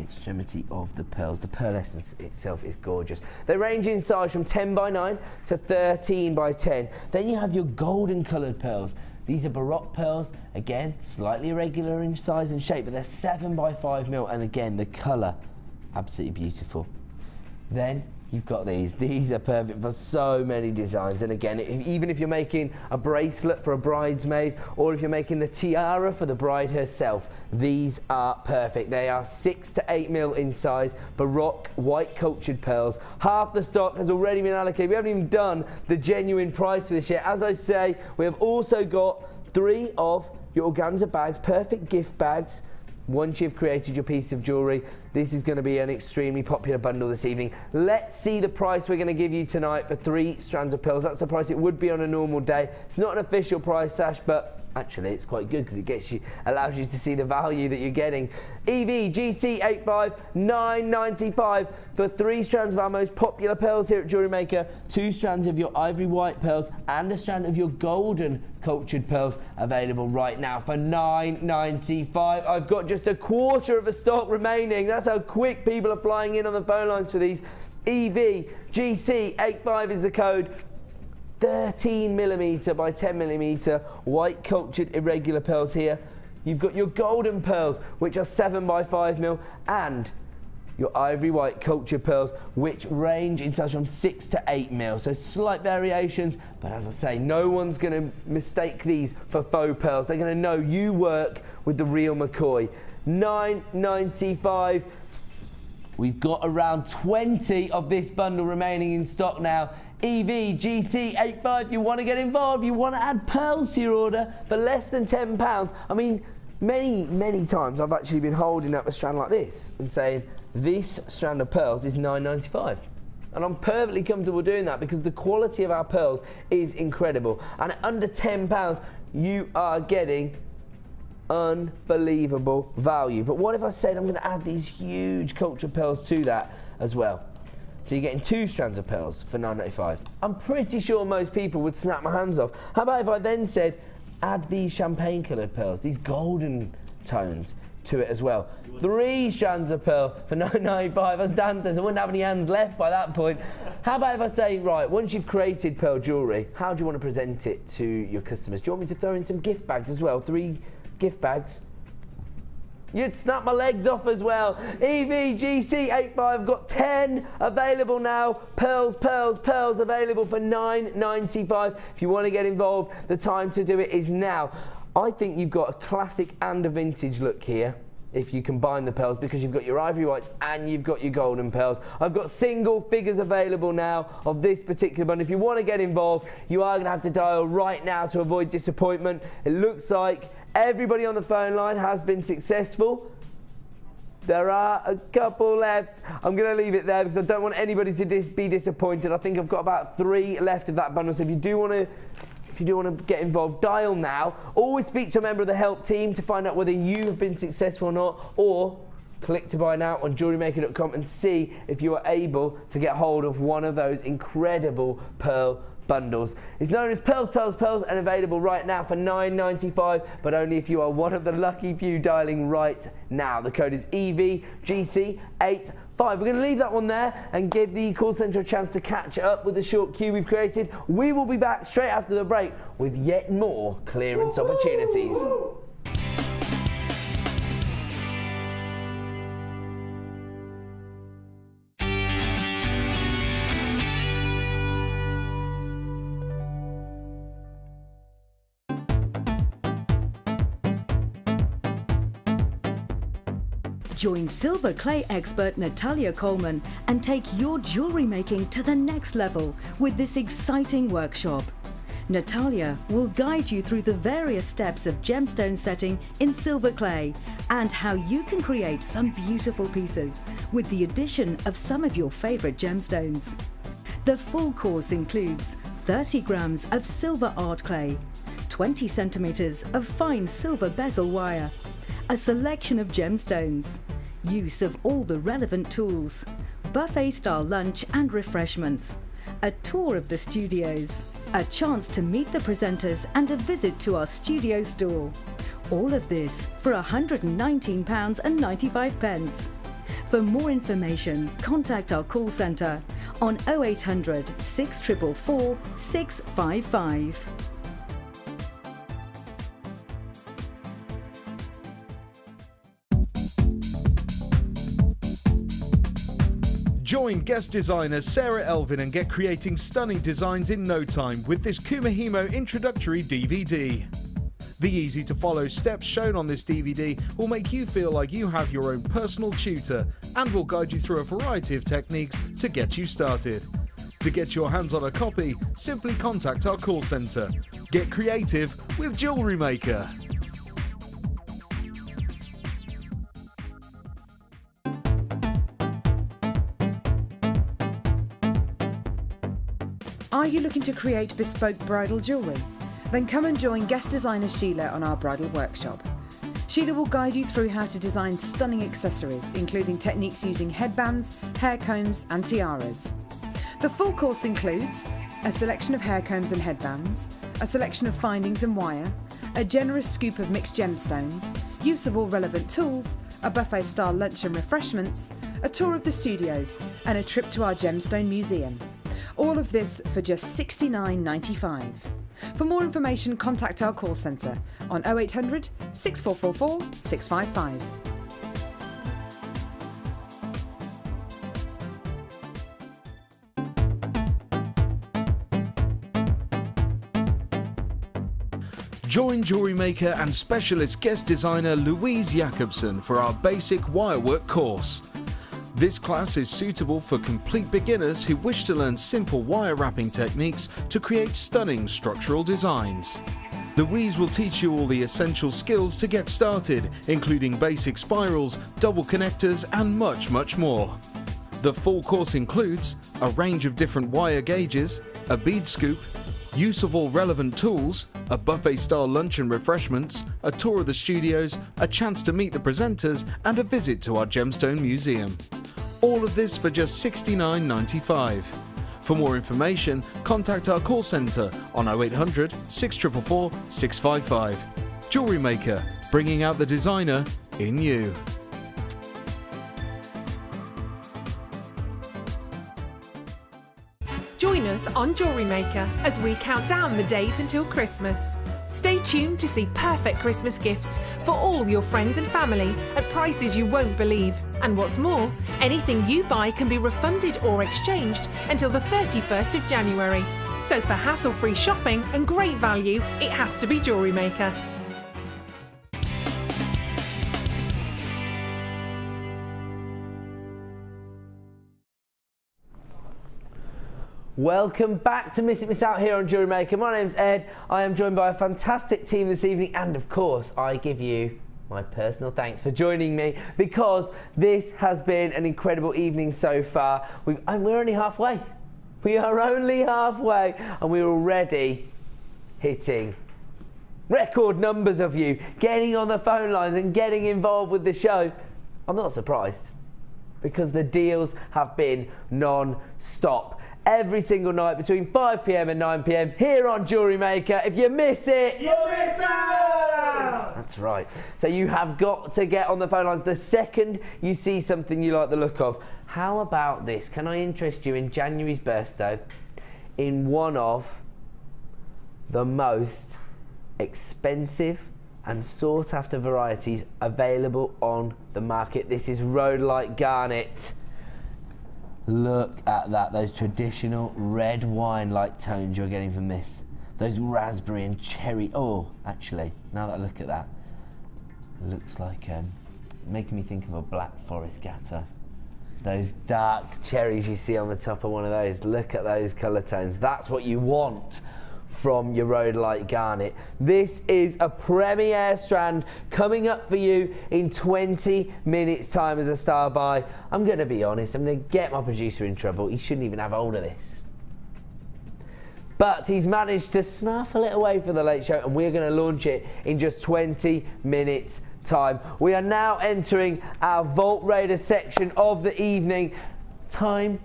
extremity of the pearls. The pearl essence itself is gorgeous. They range in size from 10 by 9 to 13 by 10. Then you have your golden coloured pearls. These are Baroque pearls, again, slightly irregular in size and shape, but they're 7 by 5 mil, and again, the colour, absolutely beautiful. Then you've got these. These are perfect for so many designs, and again, even if you're making a bracelet for a bridesmaid, or if you're making a tiara for the bride herself, these are perfect. They are 6 to 8 mil in size, Baroque white cultured pearls. Half the stock has already been allocated. We haven't even done the genuine price for this yet. As I say, we have also got 3 of your organza bags, perfect gift bags. Once you've created your piece of jewellery, this is going to be an extremely popular bundle this evening. Let's see the price we're going to give you tonight for 3 strands of pearls. That's the price it would be on a normal day. It's not an official price, Sash, but actually it's quite good because it allows you to see the value that you're getting. EVGC85 $9.95 for 3 strands of our most popular pearls here at Jewellery Maker, 2 strands of your ivory white pearls and a strand of your golden cultured pearls available right now for $9.95. I've got just a quarter of the stock remaining. That's how quick people are flying in on the phone lines for these. EVGC85 is the code. 13mm by 10mm white cultured irregular pearls here. You've got your golden pearls, which are 7 by 5 mil, and your ivory white cultured pearls, which range in size from 6 to 8 mil. So slight variations, but as I say, no one's going to mistake these for faux pearls. They're going to know you work with the real McCoy. $9.95. We've got around 20 of this bundle remaining in stock now. EVGC85, you want to get involved, you want to add pearls to your order for less than £10. I mean, many times I've actually been holding up a strand like this and saying, this strand of pearls is $9.95. And I'm perfectly comfortable doing that because the quality of our pearls is incredible. And at under £10, you are getting unbelievable value. But what if I said I'm going to add these huge cultured pearls to that as well? So you're getting 2 strands of pearls for $9.95. I'm pretty sure most people would snap my hands off. How about if I then said, add these champagne coloured pearls, these golden tones to it as well. 3 strands of pearl for $9.95. As Dan says, I wouldn't have any hands left by that point. How about if I say, right, once you've created pearl jewellery, how do you want to present it to your customers? Do you want me to throw in some gift bags as well? 3 gift bags You'd snap my legs off as well. EVGC85, got 10 available now. Pearls, pearls, pearls available for $9.95. If you want to get involved, the time to do it is now. I think you've got a classic and a vintage look here if you combine the pearls, because you've got your ivory whites and you've got your golden pearls. I've got single figures available now of this particular bundle. If you want to get involved, you are going to have to dial right now to avoid disappointment. It looks like everybody on the phone line has been successful. There are a couple left. I'm going to leave it there because I don't want anybody to be disappointed. I think I've got about 3 left of that bundle. So if you do want to get involved, dial now. Always speak to a member of the help team to find out whether you have been successful or not, or click to buy now on JewelleryMaker.com and see if you are able to get hold of one of those incredible pearl bundles. It's known as Pearls, Pearls, Pearls, and available right now for $9.95, but only if you are one of the lucky few dialing right now. The code is EVGC85. We're going to leave that one there and give the call centre a chance to catch up with the short queue we've created. We will be back straight after the break with yet more clearance opportunities. Join silver clay expert Natalia Coleman and take your jewellery making to the next level with this exciting workshop. Natalia will guide you through the various steps of gemstone setting in silver clay and how you can create some beautiful pieces with the addition of some of your favourite gemstones. The full course includes 30 grams of silver art clay, 20 centimetres of fine silver bezel wire, a selection of gemstones, use of all the relevant tools, buffet-style lunch and refreshments, a tour of the studios, a chance to meet the presenters and a visit to our studio store. All of this for £119.95. For more information, contact our call centre on 0800 644 655. Join guest designer Sarah Elvin and get creating stunning designs in no time with this Kumahimo introductory DVD. The easy-to-follow steps shown on this DVD will make you feel like you have your own personal tutor and will guide you through a variety of techniques to get you started. To get your hands on a copy, simply contact our call centre. Get creative with Jewellery Maker. Are you looking to create bespoke bridal jewellery? Then come and join guest designer Sheila on our bridal workshop. Sheila will guide you through how to design stunning accessories, including techniques using headbands, hair combs and tiaras. The full course includes a selection of hair combs and headbands, a selection of findings and wire, a generous scoop of mixed gemstones, use of all relevant tools, a buffet-style lunch and refreshments, a tour of the studios and a trip to our gemstone museum. All of this for just $69.95. For more information, contact our call centre on 0800 6444 655. Join Jewellery Maker and specialist guest designer Louise Jacobson for our basic wirework course. This class is suitable for complete beginners who wish to learn simple wire wrapping techniques to create stunning structural designs. Louise will teach you all the essential skills to get started, including basic spirals, double connectors and much, much more. The full course includes a range of different wire gauges, a bead scoop, use of all relevant tools, a buffet-style lunch and refreshments, a tour of the studios, a chance to meet the presenters and a visit to our gemstone museum. All of this for just $69.95. For more information, contact our call centre on 0800 644 655. Jewellery Maker, bringing out the designer in you. Join us on Jewellery Maker as we count down the days until Christmas. Stay tuned to see perfect Christmas gifts for all your friends and family at prices you won't believe. And what's more, anything you buy can be refunded or exchanged until the 31st of January. So for hassle-free shopping and great value, it has to be Jewellery Maker. Welcome back to Miss It Miss Out here on Jewellery Maker. My name's Ed. I am joined by a fantastic team this evening, and of course I give you my personal thanks for joining me, because this has been an incredible evening so far. We're only halfway. We are only halfway, and we're already hitting record numbers of you getting on the phone lines and getting involved with the show. I'm not surprised, because the deals have been non-stop. Every single night between 5 PM and 9 PM here on Jewellery Maker. If you miss it, you miss out! That's right. So you have got to get on the phone lines the second you see something you like the look of. How about this? Can I interest you in January's birthday in one of the most expensive and sought after varieties available on the market? This is rhodolite garnet. Look at that, those traditional red wine-like tones you're getting from this. Those raspberry and cherry, oh, actually, now that I look at that, looks like, making me think of a Black Forest Gatto. Those dark cherries you see on the top of one of those, look at those colour tones. That's what you want from your rhodolite garnet. This is a premiere strand coming up for you in 20 minutes time as a star buy. I'm going to be honest, I'm going to get my producer in trouble. He shouldn't even have hold of this. But he's managed to snuffle it away for the late show, and we're going to launch it in just 20 minutes time. We are now entering our Vault Raider section of the evening. Time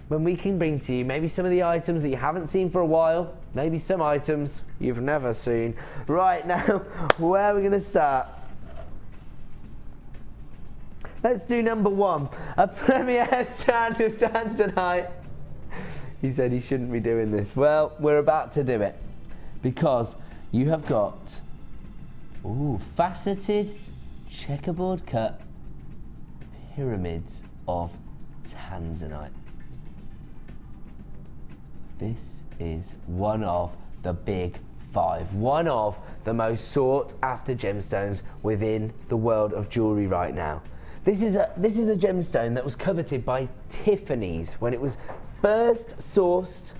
when we can bring to you maybe some of the items that you haven't seen for a while, maybe some items you've never seen. Right now, where are we going to start? Let's do number one, a premiere strand of tanzanite. He said he shouldn't be doing this. Well, we're about to do it, because you have got faceted checkerboard cut pyramids of tanzanite. This is one of the big five, one of the most sought after gemstones within the world of jewellery right now. This is a gemstone that was coveted by Tiffany's when it was first sourced.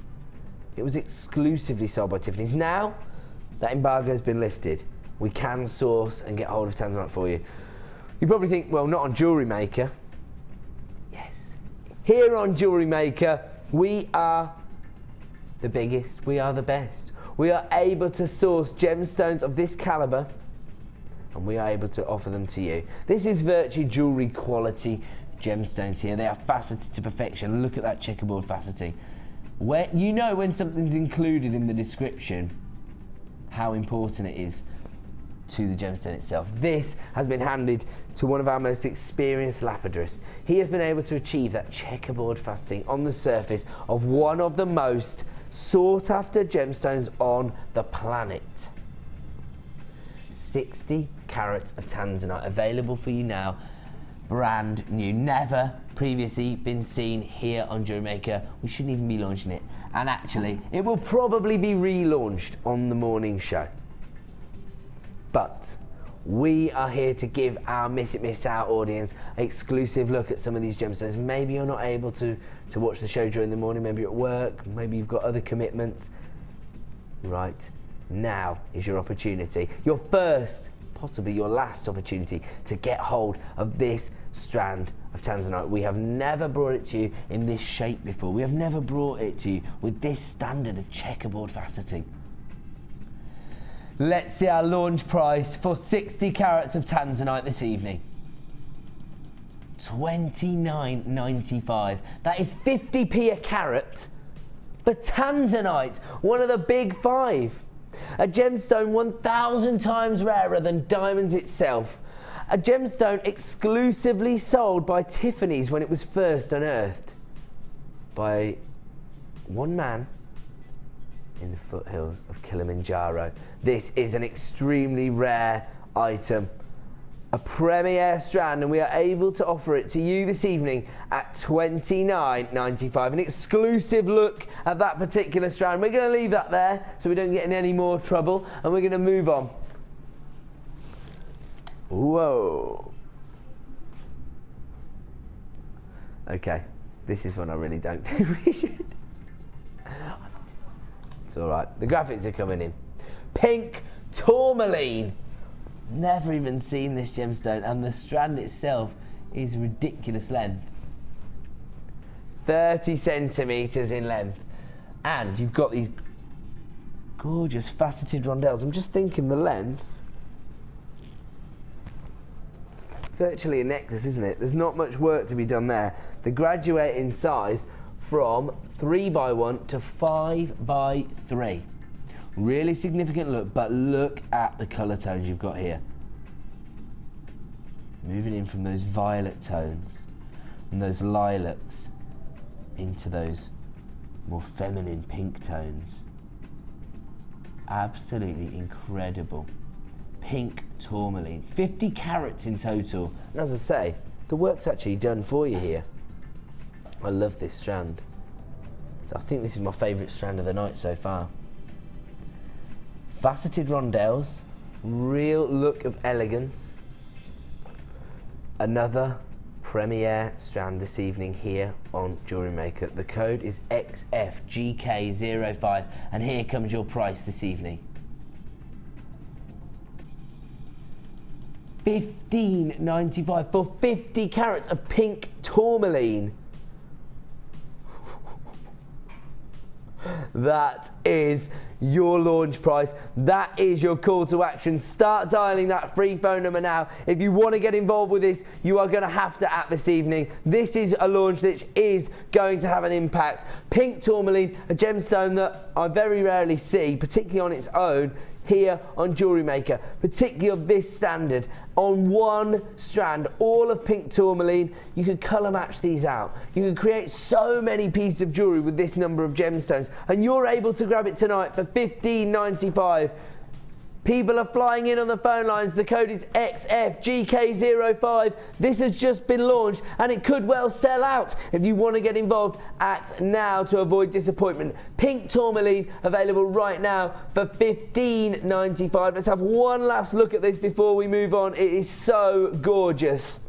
It was exclusively sold by Tiffany's. Now that embargo has been lifted, we can source and get hold of tanzanite for you. You probably think, well, not on Jewellery Maker. Yes, here on Jewellery Maker, we are the biggest, we are the best. We are able to source gemstones of this caliber, and we are able to offer them to you. This is virtually jewellery quality gemstones here. They are faceted to perfection. Look at that checkerboard faceting. Where you know when something's included in the description how important it is to the gemstone itself. This has been handed to one of our most experienced lapidarists. He has been able to achieve that checkerboard faceting on the surface of one of the most sought after gemstones on the planet. 60 carats of tanzanite available for you now, brand new, never previously been seen here on Jewellery Maker. We shouldn't even be launching it, and actually it will probably be relaunched on the morning show. But we are here to give our Miss It Miss Out audience an exclusive look at some of these gemstones. Maybe you're not able to watch the show during the morning, maybe you're at work, maybe you've got other commitments. Right, now is your opportunity, your first, possibly your last opportunity to get hold of this strand of tanzanite. We have never brought it to you in this shape before. We have never brought it to you with this standard of checkerboard faceting. Let's see our launch price for 60 carats of tanzanite this evening. $29.95. That is 50p a carat for tanzanite, one of the big five. A gemstone 1,000 times rarer than diamonds itself. A gemstone exclusively sold by Tiffany's when it was first unearthed by one man in the foothills of Kilimanjaro. This is an extremely rare item, a premiere strand, and we are able to offer it to you this evening at $29.95. An exclusive look at that particular strand. We're going to leave that there so we don't get in any more trouble, and we're going to move on. Whoa. Okay, this is one I really don't think we should. It's all right. The graphics are coming in. Pink tourmaline. Never even seen this gemstone, and the strand itself is ridiculous length. 30 centimeters in length. And you've got these gorgeous faceted rondelles. I'm just thinking the length. Virtually a necklace, isn't it? There's not much work to be done there. The graduate in size from 3x1 to 5x3. Really significant look, but look at the colour tones you've got here. Moving in from those violet tones and those lilacs into those more feminine pink tones. Absolutely incredible. Pink tourmaline, 50 carats in total. And as I say, the work's actually done for you here. I love this strand. I think this is my favourite strand of the night so far. Faceted rondelles, real look of elegance. Another premiere strand this evening here on Jewellery Maker. The code is XFGK05, and here comes your price this evening. $15.95 for 50 carats of pink tourmaline. That is your launch price. That is your call to action. Start dialing that free phone number now. If you want to get involved with this, you are going to have to act this evening. This is a launch that is going to have an impact. Pink tourmaline, a gemstone that I very rarely see, particularly on its own, here on Jewellery Maker, particularly of this standard. On one strand, all of pink tourmaline, you could colour match these out. You can create so many pieces of jewellery with this number of gemstones, and you're able to grab it tonight for $15.95. People are flying in on the phone lines. The code is XFGK05. This has just been launched and it could well sell out. If you want to get involved, act now to avoid disappointment. Pink tourmaline available right now for $15.95. Let's have one last look at this before we move on. It is so gorgeous.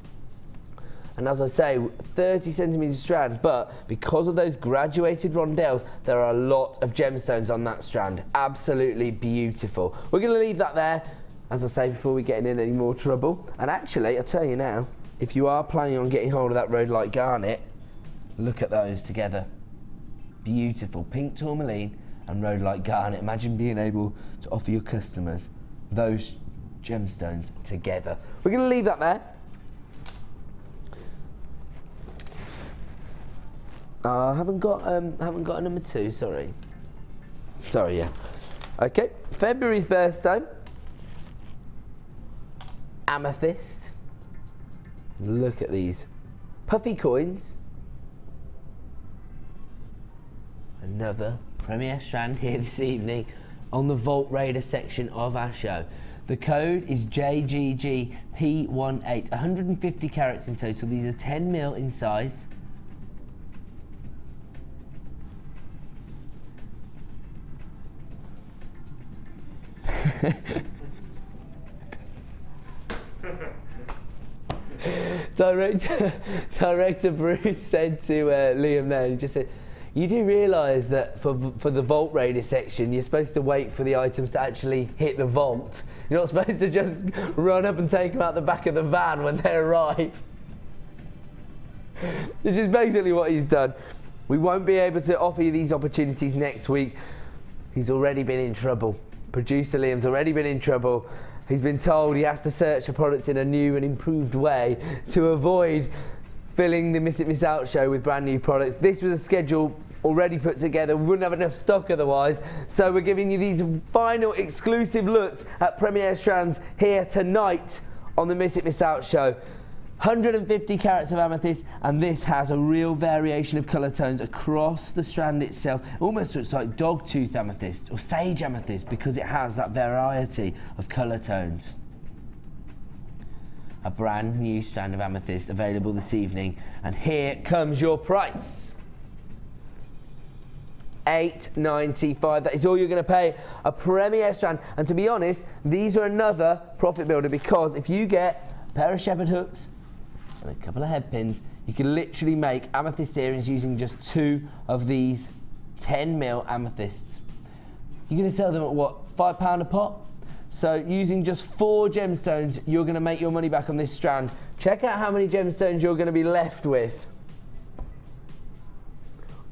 And as I say, 30 centimetre strand, but because of those graduated rondelles, there are a lot of gemstones on that strand. Absolutely beautiful. We're going to leave that there, as I say, before we get in any more trouble. And actually, I'll tell you now, if you are planning on getting hold of that rhodolite garnet, look at those together. Beautiful. Pink tourmaline and rhodolite garnet. Imagine being able to offer your customers those gemstones together. We're going to leave that there. I haven't got a number 2, sorry. Sorry, yeah. Okay, February's birthstone. Amethyst. Look at these puffy coins. Another premiere strand here this evening on the Vault Raider section of our show. The code is JGGP18. 150 carats in total. These are 10 mil in size. Director Bruce said to Liam there, he just said, you do realise that for the Vault Raider section, you're supposed to wait for the items to actually hit the vault. You're not supposed to just run up and take them out the back of the van when they arrive. Which is basically what he's done. We won't be able to offer you these opportunities next week. He's already been in trouble. Producer Liam's already been in trouble. He's been told he has to search for products in a new and improved way to avoid filling the Miss It Miss Out show with brand new products. This was a schedule already put together. We wouldn't have enough stock otherwise. So we're giving you these final exclusive looks at premiere strands here tonight on the Miss It Miss Out show. 150 carats of amethyst, and this has a real variation of colour tones across the strand itself. It almost looks like dogtooth amethyst or sage amethyst because it has that variety of colour tones. A brand new strand of amethyst available this evening, and here comes your price. $8.95. That is all you're going to pay. A premier strand, and to be honest, these are another profit builder, because if you get a pair of shepherd hooks and a couple of head pins, you can literally make amethyst earrings using just 2 of these 10mm amethysts. You're going to sell them at what, £5 a pop? So using just 4 gemstones, you're going to make your money back on this strand. Check out how many gemstones you're going to be left with.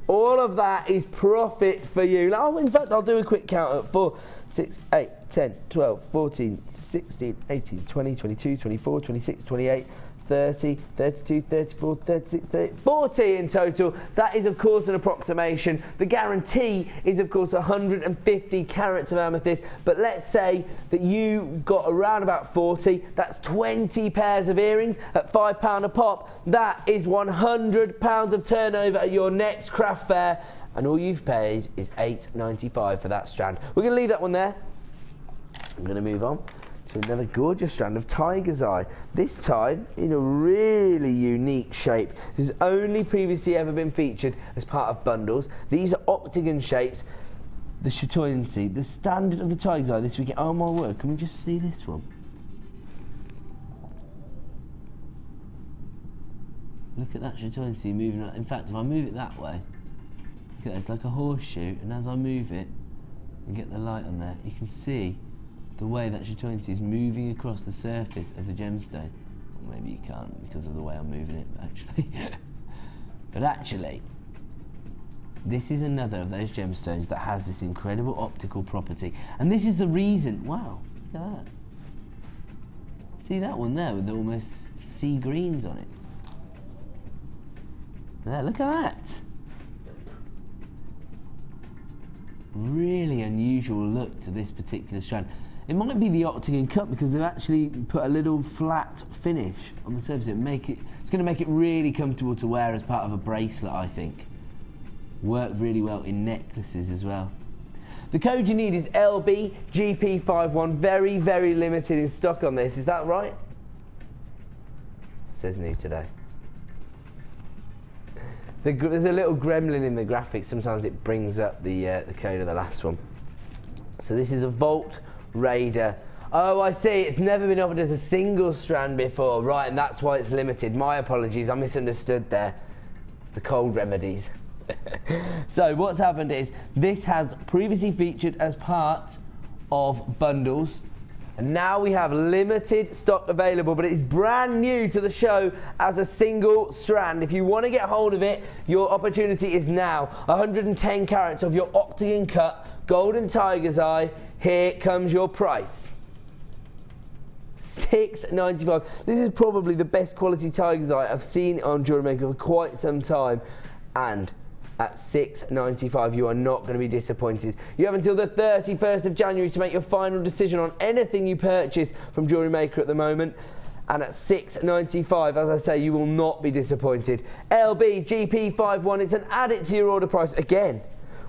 All of that is profit for you. Oh, in fact, I'll do a quick count at 4, 6, 8, 10, 12, 14, 16, 18, 20, 22, 24, 26, 28, 30, 32, 34, 36, 38, 40 in total. That is, of course, an approximation. The guarantee is, of course, 150 carats of amethyst. But let's say that you got around about 40. That's 20 pairs of earrings at £5 a pop. That is £100 of turnover at your next craft fair. And all you've paid is $8.95 for that strand. We're going to leave that one there. I'm going to move on to another gorgeous strand of tiger's eye, this time in a really unique shape. This has only previously ever been featured as part of bundles. These are octagon shapes. The chatoyancy, the standard of the tiger's eye this weekend. Oh my word, can we just see this one? Look at that chatoyancy moving. In fact, if I move it that way, look at that, it's like a horseshoe, and as I move it and get the light on there, you can see the way that chatoyancy is moving across the surface of the gemstone. Or maybe you can't because of the way I'm moving it, actually. But actually, this is another of those gemstones that has this incredible optical property. And this is the reason, wow, look at that. See that one there with the almost sea greens on it? There, look at that. Really unusual look to this particular strand. It might be the octagon cut because they've actually put a little flat finish on the surface. It's going to make it really comfortable to wear as part of a bracelet, I think. Work really well in necklaces as well. The code you need is LBGP51. Very, very limited in stock on this. Is that right? Says new today. There's a little gremlin in the graphics. Sometimes it brings up the code of the last one. So this is a Vault Raider. Oh, I see. It's never been offered as a single strand before. Right, and that's why it's limited. My apologies. I misunderstood there. It's the cold remedies. So what's happened is this has previously featured as part of bundles. And now we have limited stock available, but it is brand new to the show as a single strand. If you want to get hold of it, your opportunity is now. 110 carats of your octagon cut golden tiger's eye. Here comes your price. $6.95. This is probably the best quality tiger's eye I've seen on JewelleryMaker for quite some time. And at $6.95, you are not going to be disappointed. You have until the 31st of January to make your final decision on anything you purchase from JewelleryMaker at the moment. And at $6.95, as I say, you will not be disappointed. LBGP51, it's an add it to your order price. Again,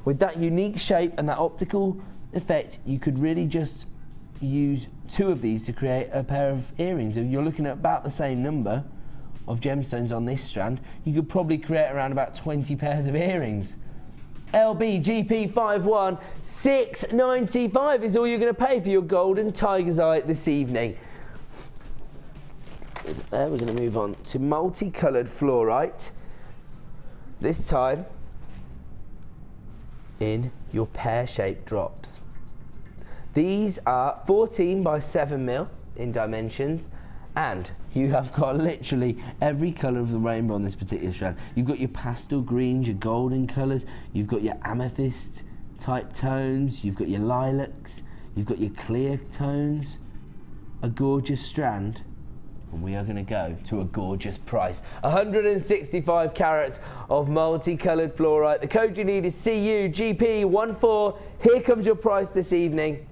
with that unique shape and that optical effect, you could really just use 2 of these to create a pair of earrings. If you're looking at about the same number of gemstones on this strand, you could probably create around about 20 pairs of earrings. LBGP51, $6.95 is all you're going to pay for your golden tiger's eye this evening. There, we're going to move on to multicoloured fluorite. This time in your pear-shaped drops. These are 14 by 7mm in dimensions, and you have got literally every colour of the rainbow on this particular strand. You've got your pastel greens, your golden colours, you've got your amethyst type tones, you've got your lilacs, you've got your clear tones. A gorgeous strand, and we are going to go to a gorgeous price. 165 carats of multicoloured fluorite. The code you need is CUGP14. Here comes your price this evening.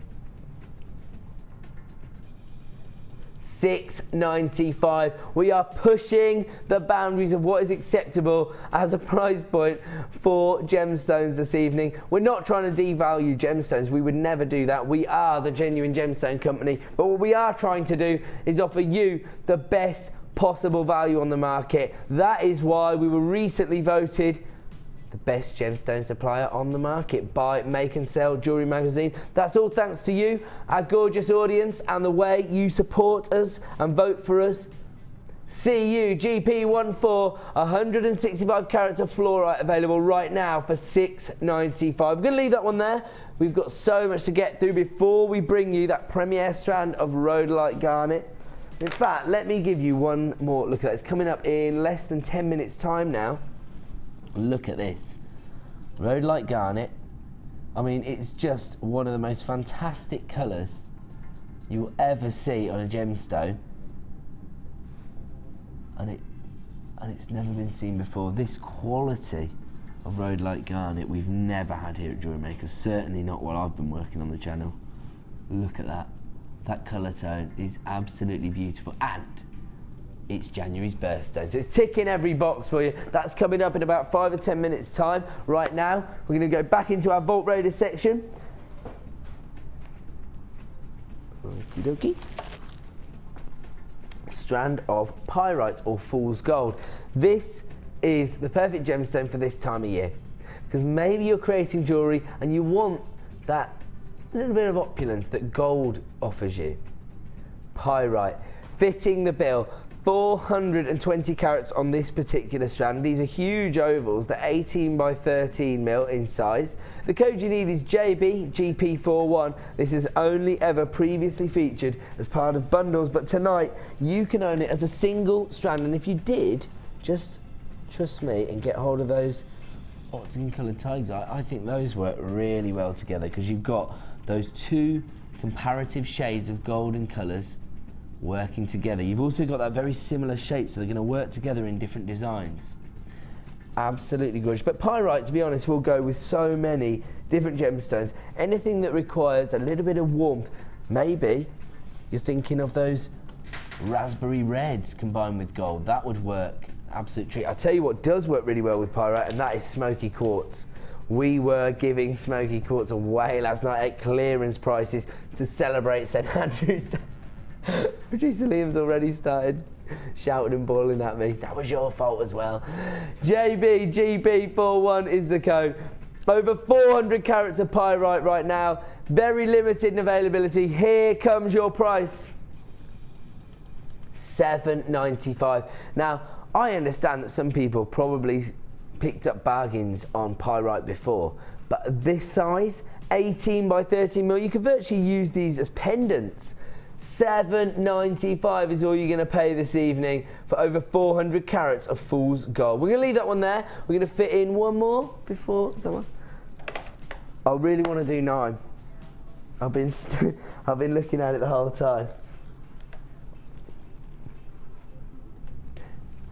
6.95. We are pushing the boundaries of what is acceptable as a price point for gemstones this evening. We're not trying to devalue gemstones. We would never do that. We are the Genuine Gemstone Company. But what we are trying to do is offer you the best possible value on the market. That is why we were recently voted the best gemstone supplier on the market by Make and Sell Jewellery Magazine. That's all thanks to you, our gorgeous audience, and the way you support us and vote for us. CU GP14, 165 carats of fluorite available right now for $6.95. We're going to leave that one there. We've got so much to get through before we bring you that premier strand of rhodolite garnet. In fact, let me give you one more look at that. It's coming up in less than 10 minutes time now. Look at this. Rhodolite garnet. I mean, it's just one of the most fantastic colours you will ever see on a gemstone. And it's never been seen before. This quality of rhodolite garnet we've never had here at JewelleryMaker. Certainly not while I've been working on the channel. Look at that. That colour tone is absolutely beautiful, and it's January's birthday, so it's ticking every box for you. That's coming up in about 5 or 10 minutes time. Right now, we're going to go back into our Vault Raider section. Okie dokie. Strand of pyrite or fool's gold. This is the perfect gemstone for this time of year, because maybe you're creating jewellery and you want that little bit of opulence that gold offers you. Pyrite, fitting the bill. 420 carats on this particular strand. These are huge ovals. They're 18 by 13 mil in size. The code you need is JBGP41. This is only ever previously featured as part of bundles, but tonight you can own it as a single strand. And if you did, just trust me and get hold of those octagon coloured tags. I think those work really well together, because you've got those two comparative shades of golden colours working together. You've also got that very similar shape, so they're going to work together in different designs. Absolutely gorgeous. But pyrite, to be honest, will go with so many different gemstones. Anything that requires a little bit of warmth. Maybe you're thinking of those raspberry reds combined with gold. That would work. Absolute treat. I'll tell you what does work really well with pyrite, and that is smoky quartz. We were giving smoky quartz away last night at clearance prices to celebrate St Andrew's Day. Producer Liam's already started shouting and bawling at me. That was your fault as well. JBGP41 is the code. Over 400 carats of pyrite right now. Very limited in availability. Here comes your price. $7.95. Now, I understand that some people probably picked up bargains on pyrite before, but this size, 18 by 13 mil, you could virtually use these as pendants. $7.95 is all you're going to pay this evening for over 400 carats of fool's gold. We're going to leave that one there. We're going to fit in one more before someone. I really want to do 9. I've been looking at it the whole time.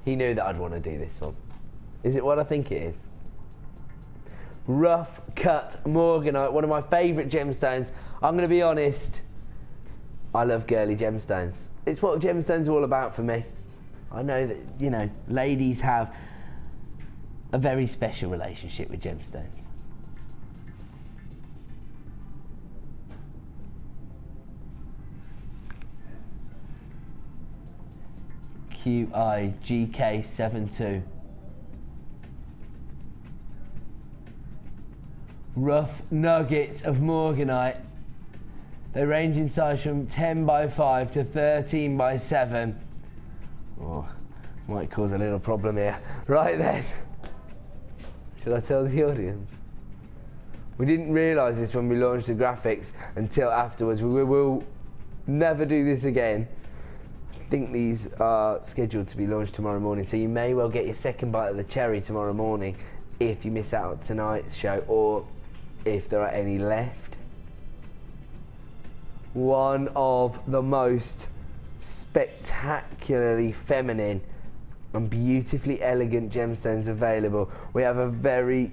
He knew that I'd want to do this one. Is it what I think it is? Rough cut morganite, one of my favourite gemstones. I'm going to be honest, I love girly gemstones. It's what gemstones are all about for me. I know that, you know, ladies have a very special relationship with gemstones. QIGK72. Rough nuggets of morganite. They range in size from 10 by 5 to 13 by 7. Oh, might cause a little problem here. Right then. Should I tell the audience? We didn't realise this when we launched the graphics until afterwards. We will never do this again. I think these are scheduled to be launched tomorrow morning, so you may well get your second bite of the cherry tomorrow morning if you miss out on tonight's show, or if there are any left. One of the most spectacularly feminine and beautifully elegant gemstones available. We have a very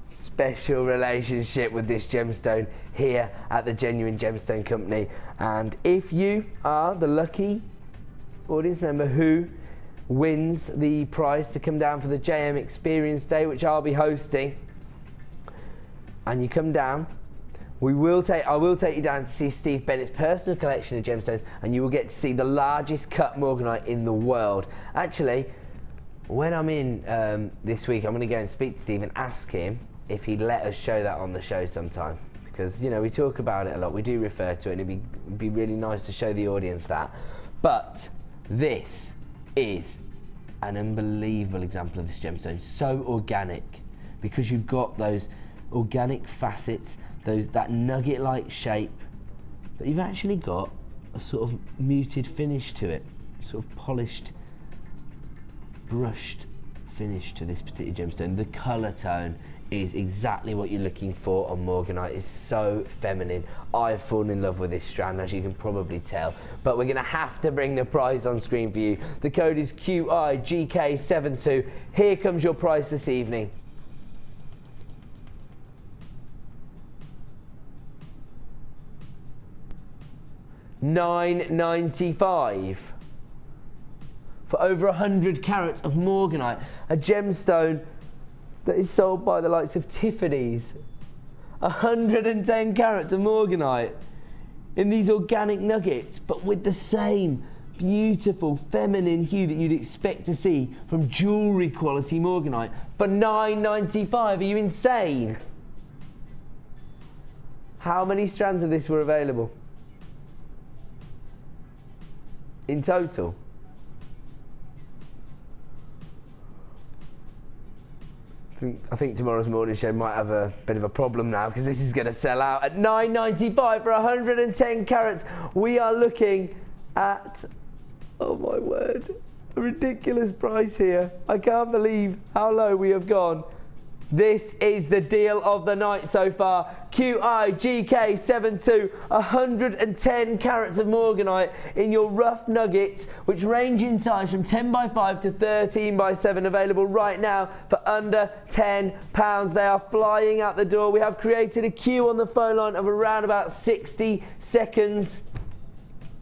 special relationship with this gemstone here at the Genuine Gemstone Company, and if you are the lucky audience member who wins the prize to come down for the JM Experience Day, which I'll be hosting, and you come down, I will take you down to see Steve Bennett's personal collection of gemstones, and you will get to see the largest cut morganite in the world. Actually, when I'm in this week, I'm going to go and speak to Steve and ask him if he'd let us show that on the show sometime. Because, you know, we talk about it a lot, we do refer to it, and it'd be really nice to show the audience that. But this is an unbelievable example of this gemstone. So organic, because you've got those organic facets, that nugget-like shape, but you've actually got a sort of muted finish to it, sort of polished, brushed finish to this particular gemstone. The colour tone is exactly what you're looking for on morganite. It's so feminine. I've fallen in love with this strand, as you can probably tell. But we're going to have to bring the prize on screen for you. The code is QIGK72. Here comes your prize this evening. $9.95 for over 100 carats of morganite, a gemstone that is sold by the likes of Tiffany's. 110 carats of morganite in these organic nuggets, but with the same beautiful feminine hue that you'd expect to see from jewellery quality morganite for $9.95. Are you insane? How many strands of this were available in total? I think tomorrow's morning show might have a bit of a problem now, because this is going to sell out at $9.95 for 110 carats. We are looking at, oh my word, a ridiculous price here. I can't believe how low we have gone. This is the deal of the night so far. QIGK72, 110 carats of morganite in your rough nuggets, which range in size from 10 by 5 to 13 by 7, available right now for under £10. They are flying out the door. We have created a queue on the phone line of around about 60 seconds.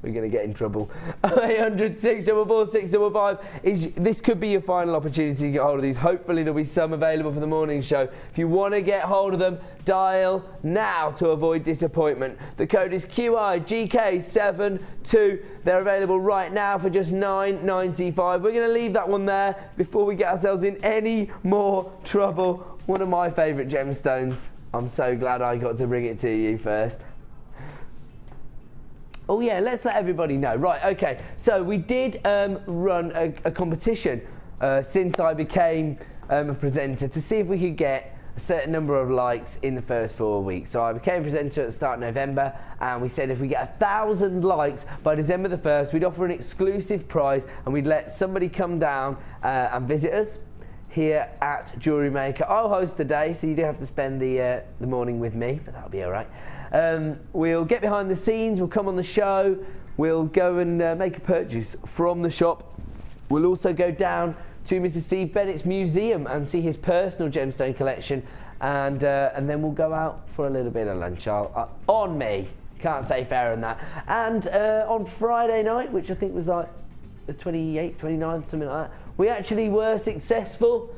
We're going to get in trouble. 800 644 655. This could be your final opportunity to get hold of these. Hopefully there'll be some available for the morning show. If you want to get hold of them, dial now to avoid disappointment. The code is QIGK72. They're available right now for just $9.95. We're going to leave that one there before we get ourselves in any more trouble. One of my favourite gemstones. I'm so glad I got to bring it to you first. Oh yeah, let's let everybody know. Right, okay, so we did run a competition since I became a presenter to see if we could get a certain number of likes in the first 4 weeks. So I became a presenter at the start of November, and we said if we get 1,000 likes by December the 1st, we'd offer an exclusive prize, and we'd let somebody come down and visit us here at Jewellery Maker. I'll host the day, so you do have to spend the morning with me, but that'll be all right. We'll get behind the scenes, we'll come on the show, we'll go and make a purchase from the shop. We'll also go down to Mr. Steve Bennett's museum and see his personal gemstone collection, and then we'll go out for a little bit of lunch. On me, can't say fairer than that. And on Friday night, which I think was like the 28th, 29th, something like that, we actually were successful.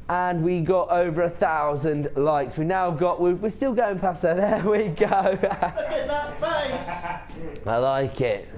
And we got over 1,000 likes. We now got, we're still going past there. There we go. Look at that face. I like it.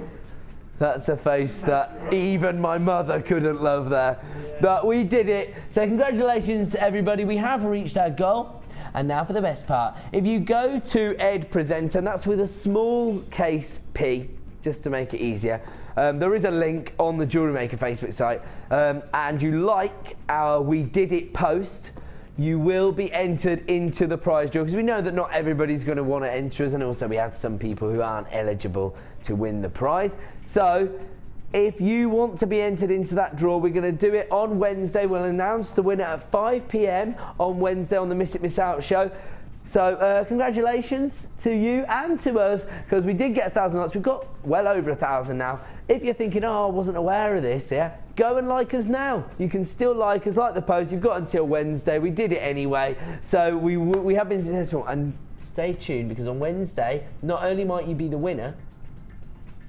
That's a face that even my mother couldn't love there. But we did it. So congratulations to everybody. We have reached our goal. And now for the best part. If you go to Ed Presenter, and that's with a small case P, just to make it easier. There is a link on the Jewellery Maker Facebook site, and you like our We Did It post, you will be entered into the prize draw, because we know that not everybody's going to want to enter us, and also we had some people who aren't eligible to win the prize. So if you want to be entered into that draw, we're going to do it on Wednesday. We'll announce the winner at 5 p.m. on Wednesday on the Miss It Miss Out show. So congratulations to you and to us, because we did get 1,000 likes. We've got well over 1,000 now. If you're thinking, oh, I wasn't aware of this, yeah, go and like us now. You can still like us, like the post. You've got until Wednesday. We did it anyway. So we have been successful. And stay tuned, because on Wednesday, not only might you be the winner,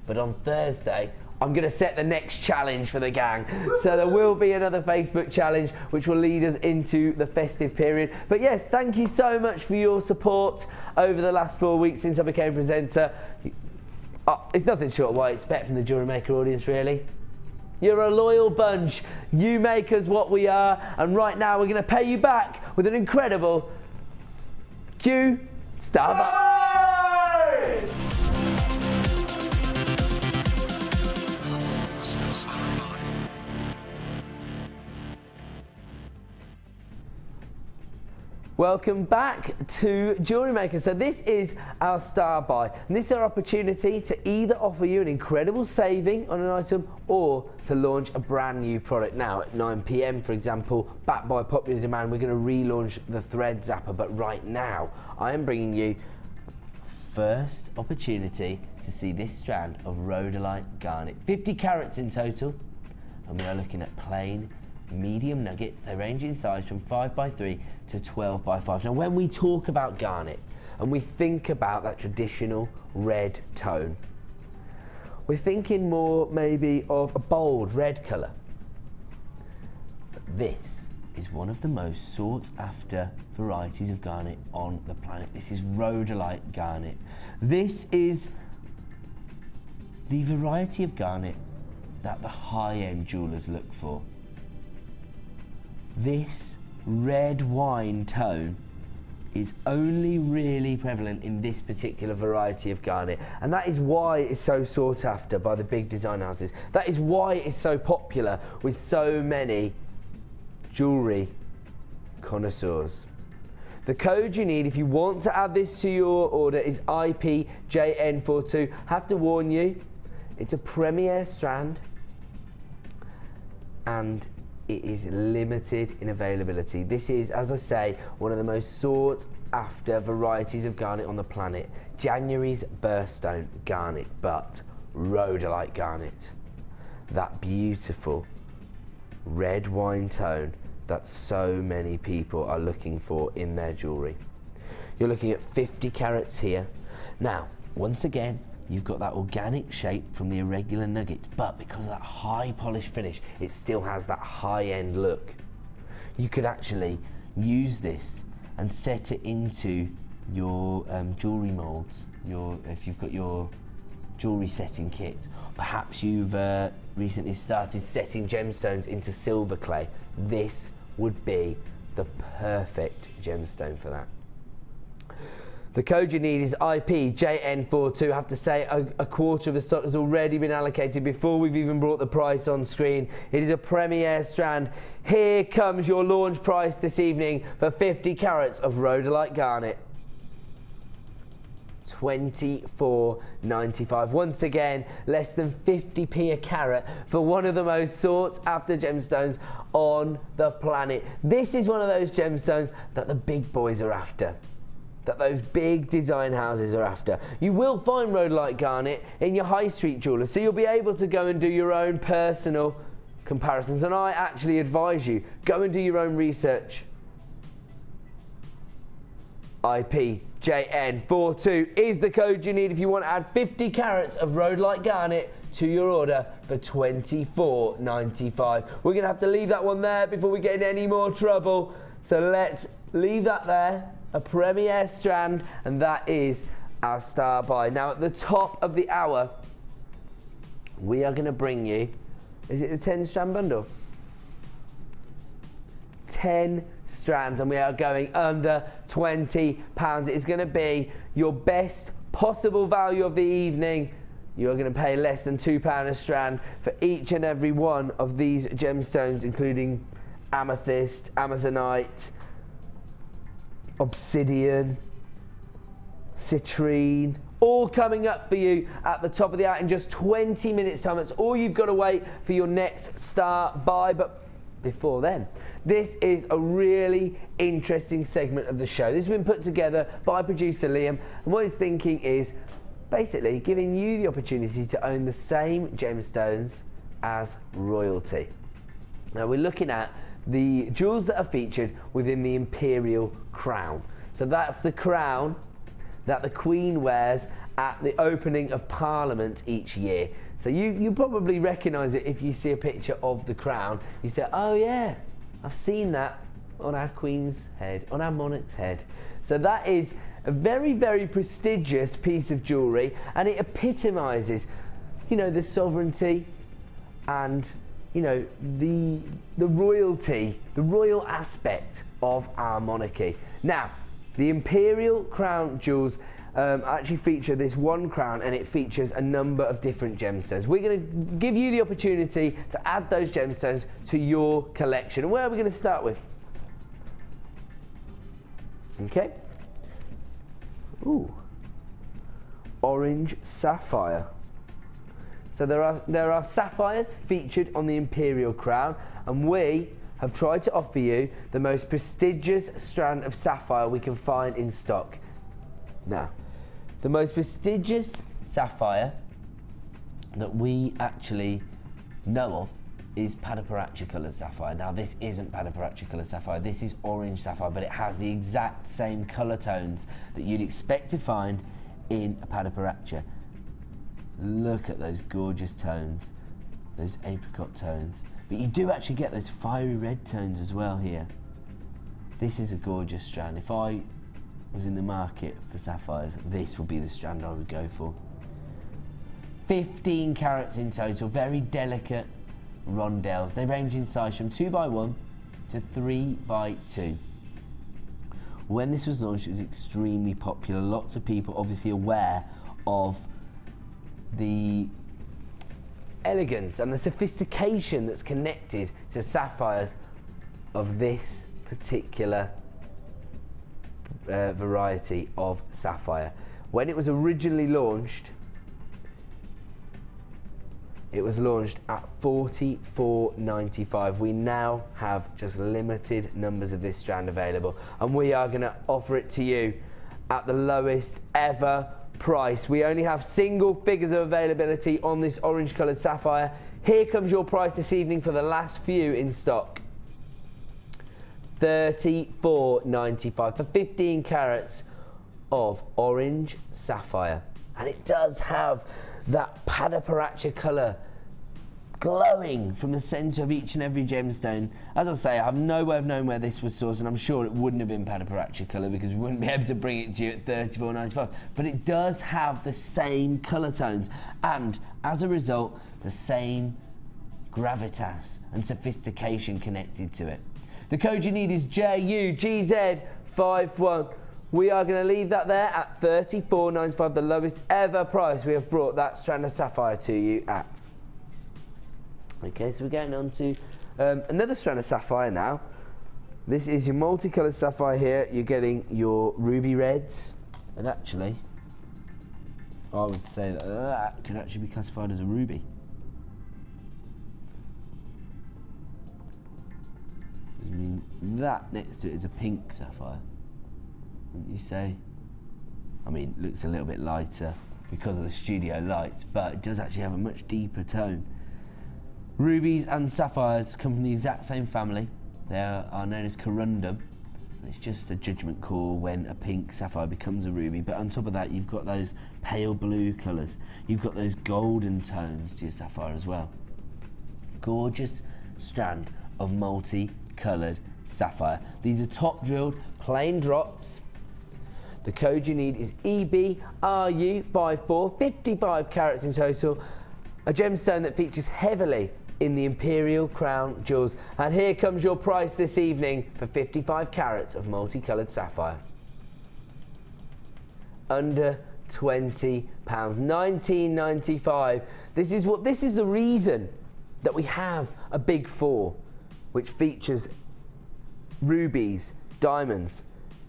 but on Thursday, I'm going to set the next challenge for the gang. So there will be another Facebook challenge which will lead us into the festive period. But yes, thank you so much for your support over the last 4 weeks since I became presenter. It's nothing short of what I expect from the Jewellery Maker audience, really. You're a loyal bunch. You make us what we are. And right now we're going to pay you back with an incredible Q Starbucks. Welcome back to Jewellery Maker. So this is our star buy, and this is our opportunity to either offer you an incredible saving on an item or to launch a brand new product. Now at 9 PM, for example, backed by popular demand, we're going to relaunch the Thread Zapper. But right now, I am bringing you first opportunity to see this strand of rhodolite garnet. 50 carats in total, and we are looking at plain medium nuggets. They range in size from 5x3 to 12x5. Now when we talk about garnet and we think about that traditional red tone, we're thinking more maybe of a bold red colour. But this is one of the most sought after varieties of garnet on the planet. This is rhodolite garnet. This is the variety of garnet that the high-end jewellers look for. This red wine tone is only really prevalent in this particular variety of garnet, and that is why it's so sought after by the big design houses. That is why it's so popular with so many jewellery connoisseurs. The code you need if you want to add this to your order is IPJN42. Have to warn you, it's a premier strand and it is limited in availability. This is, as I say, one of the most sought after varieties of garnet on the planet. January's birthstone garnet, but rhodolite garnet. That beautiful red wine tone that so many people are looking for in their jewellery. You're looking at 50 carats here. Now, once again, you've got that organic shape from the irregular nuggets, but because of that high polish finish, it still has that high-end look. You could actually use this and set it into your jewellery moulds, if you've got your jewellery setting kit. Perhaps you've recently started setting gemstones into silver clay. This would be the perfect gemstone for that. The code you need is IPJN42. I have to say a quarter of the stock has already been allocated before we've even brought the price on screen. It is a premier strand. Here comes your launch price this evening for 50 carats of rhodolite garnet. $24.95. Once again, less than 50p a carat for one of the most sought after gemstones on the planet. This is one of those gemstones that the big boys are after, that those big design houses are after. You will find rhodolite garnet in your high street jewellers, so you'll be able to go and do your own personal comparisons, and I actually advise you, go and do your own research. IPJN42 is the code you need if you want to add 50 carats of rhodolite garnet to your order for $24.95. We're going to have to leave that one there before we get in any more trouble, so let's leave that there. A premier strand, and that is our star buy. Now at the top of the hour, we are going to bring you, is it the 10 strand bundle? 10 strands, and we are going under £20. It is going to be your best possible value of the evening. You are going to pay less than £2 a strand for each and every one of these gemstones, including amethyst, amazonite, obsidian, citrine, all coming up for you at the top of the hour in just 20 minutes time. That's all you've got to wait for your next star buy. But before then, this is a really interesting segment of the show. This has been put together by producer Liam, and what he's thinking is basically giving you the opportunity to own the same gemstones as royalty. Now we're looking at the jewels that are featured within the imperial crown. So that's the crown that the Queen wears at the opening of Parliament each year. So you probably recognise it if you see a picture of the crown. You say, oh yeah, I've seen that on our Queen's head, on our monarch's head. So that is a very, very prestigious piece of jewellery, and it epitomises, you know, the sovereignty and, you know, the royalty, the royal aspect of our monarchy. Now, the imperial crown jewels actually feature this one crown, and it features a number of different gemstones. We're going to give you the opportunity to add those gemstones to your collection. And where are we going to start with? Okay. Ooh. Orange sapphire. So there are sapphires featured on the imperial crown, and we have tried to offer you the most prestigious strand of sapphire we can find in stock. Now, the most prestigious sapphire that we actually know of is Padaparacha coloured sapphire. Now, this isn't Padaparacha coloured sapphire, this is orange sapphire, but it has the exact same colour tones that you'd expect to find in a Padaparacha. Look at those gorgeous tones, those apricot tones. But you do actually get those fiery red tones as well here. This is a gorgeous strand. If I was in the market for sapphires, this would be the strand I would go for. 15 carats in total, very delicate rondelles. They range in size from 2x1 to 3x2. When this was launched, it was extremely popular. Lots of people obviously aware of the elegance and the sophistication that's connected to sapphires of this particular variety of sapphire. When it was originally launched, it was launched at $44.95. We now have just limited numbers of this strand available, and we are going to offer it to you at the lowest ever price. We only have single figures of availability on this orange coloured sapphire. Here comes your price this evening for the last few in stock. $34.95 for 15 carats of orange sapphire. And it does have that Padaparacha colour glowing from the centre of each and every gemstone. As I say, I have no way of knowing where this was sourced, and I'm sure it wouldn't have been Padaparacha colour because we wouldn't be able to bring it to you at $34.95. But it does have the same colour tones, and as a result, the same gravitas and sophistication connected to it. The code you need is JUGZ51. We are going to leave that there at $34.95, the lowest ever price we have brought that strand of sapphire to you at. Okay, so we're getting on to another strand of sapphire now. This is your multicoloured sapphire here. You're getting your ruby reds, and actually, I would say that that could actually be classified as a ruby. I mean, that next to it is a pink sapphire, wouldn't you say? I mean, it looks a little bit lighter because of the studio lights, but it does actually have a much deeper tone. Rubies and sapphires come from the exact same family. They are known as corundum. It's just a judgment call when a pink sapphire becomes a ruby, but on top of that you've got those pale blue colours. You've got those golden tones to your sapphire as well. Gorgeous strand of multi-coloured sapphire. These are top drilled plain drops. The code you need is EBRU54, 55 carats in total. A gemstone that features heavily in the Imperial Crown Jewels. And here comes your price this evening for 55 carats of multicoloured sapphire. Under £20, $19.95. This is the reason that we have a big four, which features rubies, diamonds,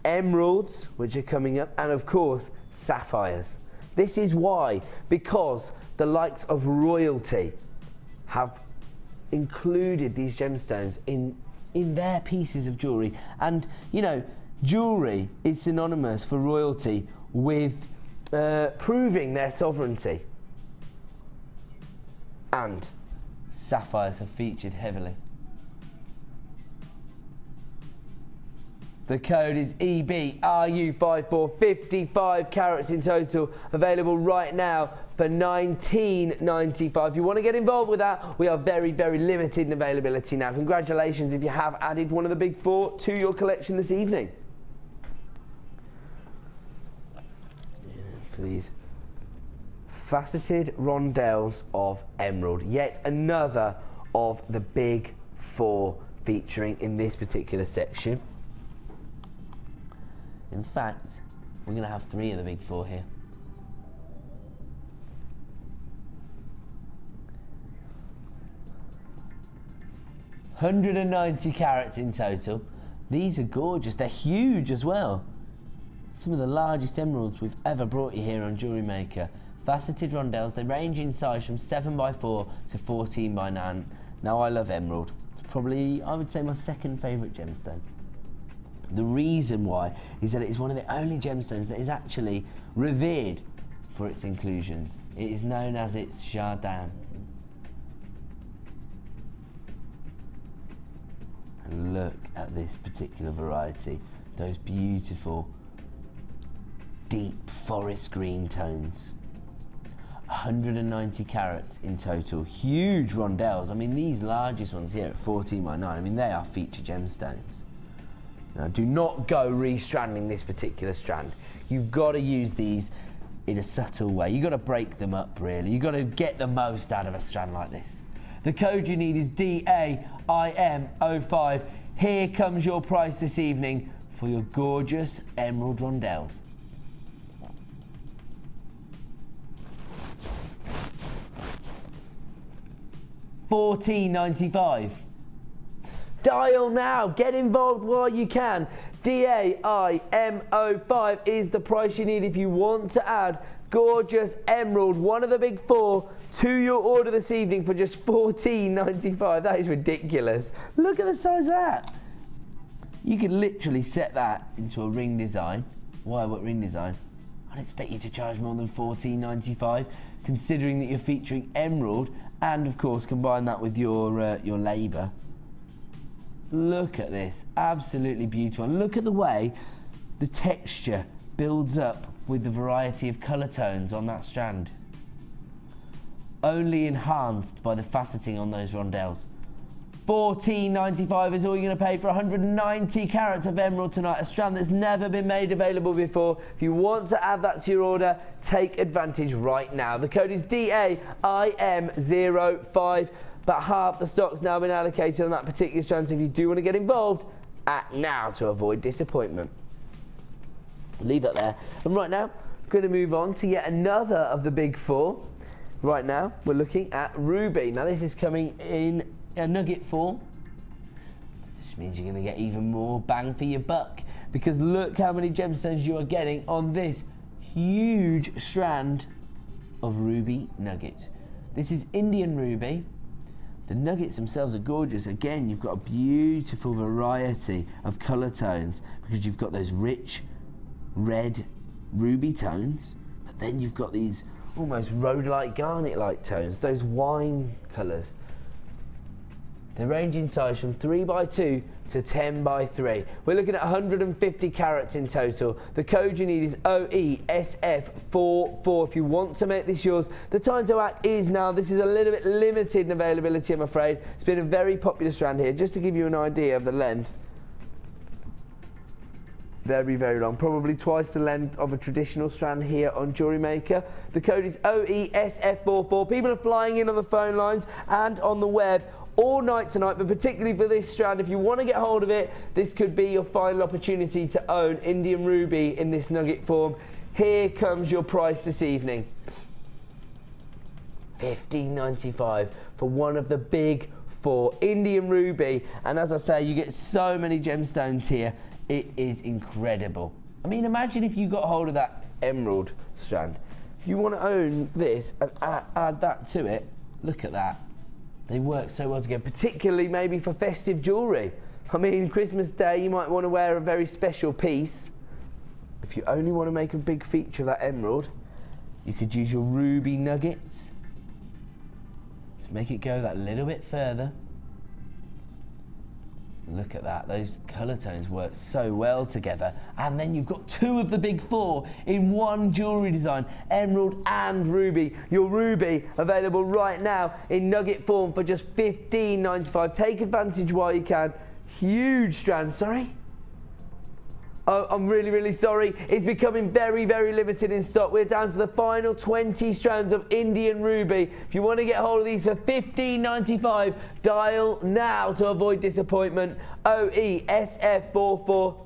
emeralds, which are coming up, and of course sapphires. This is why, because the likes of royalty have included these gemstones in their pieces of jewellery. And you know, jewellery is synonymous for royalty with proving their sovereignty, and sapphires have featured heavily. The code is EBRU54, 55 carats in total, available right now for $19.95. If you want to get involved with that, we are very, very limited in availability now. Congratulations if you have added one of the big 4 to your collection this evening. For these faceted rondelles of emerald, yet another of the big 4 featuring in this particular section. In fact, we're going to have 3 of the big 4 here. $190 carats in total. These are gorgeous. They're huge as well. Some of the largest emeralds we've ever brought you here on Jewellery Maker. Faceted rondelles. They range in size from 7x4 to 14x9. Now, I love emerald. It's probably, I would say, my second favourite gemstone. The reason why is that it is one of the only gemstones that is actually revered for its inclusions. It is known as its jardin. And look at this particular variety. Those beautiful, deep forest green tones. 190 carats in total. Huge rondelles. I mean, these largest ones here at 14x9, I mean, they are feature gemstones. Now, do not go restranding this particular strand. You've got to use these in a subtle way. You've got to break them up, really. You've got to get the most out of a strand like this. The code you need is DAIM05. Here comes your price this evening for your gorgeous emerald rondelles. $14.95. Dial now, get involved while you can. DAIM05 is the price you need if you want to add gorgeous emerald, one of the big 4, to your order this evening for just $14.95. That is ridiculous. Look at the size of that. You could literally set that into a ring design. Why, what ring design? I'd expect you to charge more than $14.95, considering that you're featuring emerald and, of course, combine that with your labour. Look at this, absolutely beautiful. And look at the way the texture builds up with the variety of colour tones on that strand. Only enhanced by the faceting on those rondelles. $14.95 is all you're going to pay for 190 carats of emerald tonight, a strand that's never been made available before. If you want to add that to your order, take advantage right now. The code is DAIM05. But half the stock's now been allocated on that particular strand, so if you do want to get involved, act now to avoid disappointment. Leave that there. And right now, we're going to move on to yet another of the big 4. Right now, we're looking at ruby. Now, this is coming in a nugget form. Which means you're going to get even more bang for your buck, because look how many gemstones you are getting on this huge strand of ruby nuggets. This is Indian ruby. The nuggets themselves are gorgeous. Again, you've got a beautiful variety of colour tones because you've got those rich red ruby tones, but then you've got these almost rhodolite garnet-like tones, those wine colours. They range in size from 3x2 to 10x3. We're looking at 150 carats in total. The code you need is OESF44 if you want to make this yours. The time to act is now. This is a little bit limited in availability, I'm afraid. It's been a very popular strand here. Just to give you an idea of the length. Very, very long. Probably twice the length of a traditional strand here on Jewellery Maker. The code is OESF44. People are flying in on the phone lines and on the web all night tonight, but particularly for this strand, if you want to get hold of it, this could be your final opportunity to own Indian ruby in this nugget form. Here comes your price this evening. $15.95 for one of the big 4, Indian ruby. And as I say, you get so many gemstones here. It is incredible. I mean, imagine if you got hold of that emerald strand. If you want to own this and add that to it, look at that. They work so well together, particularly maybe for festive jewellery. I mean, Christmas Day, you might want to wear a very special piece. If you only want to make a big feature of that emerald, you could use your ruby nuggets to make it go that little bit further. Look at that, those colour tones work so well together. And then you've got two of the big four in one jewellery design, emerald and ruby. Your ruby available right now in nugget form for just $15.95. Take advantage while you can. Huge strand, sorry? Oh, I'm really, really sorry. It's becoming very, very limited in stock. We're down to the final 20 strands of Indian ruby. If you want to get hold of these for $15.95, dial now to avoid disappointment. OESF44.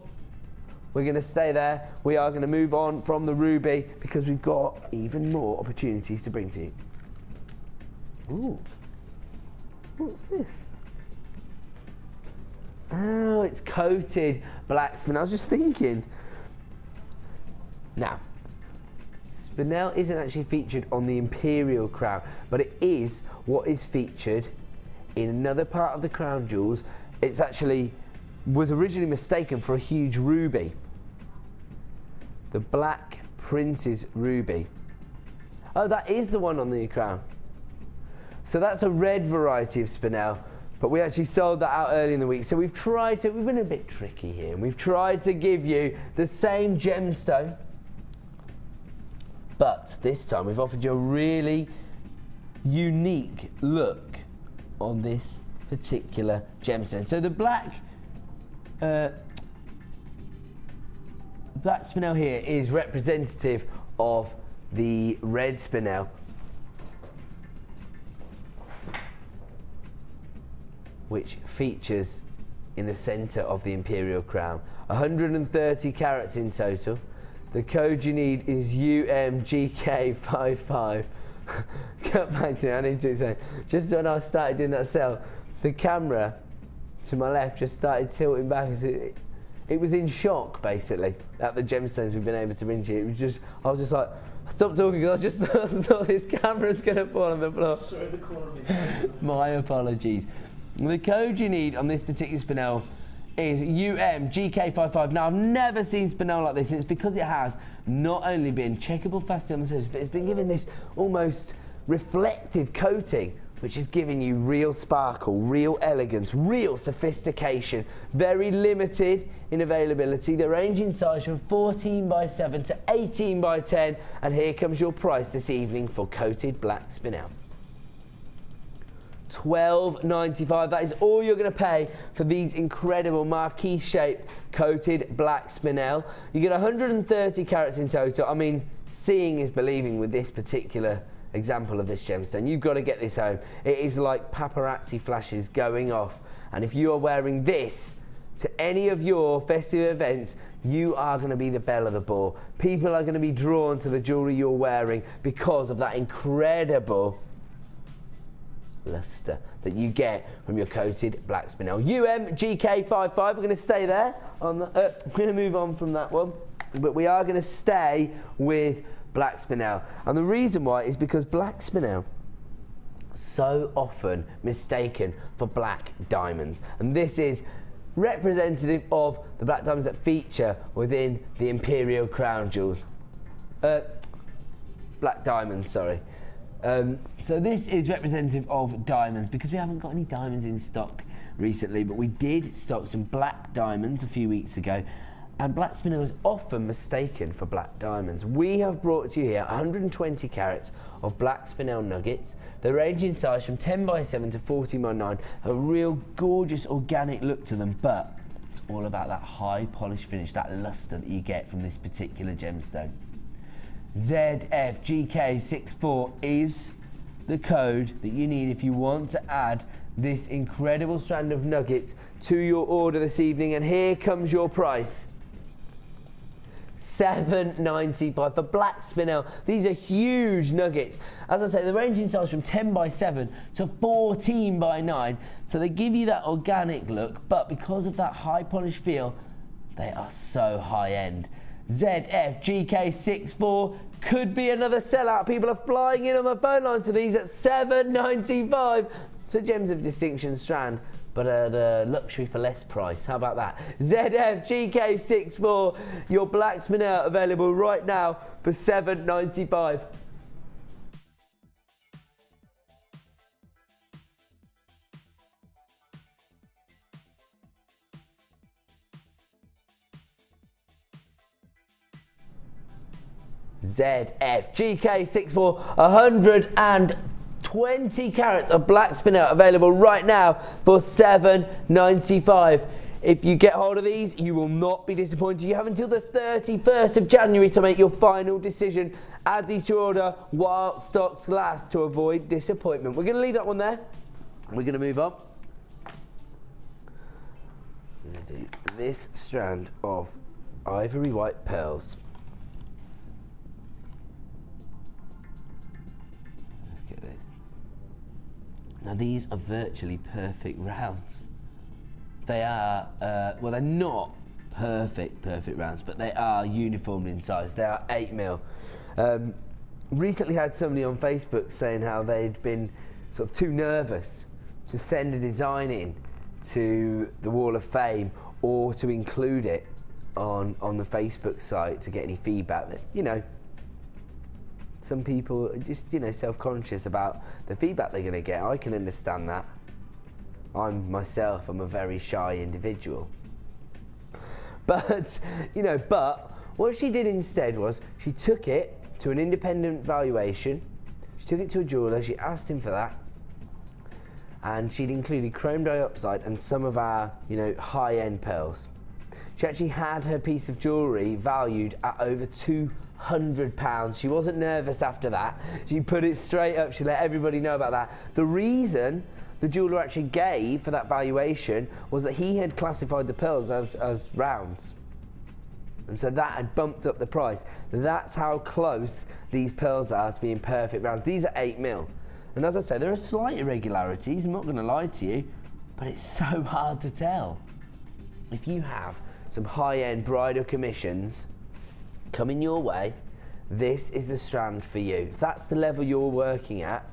We're going to stay there. We are going to move on from the ruby because we've got even more opportunities to bring to you. Ooh. What's this? Oh, it's coated black spinel. I was just thinking. Now, spinel isn't actually featured on the imperial crown, but it is what is featured in another part of the crown jewels. It's actually was originally mistaken for a huge ruby. The Black Prince's ruby. Oh, that is the one on the crown. So that's a red variety of spinel. But we actually sold that out early in the week. So we've been a bit tricky here. And we've tried to give you the same gemstone. But this time we've offered you a really unique look on this particular gemstone. So the black spinel here is representative of the red spinel. Which features in the centre of the imperial crown. 130 carats in total. The code you need is UMGK55. Cut back to me, I need to say. Just when I started doing that sell, the camera to my left just started tilting back as it was in shock basically at the gemstones we've been able to bring to you. It was just, I was just like, I stopped talking because I just thought this camera's going to fall on the floor. Sorry, the corner of me. My apologies. The code you need on this particular spinel is UMGK55. Now, I've never seen spinel like this, and it's because it has not only been checkable faceted on the surface, but it's been given this almost reflective coating, which is giving you real sparkle, real elegance, real sophistication. Very limited in availability. They range in size from 14x7 to 18x10, and here comes your price this evening for coated black spinel. $12.95. That is all you're going to pay for these incredible marquee shaped coated black spinel. You get 130 carats in total. I mean, seeing is believing with this particular example of this gemstone. You've got to get this home. It is like paparazzi flashes going off, and if you are wearing this to any of your festive events, you are going to be the belle of the ball. People are going to be drawn to the jewellery you're wearing because of that incredible luster that you get from your coated black spinel. UMGK55. We're going to stay there. We're going to move on from that one, but we are going to stay with black spinel, and the reason why is because black spinel so often mistaken for black diamonds, and this is representative of the black diamonds that feature within the imperial crown jewels. Black diamonds, sorry. So this is representative of diamonds because we haven't got any diamonds in stock recently, but we did stock some black diamonds a few weeks ago, and black spinel is often mistaken for black diamonds. We have brought to you here 120 carats of black spinel nuggets. They range in size from 10x7 to 14x9, a real gorgeous organic look to them, but it's all about that high polish finish, that luster that you get from this particular gemstone. ZFGK64 is the code that you need if you want to add this incredible strand of nuggets to your order this evening, and here comes your price. $7.95 for black spinel. These are huge nuggets. As I say, the range in size from 10x7 to 14x9, so they give you that organic look, but because of that high polish feel, they are so high end. ZFGK64 could be another sellout. People are flying in on the phone line to these at $7.95. It's a Gems of Distinction strand, but at a luxury for less price. How about that? ZFGK64, your black spinel available right now for $7.95. ZF. GK64, 120 carats of black spinel available right now for £7.95. If you get hold of these, you will not be disappointed. You have until the 31st of January to make your final decision. Add these to your order while stocks last to avoid disappointment. We're going to leave that one there. We're going to move on. I'm going to do this strand of ivory white pearls. Look at this. Now these are virtually perfect rounds. They are, well, they're not perfect rounds, but they are uniform in size. They are 8mm. Recently had somebody on Facebook saying how they'd been sort of too nervous to send a design in to the Wall of Fame or to include it on the Facebook site to get any feedback. That, you know, some people are just, you know, self-conscious about the feedback they're going to get. I can understand that. I'm a very shy individual. But, you know, what she did instead was she took it to an independent valuation. She took it to a jeweller, she asked him for that, and she'd included chrome dioxide and some of our, you know, high-end pearls. She actually had her piece of jewellery valued at over £200. She wasn't nervous after that. She put it straight up, she let everybody know about that. The reason the jeweller actually gave for that valuation was that he had classified the pearls as rounds. And so that had bumped up the price. That's how close these pearls are to being perfect rounds. These are 8mm. And as I say, there are slight irregularities, I'm not going to lie to you, but it's so hard to tell. If you have some high-end bridal commissions coming your way, this is the strand for you. If that's the level you're working at,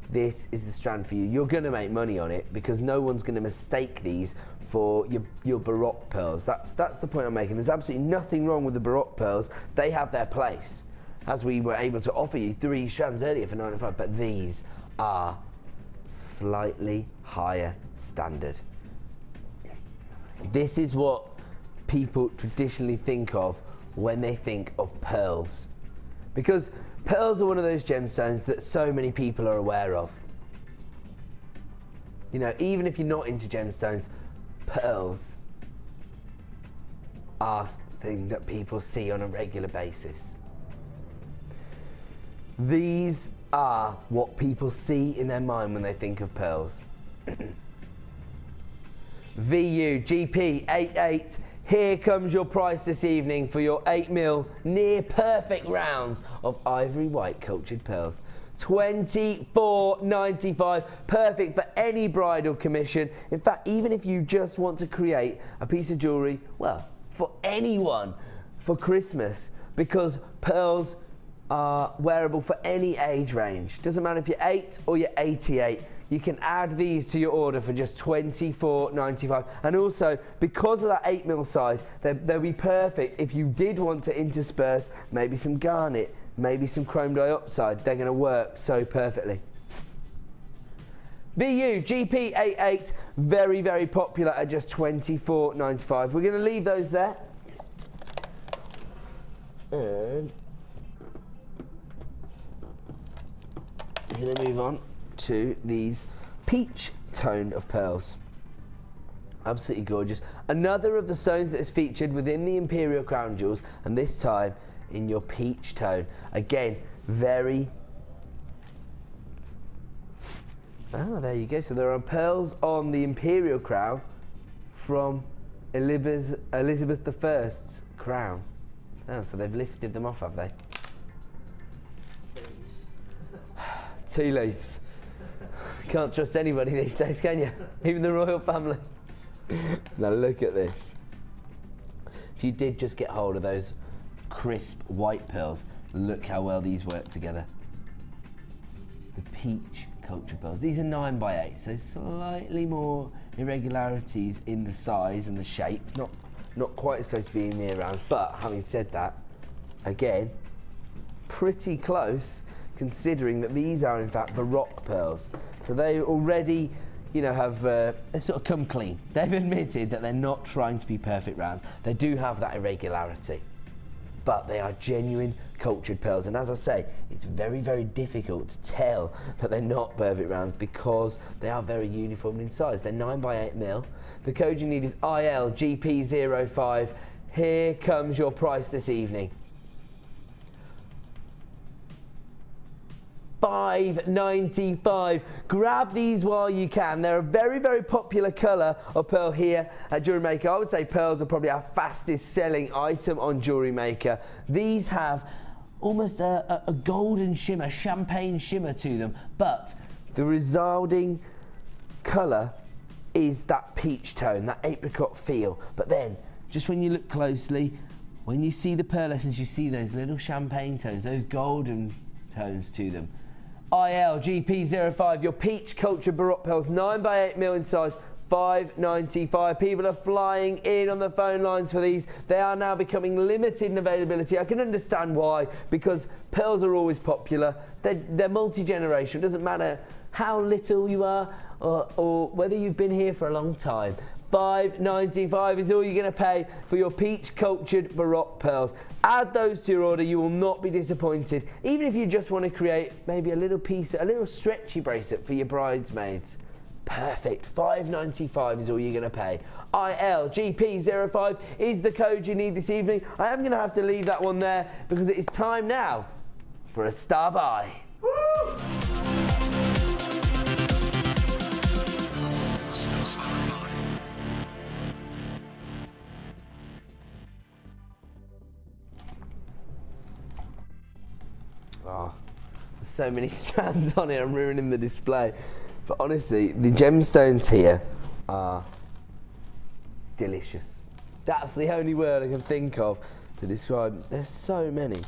this is the strand for you. You're going to make money on it because no one's going to mistake these for your Baroque pearls. That's the point I'm making. There's absolutely nothing wrong with the Baroque pearls. They have their place, as we were able to offer you 3 strands earlier for £9.95, but these are slightly higher standard. This is what people traditionally think of when they think of pearls, because pearls are one of those gemstones that so many people are aware of. You know, even if you're not into gemstones, pearls are things that people see on a regular basis. These are what people see in their mind when they think of pearls. VU GP88. Here comes your price this evening for your 8mm near perfect rounds of ivory white cultured pearls. £24.95, perfect for any bridal commission. In fact, even if you just want to create a piece of jewellery, well, for anyone for Christmas, because pearls are wearable for any age range. Doesn't matter if you're 8 or you're 88. You can add these to your order for just £24.95. And also, because of that 8mm size, they'll be perfect if you did want to intersperse maybe some garnet, maybe some chrome dioxide. They're going to work so perfectly. VU GP88, very, very popular at just £24.95. We're going to leave those there. And we're going to move on to these peach tone of pearls. Absolutely gorgeous. Another of the stones that is featured within the Imperial Crown Jewels, and this time in your peach tone. Again, very... Oh, there you go. So there are pearls on the Imperial Crown from Elizabeth I's crown. So they've lifted them off, have they? 2 leaves. Can't trust anybody these days, can you? Even the royal family. Now look at this. If you did just get hold of those crisp white pearls, look how well these work together. The peach culture pearls. These are 9x8, so slightly more irregularities in the size and the shape. Not quite as close to being near round, but having said that, again, pretty close, considering that these are in fact Baroque pearls. So they already, you know, have they've sort of come clean. They've admitted that they're not trying to be perfect rounds. They do have that irregularity. but they are genuine cultured pearls. And as I say, it's very, very difficult to tell that they're not perfect rounds because they are very uniform in size. They're 9 by 8 mil. The code you need is ILGP05. Here comes your price this evening. $5.95. Grab these while you can. They're a very, very popular colour of pearl here at Jewellery Maker. I would say pearls are probably our fastest selling item on Jewellery Maker. These have almost a golden shimmer, champagne shimmer to them, but the resounding colour is that peach tone, that apricot feel. But then, just when you look closely, when you see the pearlescence, you see those little champagne tones, those golden tones to them. ILGP05, your peach cultured baroque pearls, 9 by 8 mil in size, $5.95. People are flying in on the phone lines for these. They are now becoming limited in availability. I can understand why, because pearls are always popular. They're multi-generational. It doesn't matter how little you are or whether you've been here for a long time. $5.95 is all you're going to pay for your peach cultured baroque pearls. Add those to your order, you will not be disappointed. Even if you just want to create maybe a little piece, a little stretchy bracelet for your bridesmaids. Perfect. $5.95 is all you're going to pay. ILGP05 is the code you need this evening. I am going to have to leave that one there because it is time now for a star buy. Woo! Oh, there's so many strands on it, I'm ruining the display. But honestly, the gemstones here are delicious. That's the only word I can think of to describe. There's so many.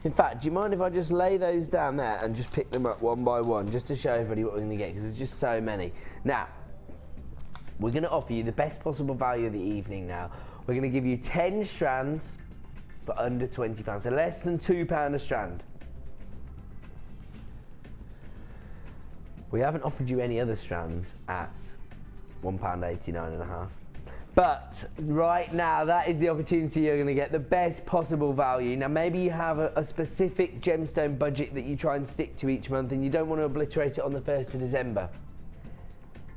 In fact, do you mind if I just lay those down there and just pick them up one by one, just to show everybody what we're going to get, because there's just so many. Now, we're going to offer you the best possible value of the evening now. We're going to give you 10 strands for under £20, so less than £2 a strand. We haven't offered you any other strands at £1.89.5. But right now, that is the opportunity you're going to get the best possible value. Now, maybe you have a specific gemstone budget that you try and stick to each month and you don't want to obliterate it on the 1st of December.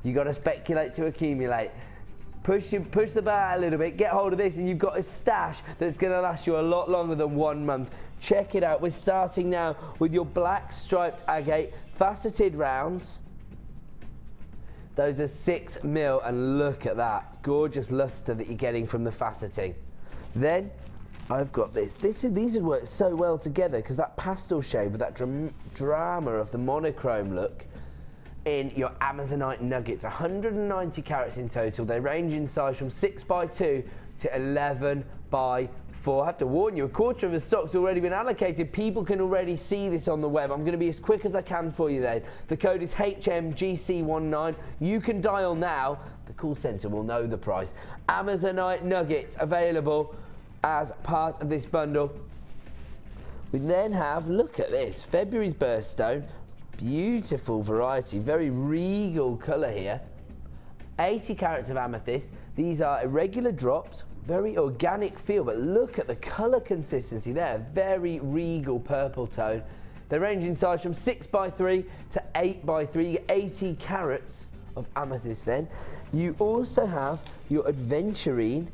You've got to speculate to accumulate. Push the bar a little bit, get hold of this, and you've got a stash that's going to last you a lot longer than 1 month. Check it out. We're starting now with your black striped agate faceted rounds. Those are 6 mil, and look at that gorgeous luster that you're getting from the faceting. Then I've got this. These would work so well together because that pastel shade with that drama of the monochrome look in your Amazonite nuggets. 190 carats in total. They range in size from 6x2 to 11x4. I have to warn you, a quarter of the stock's already been allocated. People can already see this on the web. I'm going to be as quick as I can for you then. The code is HMGC19. You can dial now. The call centre will know the price. Amazonite nuggets available as part of this bundle. We then have, look at this, February's birthstone. Beautiful variety, very regal colour here. 80 carats of amethyst. These are irregular drops, very organic feel, but look at the colour consistency there. Very regal purple tone. They range in size from 6x3 to 8x3. You get 80 carats of amethyst then. You also have your adventurine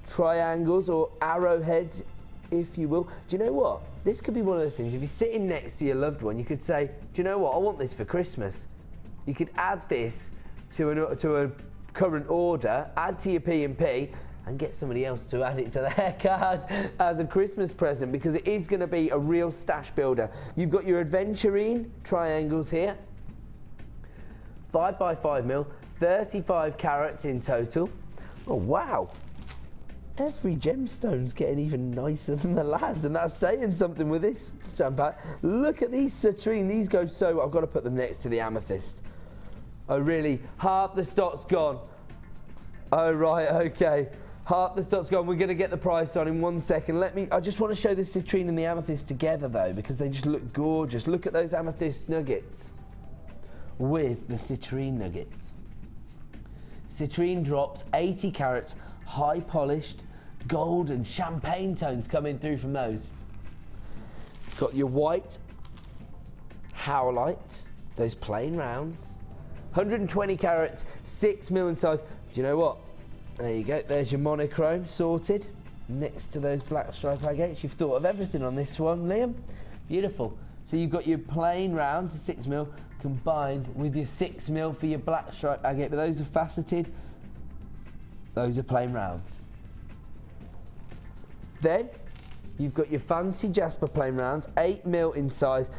triangles or arrowheads, if you will. Do you know what? This could be one of those things, if you're sitting next to your loved one, you could say, do you know what, I want this for Christmas. You could add this to a current order, add to your P&P, and get somebody else to add it to their card as a Christmas present, because it is going to be a real stash builder. You've got your adventurine triangles here, 5x5 mil, 35 carats in total. Oh wow. Every gemstone's getting even nicer than the last, and that's saying something with this strand pack. Look at these citrine, these go so well. I've got to put them next to the amethyst. Oh really, half the stock's gone. Oh right, okay. Half the stock's gone. We're going to get the price on in 1 second. I just want to show the citrine and the amethyst together though, because they just look gorgeous. Look at those amethyst nuggets with the citrine nuggets. Citrine drops, 80 carats, high polished, gold and champagne tones coming through from those. Got your white howlite, those plain rounds. 120 carats, 6mm in size. Do you know what? There you go, there's your monochrome sorted next to those black stripe agates. You've thought of everything on this one, Liam. Beautiful. So you've got your plain rounds, 6mm, combined with your 6mm for your black stripe agate, but those are faceted, those are plain rounds. Then you've got your fancy Jasper plain rounds, 8mm in size.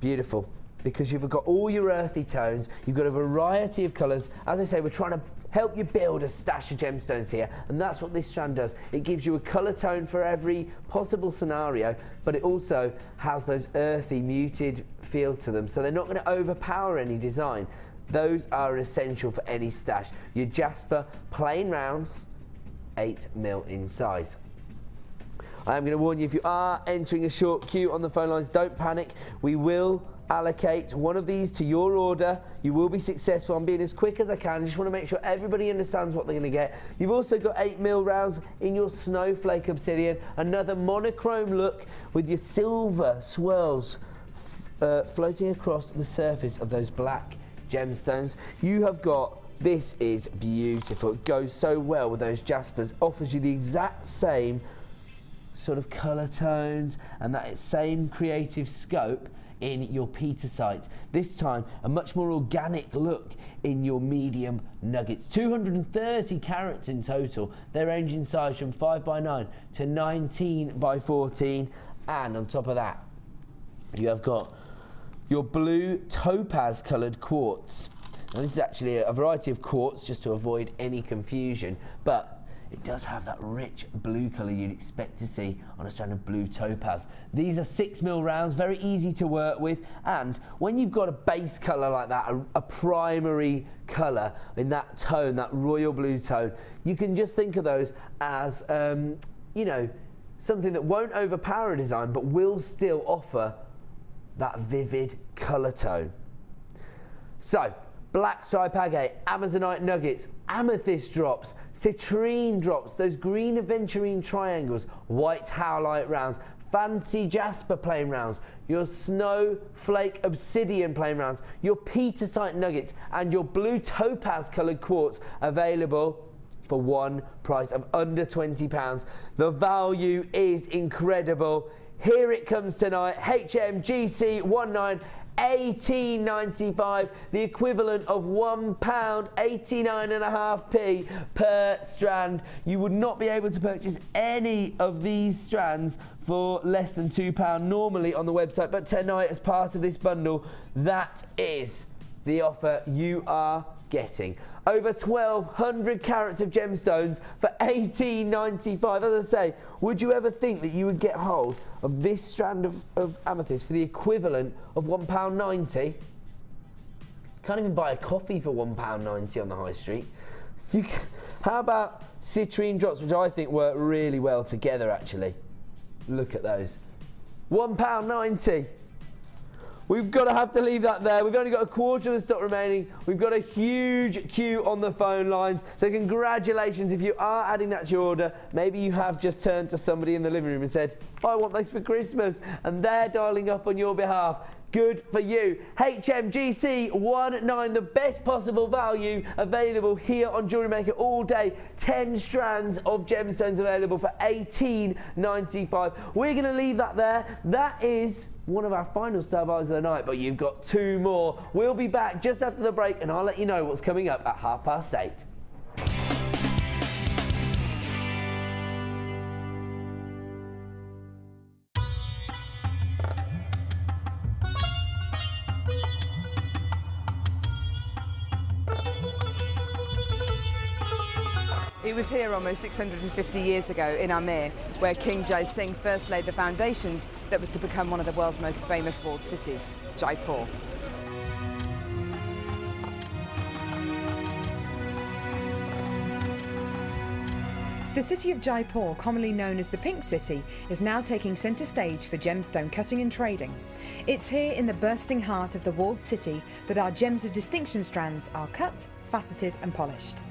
Beautiful, because you've got all your earthy tones, you've got a variety of colours. As I say, we're trying to help you build a stash of gemstones here, and that's what this strand does. It gives you a colour tone for every possible scenario, but it also has those earthy, muted feel to them, so they're not going to overpower any design. Those are essential for any stash. Your Jasper plain rounds, 8mm in size. I am going to warn you, if you are entering a short queue on the phone lines, don't panic. We will allocate one of these to your order. You will be successful. I'm being as quick as I can. I just want to make sure everybody understands what they're going to get. You've also got 8mm rounds in your snowflake obsidian, another monochrome look with your silver swirls floating across the surface of those black gemstones. You have got, this is beautiful. It goes so well with those Jaspers, offers you the exact same sort of colour tones and that same creative scope in your petersite. This time, a much more organic look in your medium nuggets. 230 carats in total. They range in size from 5x9 to 19x14. And on top of that, you have got your blue topaz coloured quartz. Now this is actually a variety of quartz just to avoid any confusion, but it does have that rich blue colour you'd expect to see on a strand of blue topaz. These are 6mm rounds, very easy to work with, and when you've got a base colour like that, a primary colour in that tone, that royal blue tone, you can just think of those as, you know, something that won't overpower a design but will still offer that vivid colour tone. So, black stripe agate, amazonite nuggets, amethyst drops, citrine drops, those green aventurine triangles, white howlite rounds, fancy Jasper plain rounds, your snowflake obsidian plain rounds, your petersite nuggets, and your blue topaz coloured quartz available for one price of under £20. The value is incredible. Here it comes tonight, HMGC 18.95, the equivalent of £1.89.5p per strand. You would not be able to purchase any of these strands for less than £2 normally on the website, but tonight, as part of this bundle, that is the offer you are getting. Over 1,200 carats of gemstones for £18.95. As I say, would you ever think that you would get hold of this strand of amethyst for the equivalent of £1.90? Can't even buy a coffee for £1.90 on the high street. How about citrine drops, which I think work really well together actually. Look at those. £1.90. We've got to have to leave that there. We've only got a quarter of the stock remaining. We've got a huge queue on the phone lines. So congratulations if you are adding that to your order. Maybe you have just turned to somebody in the living room and said, I want those for Christmas, and they're dialing up on your behalf. Good for you. HMGC 19, the best possible value available here on Jewellery Maker all day. 10 strands of gemstones available for £18.95. We're going to leave that there. That is one of our final star buys of the night, but you've got two more. We'll be back just after the break, and I'll let you know what's coming up at 8:30. It was here almost 650 years ago in Amir, where King Jai Singh first laid the foundations that was to become one of the world's most famous walled cities, Jaipur. The city of Jaipur, commonly known as the Pink City, is now taking centre stage for gemstone cutting and trading. It's here in the bursting heart of the walled city that our gems of distinction strands are cut, faceted and polished.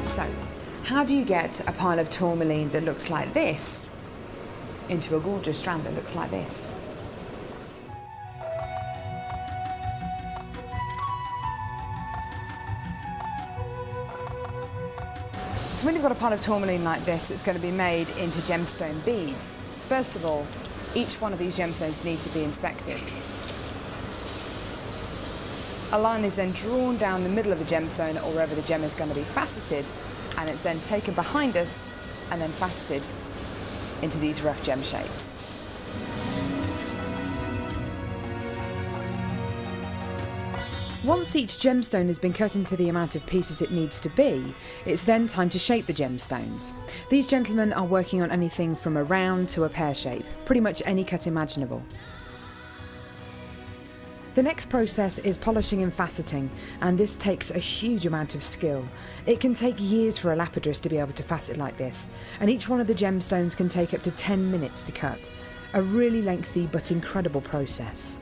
So, how do you get a pile of tourmaline that looks like this into a gorgeous strand that looks like this? So when you've got a pile of tourmaline like this, it's going to be made into gemstone beads. First of all, each one of these gemstones need to be inspected. A line is then drawn down the middle of the gemstone or wherever the gem is going to be faceted, and it's then taken behind us and then faceted into these rough gem shapes. Once each gemstone has been cut into the amount of pieces it needs to be, it's then time to shape the gemstones. These gentlemen are working on anything from a round to a pear shape, pretty much any cut imaginable. The next process is polishing and faceting, and this takes a huge amount of skill. It can take years for a lapidress to be able to facet like this, and each one of the gemstones can take up to 10 minutes to cut. A really lengthy but incredible process.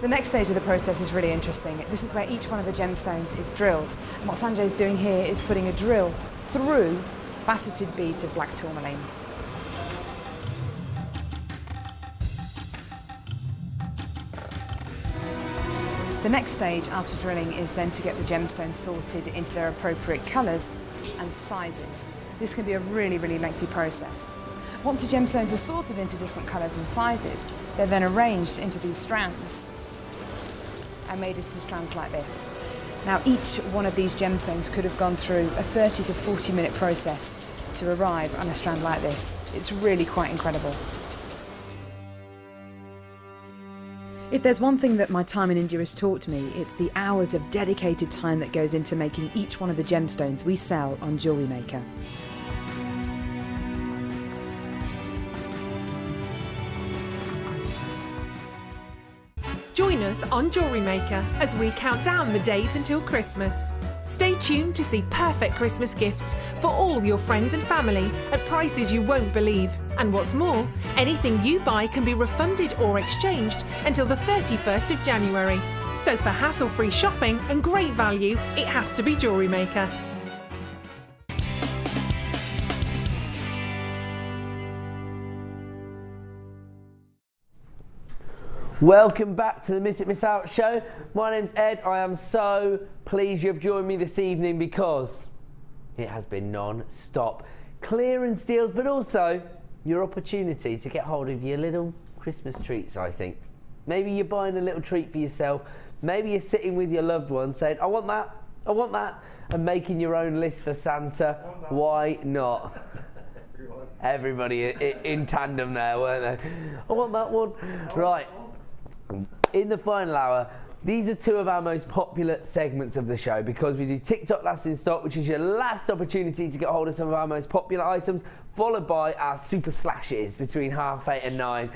The next stage of the process is really interesting. This is where each one of the gemstones is drilled. And what Sanjay is doing here is putting a drill through faceted beads of black tourmaline. The next stage after drilling is then to get the gemstones sorted into their appropriate colours and sizes. This can be a really, really lengthy process. Once the gemstones are sorted into different colours and sizes, they're then arranged into these strands and made into strands like this. Now each one of these gemstones could have gone through a 30 to 40 minute process to arrive on a strand like this. It's really quite incredible. If there's one thing that my time in India has taught me, it's the hours of dedicated time that goes into making each one of the gemstones we sell on JewelleryMaker. Join us on JewelleryMaker as we count down the days until Christmas. Stay tuned to see perfect Christmas gifts for all your friends and family at prices you won't believe. And what's more, anything you buy can be refunded or exchanged until the 31st of January. So for hassle-free shopping and great value, it has to be JewelleryMaker. Welcome back to the Miss It Miss Out show. My name's Ed. I am so pleased you've joined me this evening because it has been non-stop clearance deals, but also your opportunity to get hold of your little Christmas treats, I think. Maybe you're buying a little treat for yourself. Maybe you're sitting with your loved one saying, I want that, and making your own list for Santa. Why not? Everybody in tandem there, weren't they? I want that one. Right. In the final hour, these are two of our most popular segments of the show because we do TikTok last in stock, which is your last opportunity to get hold of some of our most popular items, followed by our super slashes between 8:30 and 9.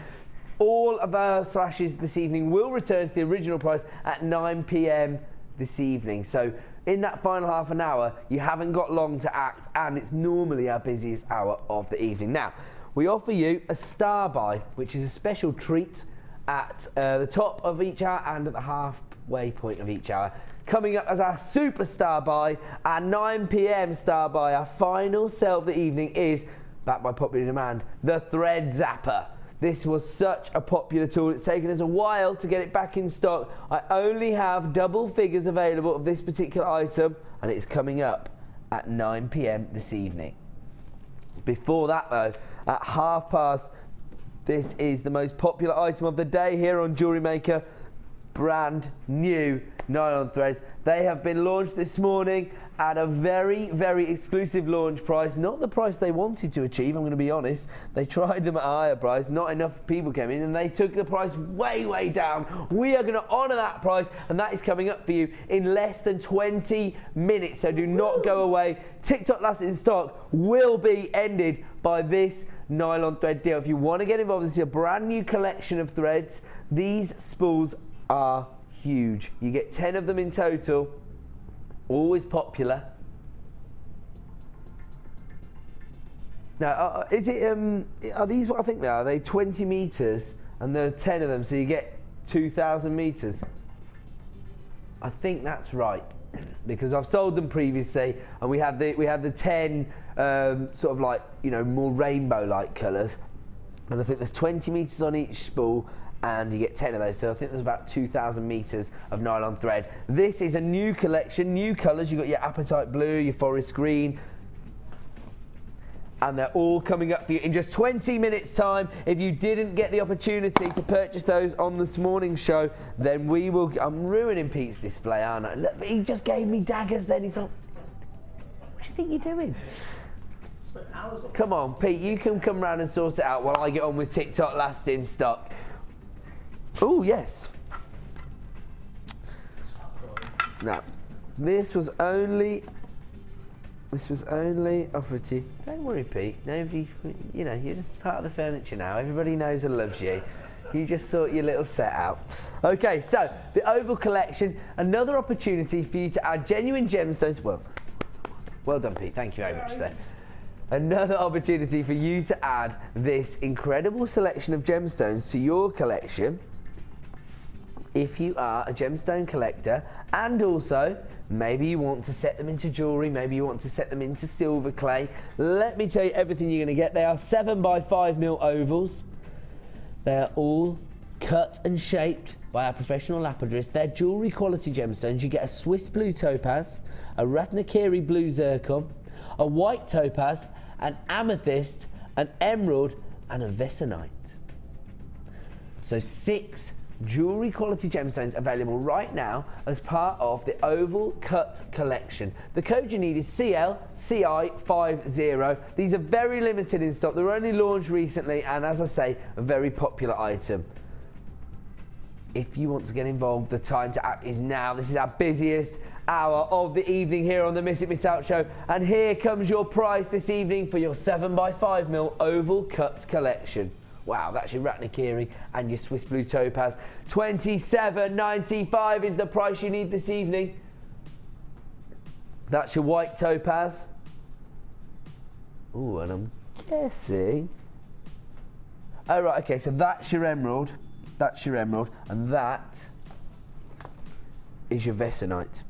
All of our slashes this evening will return to the original price at 9 p.m. this evening. So in that final half an hour, you haven't got long to act, and it's normally our busiest hour of the evening. Now, we offer you a star buy, which is a special treat at the top of each hour and at the halfway point of each hour. Coming up as our superstar buy, our 9 p.m. star buy, our final sale of the evening is, backed by popular demand, the Thread Zapper. This was such a popular tool. It's taken us a while to get it back in stock. I only have double figures available of this particular item, and it's coming up at 9 p.m. this evening. Before that though, at 1:30, this is the most popular item of the day here on JewelleryMaker. Brand new nylon threads. They have been launched this morning at a very, very exclusive launch price. Not the price they wanted to achieve, I'm going to be honest. They tried them at a higher price. Not enough people came in and they took the price way, way down. We are going to honour that price, and that is coming up for you in less than 20 minutes. So do not go away. TikTok last in stock will be ended by this nylon thread deal. If you want to get involved, this is a brand new collection of threads. These spools are huge. You get 10 of them in total. Always popular. Now, is it? Are these what I think they are? Are they 20 meters, and there are 10 of them, so you get 2,000 meters. I think that's right. because I've sold them previously, and we had the 10 sort of like, you know, more rainbow-like colours, and I think there's 20 metres on each spool, and you get 10 of those, so I think there's about 2,000 metres of nylon thread. This is a new collection, new colours. You've got your apatite blue, your forest green, and they're all coming up for you in just 20 minutes time. If you didn't get the opportunity to purchase those on this morning's show, then we will. I'm ruining Pete's display, aren't I? Look, he just gave me daggers then. He's like, what do you think you're doing? Spent hours on Come on, Pete, you can come round and sort it out while I get on with TikTok last in stock. Oh, yes. Now, this was only offered to you. Don't worry, Pete. Nobody, you know, you're just part of the furniture now. Everybody knows and loves you. You just sort your little set out. Okay, so the Oval Collection, another opportunity for you to add genuine gemstones. Well done, Pete. Thank you very much, sir. Another opportunity for you to add this incredible selection of gemstones to your collection if you are a gemstone collector, and also maybe you want to set them into jewellery, maybe you want to set them into silver clay. Let me tell you everything you're going to get. They are 7x5mm ovals. They are all cut and shaped by our professional lapidarists. They're jewellery quality gemstones. You get a Swiss blue topaz, a Ratnakiri blue zircon, a white topaz, an amethyst, an emerald, and a Vesonite. So 6 jewellery quality gemstones available right now as part of the Oval Cut collection. The code you need is CLCI50. These are very limited in stock. They were only launched recently, and as I say, a very popular item. If you want to get involved, the time to act is now. This is our busiest hour of the evening here on the Miss It Miss Out show, and here comes your prize this evening for your 7x5mm Oval Cut collection. Wow, that's your Ratnakiri and your Swiss blue topaz. $27.95 is the price you need this evening. That's your white topaz. Ooh, and I'm guessing. Oh, right, okay, so that's your emerald. That's your emerald, and that is your Vesonite.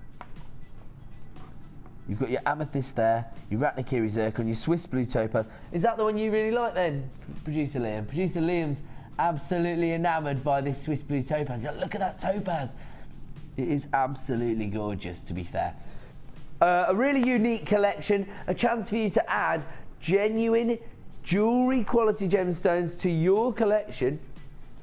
You've got your amethyst there, your Ratnakiri zircon, your Swiss blue topaz. Is that the one you really like then, Producer Liam? Producer Liam's absolutely enamoured by this Swiss blue topaz. Look at that topaz. It is absolutely gorgeous, to be fair. A really unique collection, a chance for you to add genuine jewellery quality gemstones to your collection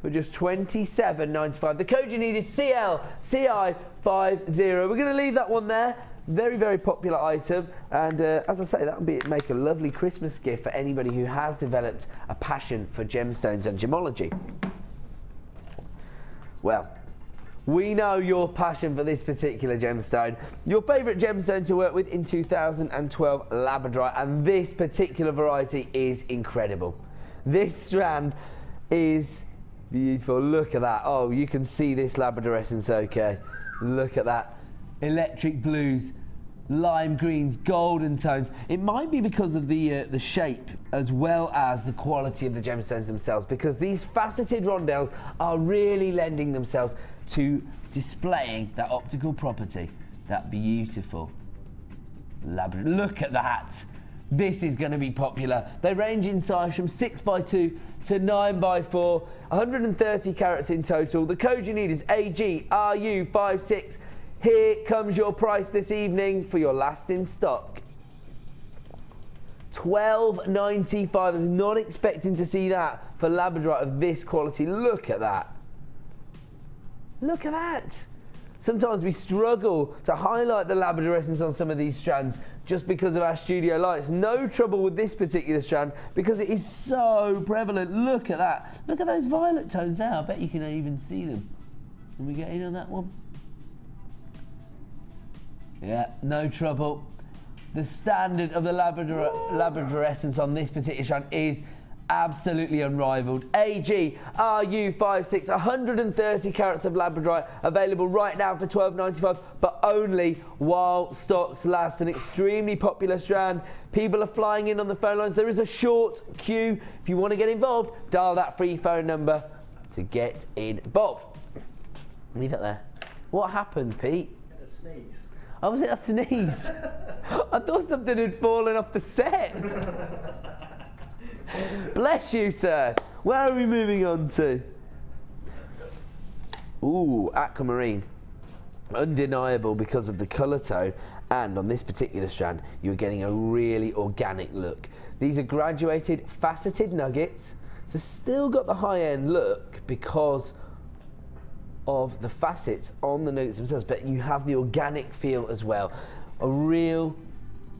for just $27.95. The code you need is CLCI50. We're going to leave that one there. Very, very popular item, and as I say, that would make a lovely Christmas gift for anybody who has developed a passion for gemstones and gemology. Well, we know your passion for this particular gemstone. Your favourite gemstone to work with in 2012, labradorite, and this particular variety is incredible. This strand is beautiful. Look at that. Oh, you can see this labradorescence, okay. Look at that. Electric blues, lime greens, golden tones. It might be because of the shape as well as the quality of the gemstones themselves, because these faceted rondelles are really lending themselves to displaying that optical property, that beautiful labrador. Look at that. This is going to be popular. They range in size from 6x2 to 9x4, 130 carats in total. The code you need is AGRU56. Here comes your price this evening for your last in stock. $12.95. I was not expecting to see that for labradorite of this quality. Look at that. Look at that. Sometimes we struggle to highlight the labradorescence on some of these strands just because of our studio lights. No trouble with this particular strand because it is so prevalent. Look at that. Look at those violet tones there. I bet you can even see them. Can we get in on that one? Yeah, no trouble. The standard of the labradorescence on this particular strand is absolutely unrivaled. AGRU56, 130 carats of labradorite available right now for $12.95, but only while stocks last. An extremely popular strand. People are flying in on the phone lines. There is a short queue. If you want to get involved, dial that free phone number to get involved. Leave it there. What happened, Pete? A sneeze. Oh, was it a sneeze? I thought something had fallen off the set. Bless you, sir. Where are we moving on to? Ooh, aquamarine. Undeniable because of the colour tone, and on this particular strand you're getting a really organic look. These are graduated faceted nuggets, so still got the high-end look because of the facets on the nuggets themselves, but you have the organic feel as well. A real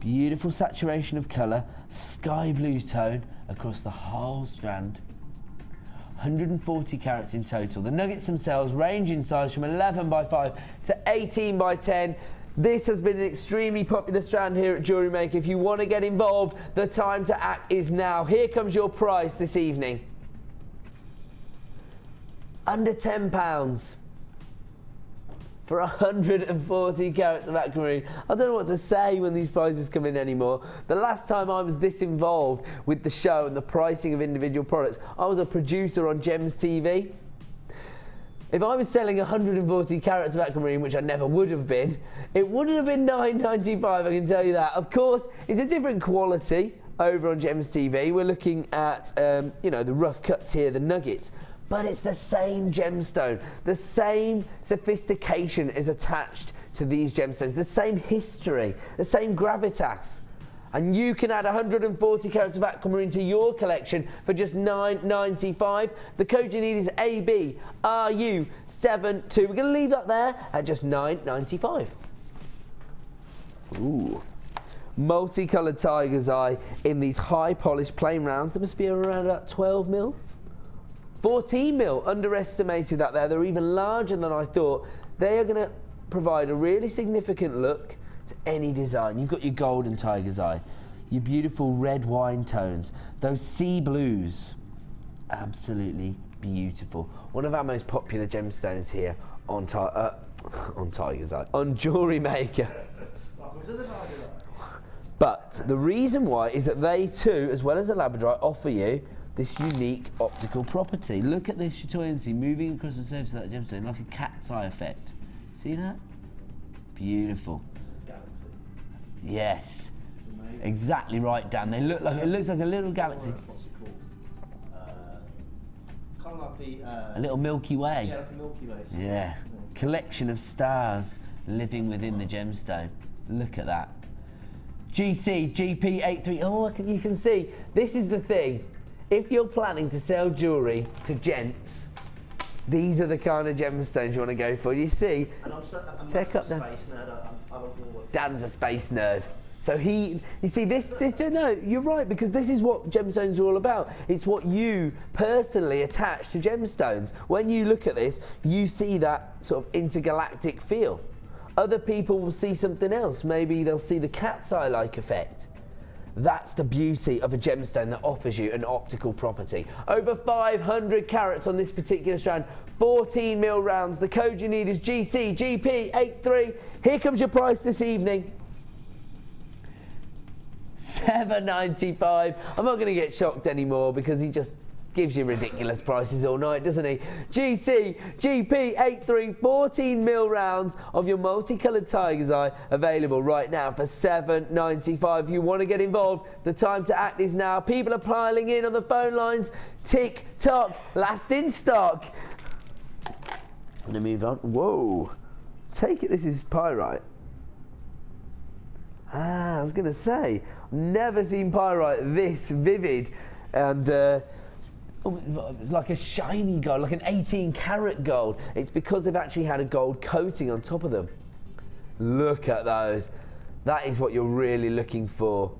beautiful saturation of colour, sky blue tone across the whole strand. 140 carats in total. The nuggets themselves range in size from 11 by 5 to 18 by 10. This has been an extremely popular strand here at JewelleryMaker. If you want to get involved, the time to act is now. Here comes your price this evening. Under £10 for 140 carats of aquamarine. I don't know what to say when these prices come in anymore. The last time I was this involved with the show and the pricing of individual products, I was a producer on Gems TV. If I was selling 140 carats of aquamarine, which I never would have been, it wouldn't have been £9.95, I can tell you that. Of course, it's a different quality over on Gems TV. We're looking at, you know, the rough cuts here, the nuggets. But it's the same gemstone. The same sophistication is attached to these gemstones. The same history, the same gravitas. And you can add 140 carats of aquamarine to your collection for just £9.95. The code you need is ABRU72. We're going to leave that there at just £9.95. Ooh. Multicoloured tiger's eye in these high polished plain rounds. There must be around about 12 mil. 14 mil, underestimated that there. They're even larger than I thought. They are going to provide a really significant look to any design. You've got your golden tiger's eye, your beautiful red wine tones, those sea blues. Absolutely beautiful. One of our most popular gemstones here on Tiger's Eye, on JewelleryMaker. But the reason why is that they too, as well as the labradorite, offer you this unique optical property. Look at this chatoyancy moving across the surface of that gemstone like a cat's eye effect. See that? Beautiful. Galaxy. Yes. Amazing. Exactly right, Dan. They look like, it looks like a little galaxy. What's it called? Kind of like A little Milky Way. Yeah, like a Milky Way. Yeah. Collection of stars living within the gemstone. Look at that. GP83. Oh, you can see. This is the thing. If you're planning to sell jewellery to gents, these are the kind of gemstones you want to go for. You see, and I'm space nerd. Dan's a space nerd. So you see, no, you're right, because this is what gemstones are all about. It's what you personally attach to gemstones. When you look at this, you see that sort of intergalactic feel. Other people will see something else. Maybe they'll see the cat's eye-like effect. That's the beauty of a gemstone that offers you an optical property. Over 500 carats on this particular strand, 14 mil rounds. The code you need is GP83. Here comes your price this evening. £7.95. I'm not going to get shocked anymore because he just gives you ridiculous prices all night, doesn't he? GP83, 14 mil rounds of your multicoloured tiger's eye available right now for £7.95. If you want to get involved, the time to act is now. People are piling in on the phone lines. Tick tock, last in stock. I'm going to move on. Whoa. Take it, this is pyrite. I was going to say, never seen pyrite this vivid and like a shiny gold, like an 18 karat gold. It's because they've actually had a gold coating on top of them. Look at those. That is what you're really looking for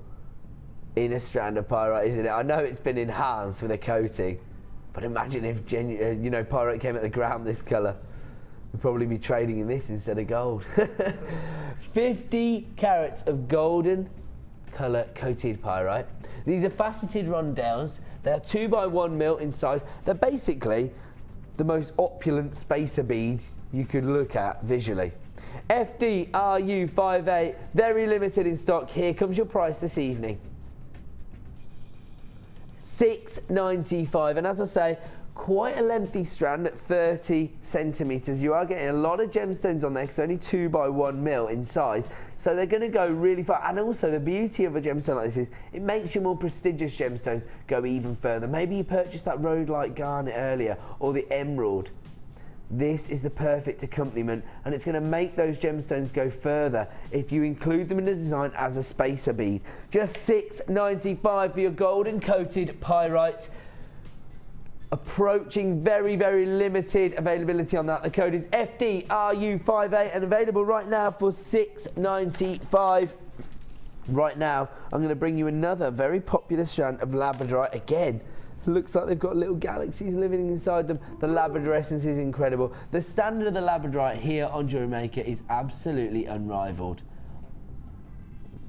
in a strand of pyrite, isn't it? I know it's been enhanced with a coating, but imagine if you know, pyrite came at the ground this colour. We'd probably be trading in this instead of gold. 50 carats of golden colour coated pyrite. These are faceted rondelles. They are 2 by 1 mil in size. They're basically the most opulent spacer bead you could look at visually. FDRU58, very limited in stock. Here comes your price this evening. £6.95, and as I say, quite a lengthy strand at 30 centimetres. You are getting a lot of gemstones on there because only 2 by 1 mil in size. So they're going to go really far. And also the beauty of a gemstone like this is it makes your more prestigious gemstones go even further. Maybe you purchased that rhodolite garnet earlier or the emerald. This is the perfect accompaniment, and it's going to make those gemstones go further if you include them in the design as a spacer bead. Just $6.95 for your golden coated pyrite. Approaching very, very limited availability on that. The code is FDRU58 and available right now for $6.95. Right now, I'm going to bring you another very popular strand of labradorite. Again, looks like they've got little galaxies living inside them. The labradorescence is incredible. The standard of the labradorite here on JewelleryMaker is absolutely unrivaled.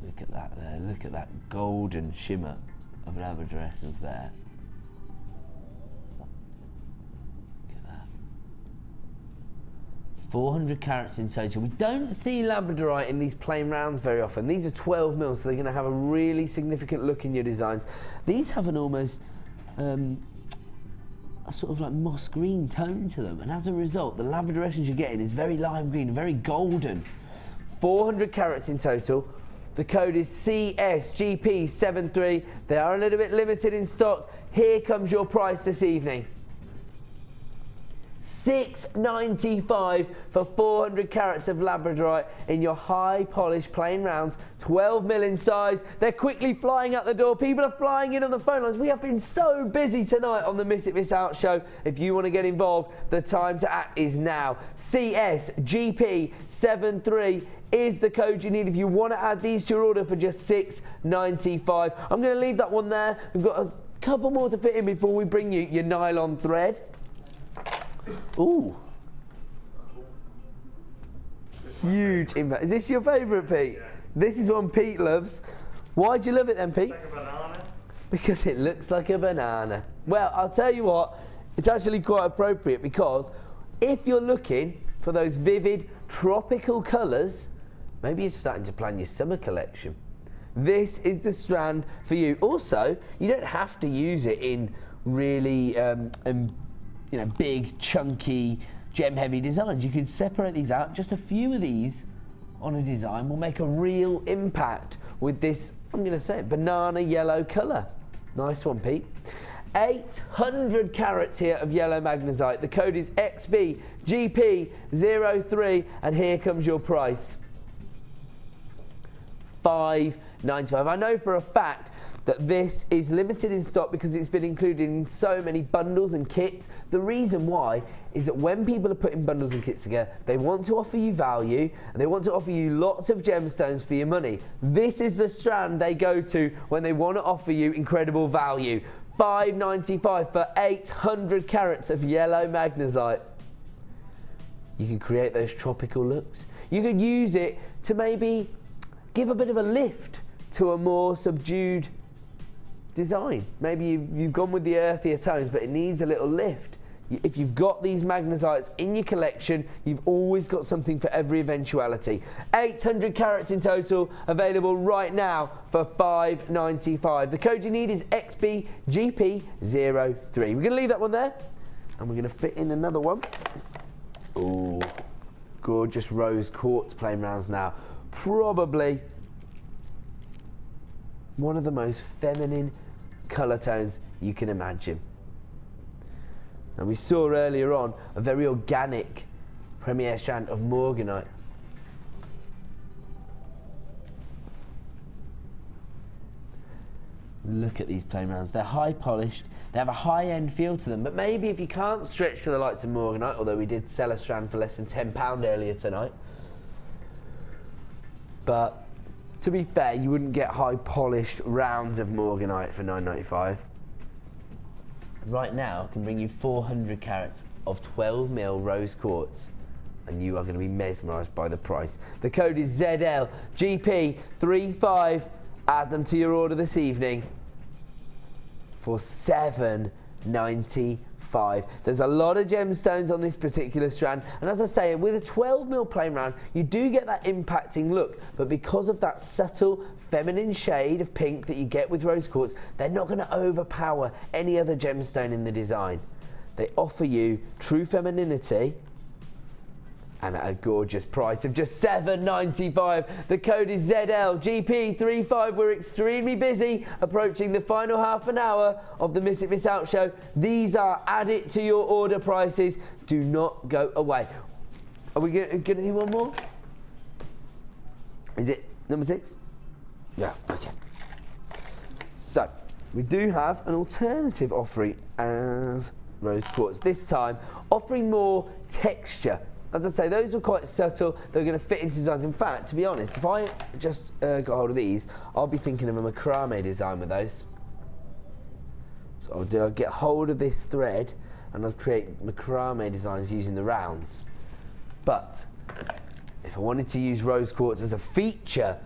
Look at that there. Look at that golden shimmer of labradorescence there. Look at that. 400 carats in total. We don't see labradorite in these plain rounds very often. These are 12 mil, so they're going to have a really significant look in your designs. These have an almost a sort of like moss green tone to them, and as a result the labradorescence you're getting is very lime green, very golden. 400 carats in total. The code is CSGP73. They are a little bit limited in stock. Here comes your price this evening. $6.95 for 400 carats of labradorite in your high polished plain rounds, 12 mil in size. They're quickly flying out the door. People are flying in on the phone lines. We have been so busy tonight on the Miss It Miss Out show. If you want to get involved, the time to act is now. CSGP73 is the code you need if you want to add these to your order for just $6.95. I'm going to leave that one there. We've got a couple more to fit in before we bring you your nylon thread. Ooh. Huge impact. Is this your favourite, Pete? Yeah. This is one Pete loves. Why do you love it then, Pete? Like a banana. Because it looks like a banana. Well, I'll tell you what, it's actually quite appropriate because if you're looking for those vivid tropical colours, maybe you're starting to plan your summer collection. This is the strand for you. Also, you don't have to use it in really you know, big, chunky, gem-heavy designs. You could separate these out. Just a few of these on a design will make a real impact with this, I'm going to say it, banana yellow colour. Nice one, Pete. 800 carats here of yellow magnesite. The code is XBGP03, and here comes your price. $5.95. I know for a fact that this is limited in stock because it's been included in so many bundles and kits. The reason why is that when people are putting bundles and kits together, they want to offer you value and they want to offer you lots of gemstones for your money. This is the strand they go to when they want to offer you incredible value. $5.95 for 800 carats of yellow magnesite. You can create those tropical looks. You could use it to maybe give a bit of a lift to a more subdued design. Maybe you've gone with the earthier tones, but it needs a little lift. If you've got these magnesites in your collection, you've always got something for every eventuality. 800 carats in total, available right now for $5.95. The code you need is XBGP03. We're going to leave that one there, and we're going to fit in another one. Oh, gorgeous rose quartz plain rounds now. Probably one of the most feminine colour tones you can imagine. And we saw earlier on a very organic premier strand of morganite. Look at these plain rounds. They're high polished, they have a high end feel to them, but maybe if you can't stretch to the likes of morganite, although we did sell a strand for less than £10 earlier tonight, but to be fair, you wouldn't get high polished rounds of morganite for $9.95. Right now, I can bring you 400 carats of 12 mil rose quartz, and you are going to be mesmerised by the price. The code is ZLGP35. Add them to your order this evening for $7.95. There's a lot of gemstones on this particular strand, and as I say, with a 12 mil plain round, you do get that impacting look, but because of that subtle feminine shade of pink that you get with rose quartz, they're not going to overpower any other gemstone in the design. they offer you true femininity and at a gorgeous price of just $7.95. The code is ZLGP35. We're extremely busy, approaching the final half an hour of the Miss It Miss Out show. These are add it to your order prices. Do not go away. Are we going to do one more? Is it number 6? Yeah, okay. So, we do have an alternative offering as rose quartz. This time, offering more texture. As I say, those are quite subtle. They're going to fit into designs. In fact, to be honest, if I just got hold of these, I'll be thinking of a macrame design with those. So I'll get hold of this thread and I'll create macrame designs using the rounds. But if I wanted to use rose quartz as a feature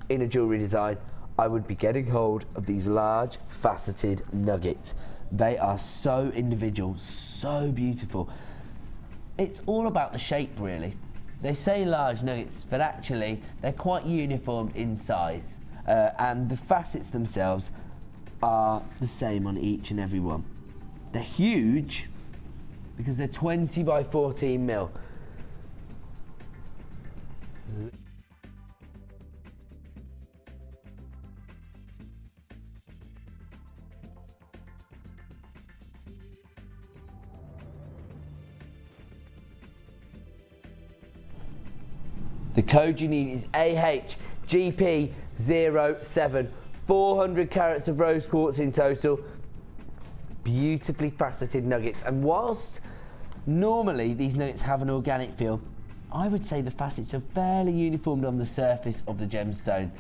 in a jewellery design, I would be getting hold of these large faceted nuggets. They are so individual, so beautiful. It's all about the shape, really. They say large nuggets, but actually they're quite uniform in size, and the facets themselves are the same on each and every one. They're huge because they're 20 by 14 mil. The code you need is AHGP07. 400 carats of rose quartz in total. Beautifully faceted nuggets. And whilst normally these nuggets have an organic feel, I would say the facets are fairly uniformed on the surface of the gemstone,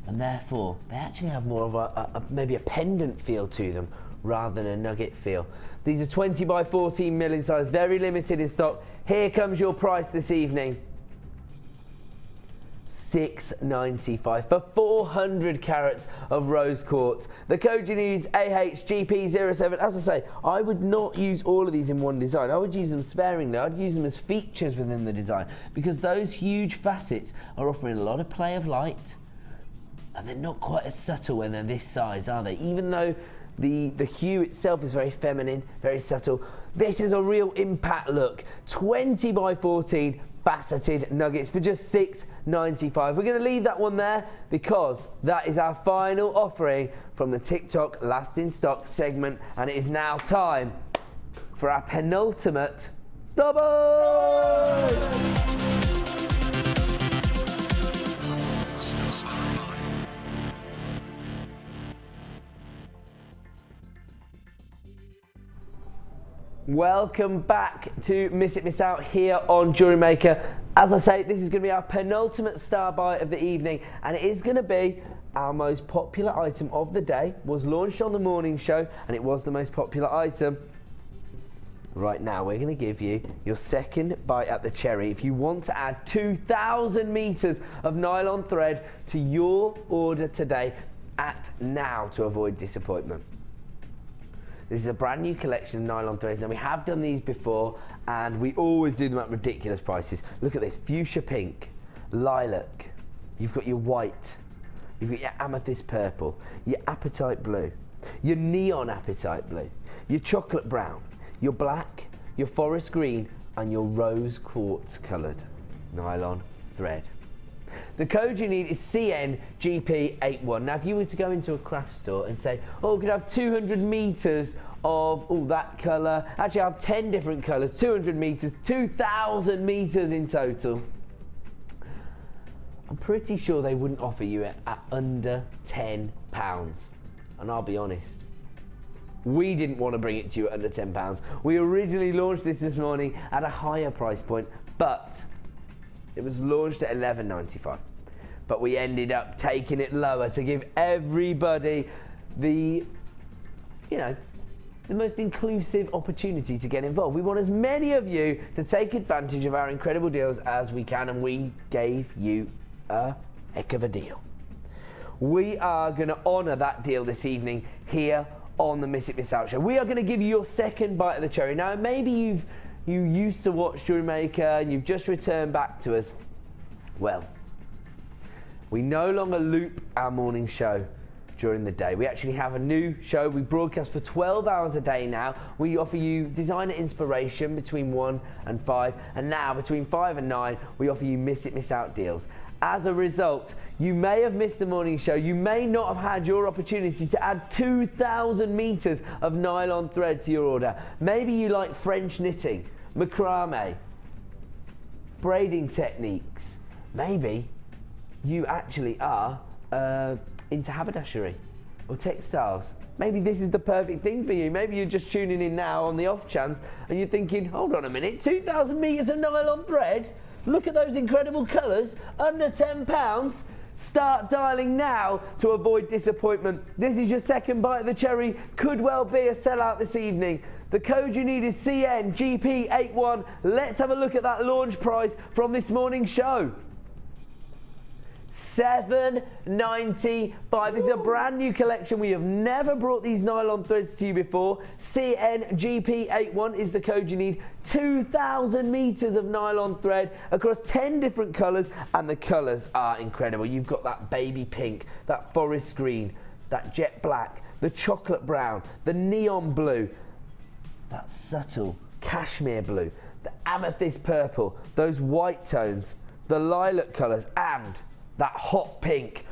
and therefore they actually have more of maybe a pendant feel to them rather than a nugget feel. These are 20 by 14 mil in size, very limited in stock. Here comes your price this evening. $6.95 for 400 carats of rose quartz. The code you need is AHGP07. As I say, I would not use all of these in one design. I would use them sparingly. I'd use them as features within the design because those huge facets are offering a lot of play of light, and they're not quite as subtle when they're this size, are they? Even though the hue itself is very feminine, very subtle, this is a real impact look. 20 by 14 faceted nuggets for just $6.95. We're going to leave that one there because that is our final offering from the TikTok last in stock segment, and it is now time for our penultimate Star Buy! Welcome back to Miss It Miss Out here on Jewellery Maker. As I say, this is going to be our penultimate star buy of the evening, and it is going to be our most popular item of the day. Was launched on the morning show, and it was the most popular item. Right now, we're going to give you your second bite at the cherry. If you want to add 2,000 meters of nylon thread to your order today, act now to avoid disappointment. This is a brand new collection of nylon threads. Now, we have done these before, and we always do them at ridiculous prices. Look at this, fuchsia pink, lilac, you've got your white, you've got your amethyst purple, your apatite blue, your neon apatite blue, your chocolate brown, your black, your forest green, and your rose quartz coloured nylon thread. The code you need is CNGP81. Now, if you were to go into a craft store and say, oh, we could have 200 meters of that colour, actually I have 10 different colours, 200 meters, 2,000 meters in total, I'm pretty sure they wouldn't offer you it at under £10. And I'll be honest, we didn't want to bring it to you at under £10. We originally launched this morning at a higher price point, but it was launched at $11.95, but we ended up taking it lower to give everybody the most inclusive opportunity to get involved. We want as many of you to take advantage of our incredible deals as we can, and we gave you a heck of a deal. We are going to honour that deal this evening here on the Miss It Miss Out show. We are going to give you your second bite of the cherry. Now, maybe you used to watch Jewellery Maker and you've just returned back to us. Well, we no longer loop our morning show during the day. We actually have a new show. We broadcast for 12 hours a day now. We offer you designer inspiration between 1 and 5, and now between 5 and 9, we offer you miss it, miss out deals. As a result, you may have missed the morning show. You may not have had your opportunity to add 2,000 meters of nylon thread to your order. Maybe you like French knitting, macrame, braiding techniques. Maybe you actually are into haberdashery or textiles. Maybe this is the perfect thing for you. Maybe you're just tuning in now on the off chance and you're thinking, hold on a minute, 2,000 meters of nylon thread? Look at those incredible colours, under £10. Start dialing now to avoid disappointment. This is your second bite of the cherry. Could well be a sellout this evening. The code you need is CNGP81. Let's have a look at that launch price from this morning's show. $7.95. This is a brand new collection. We have never brought these nylon threads to you before. CNGP81 is the code you need. 2,000 meters of nylon thread across 10 different colors, and the colors are incredible. You've got that baby pink, that forest green, that jet black, the chocolate brown, the neon blue, that subtle cashmere blue, the amethyst purple, those white tones, the lilac colors, and that hot pink.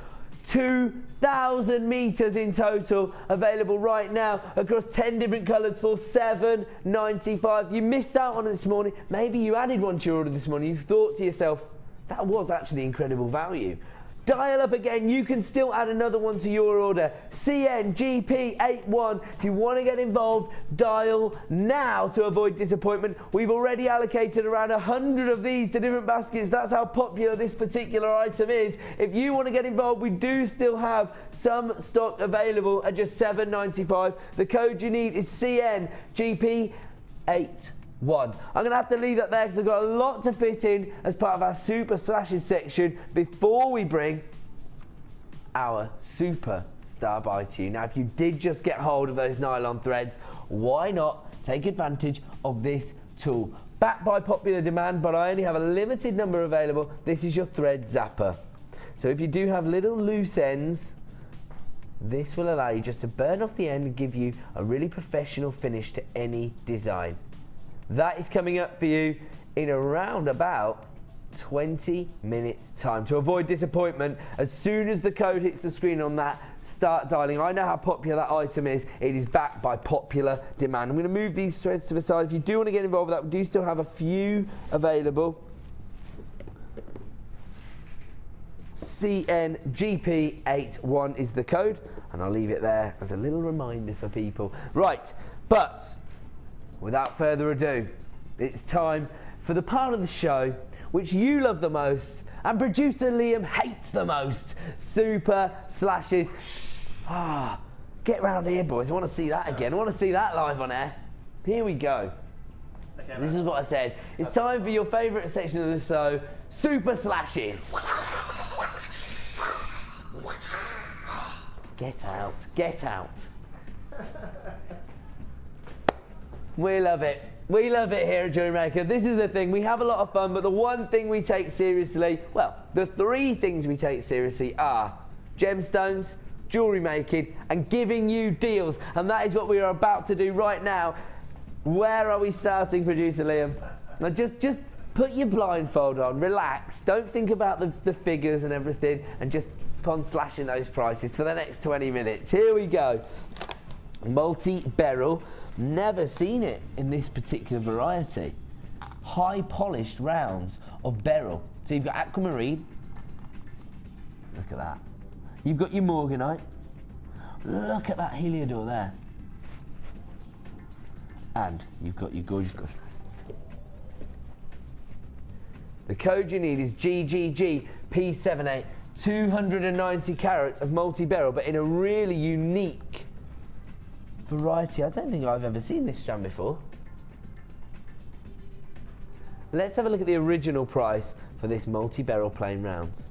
2,000 meters in total, available right now across 10 different colors for $7.95. You missed out on it this morning. Maybe you added one to your order this morning. You've thought to yourself, that was actually incredible value. Dial up again. You can still add another one to your order. CNGP81. If you want to get involved, dial now to avoid disappointment. We've already allocated around 100 of these to different baskets. That's how popular this particular item is. If you want to get involved, we do still have some stock available at just $7.95. The code you need is CNGP81. I'm going to have to leave that there because I've got a lot to fit in as part of our super slashes section before we bring our superstar buy to you. Now, if you did just get hold of those nylon threads, why not take advantage of this tool? Backed by popular demand, but I only have a limited number available. This is your thread zapper. So if you do have little loose ends, this will allow you just to burn off the end and give you a really professional finish to any design. That is coming up for you in around about 20 minutes time. To avoid disappointment, as soon as the code hits the screen on that, start dialing. I know how popular that item is. It is backed by popular demand. I'm going to move these threads to the side. If you do want to get involved with that, we do still have a few available. CNGP81 is the code, and I'll leave it there as a little reminder for people. Right, but without further ado, it's time for the part of the show which you love the most and producer Liam hates the most, super slashes. Get round here, boys. I want to see that again. I want to see that live on air. Here we go. Okay, this is what I said. It's time for your favourite section of the show, super slashes. Get out. Get out. We love it. We love it here at JewelleryMaker. This is the thing. We have a lot of fun, but the one thing we take seriously, well, the three things we take seriously are gemstones, jewellery making, and giving you deals. And that is what we are about to do right now. Where are we starting, producer Liam? Now just put your blindfold on, relax. Don't think about the figures and everything, and just keep on slashing those prices for the next 20 minutes. Here we go. Multi-beryl. Never seen it in this particular variety. High polished rounds of beryl. So you've got aquamarine. Look at that. You've got your morganite. Look at that heliodor there. And you've got your gorgeous gosh. The code you need is GGGP78. 290 carats of multi-beryl, but in a really unique variety. I don't think I've ever seen this strand before. Let's have a look at the original price for this multi-beryl plain rounds.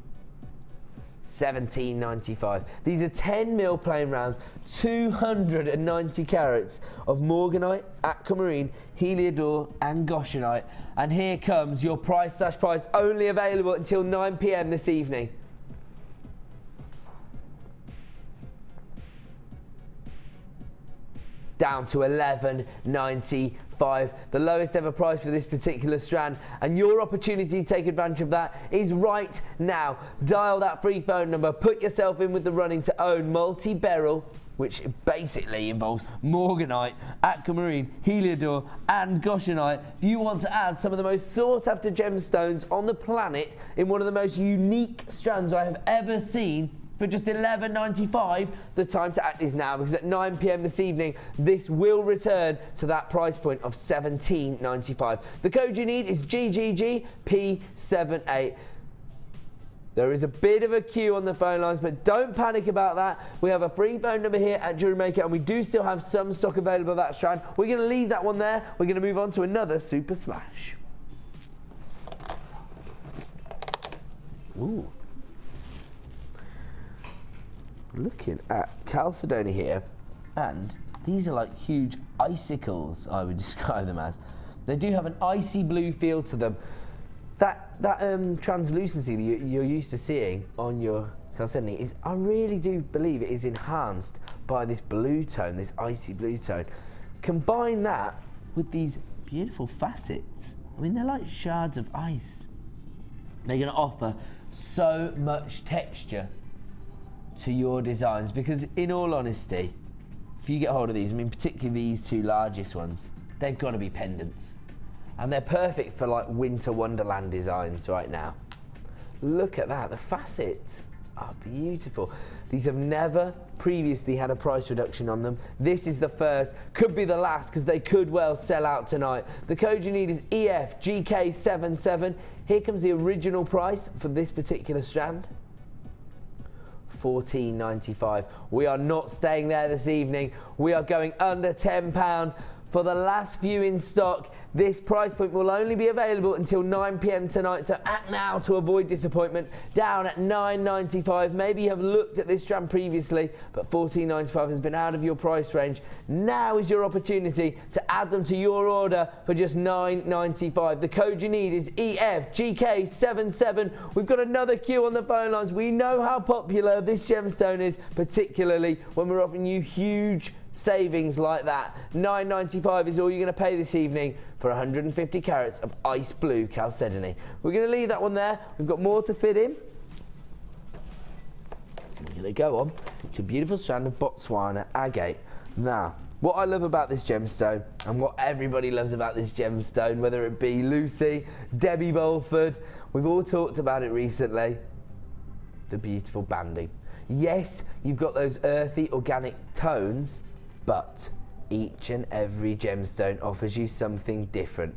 $17.95. These are 10mm plain rounds, 290 carats of morganite, aquamarine, heliodor and goshenite. And here comes your price slash price, only available until 9 PM this evening. down to $11.95, the lowest ever price for this particular strand. And your opportunity to take advantage of that is right now. Dial that free phone number, put yourself in with the running to own multi-beryl, which basically involves morganite, aquamarine, heliodor and goshenite. If you want to add some of the most sought after gemstones on the planet in one of the most unique strands I have ever seen, for just $11.95, the time to act is now, because at 9 p.m. this evening, this will return to that price point of $17.95. The code you need is GGGP78. There is a bit of a queue on the phone lines, but don't panic about that. We have a free phone number here at JewelleryMaker, and we do still have some stock available of that strand. We're going to leave that one there. We're going to move on to another super slash. Ooh. Looking at chalcedony here, and these are like huge icicles, I would describe them as. They do have an icy blue feel to them. That translucency that you're used to seeing on your chalcedony is, I really do believe it is enhanced by this blue tone, this icy blue tone. Combine that with these beautiful facets. I mean, they're like shards of ice. They're going to offer so much texture to your designs, because in all honesty, if you get hold of these, I mean particularly these two largest ones, they've got to be pendants, and they're perfect for like winter wonderland designs right now. Look at that, the facets are beautiful. These have never previously had a price reduction on them. This is the first, could be the last, because they could well sell out tonight. The code you need is EFGK77. Here comes the original price for this particular strand. $14.95. We are not staying there this evening. We are going under £10 for the last few in stock. This price point will only be available until 9 p.m. tonight, so act now to avoid disappointment. Down at $9.95. Maybe you have looked at this strand previously, but $14.95 has been out of your price range. Now is your opportunity to add them to your order for just $9.95. The code you need is EFGK77. We've got another queue on the phone lines. We know how popular this gemstone is, particularly when we're offering you huge savings like that. $9.95 is all you're going to pay this evening for 150 carats of ice blue chalcedony. We're going to leave that one there. We've got more to fit in. We're going to go on to a beautiful strand of Botswana agate. Now, what I love about this gemstone, and what everybody loves about this gemstone, whether it be Lucy, Debbie Bolford, we've all talked about it recently, the beautiful banding. Yes, you've got those earthy organic tones, but each and every gemstone offers you something different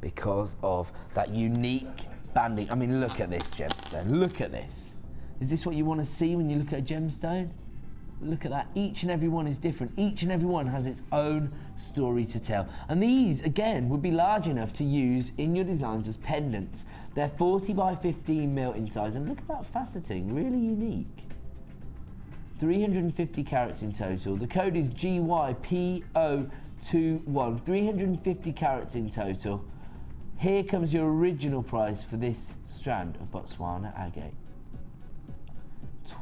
because of that unique banding. I mean, look at this gemstone. Look at this. Is this what you want to see when you look at a gemstone? Look at that. Each and every one is different. Each and every one has its own story to tell. And these, again, would be large enough to use in your designs as pendants. They're 40 by 15 mil in size. And look at that faceting, really unique. 350 carats in total. The code is GYPO21. 350 carats in total. Here comes your original price for this strand of Botswana agate.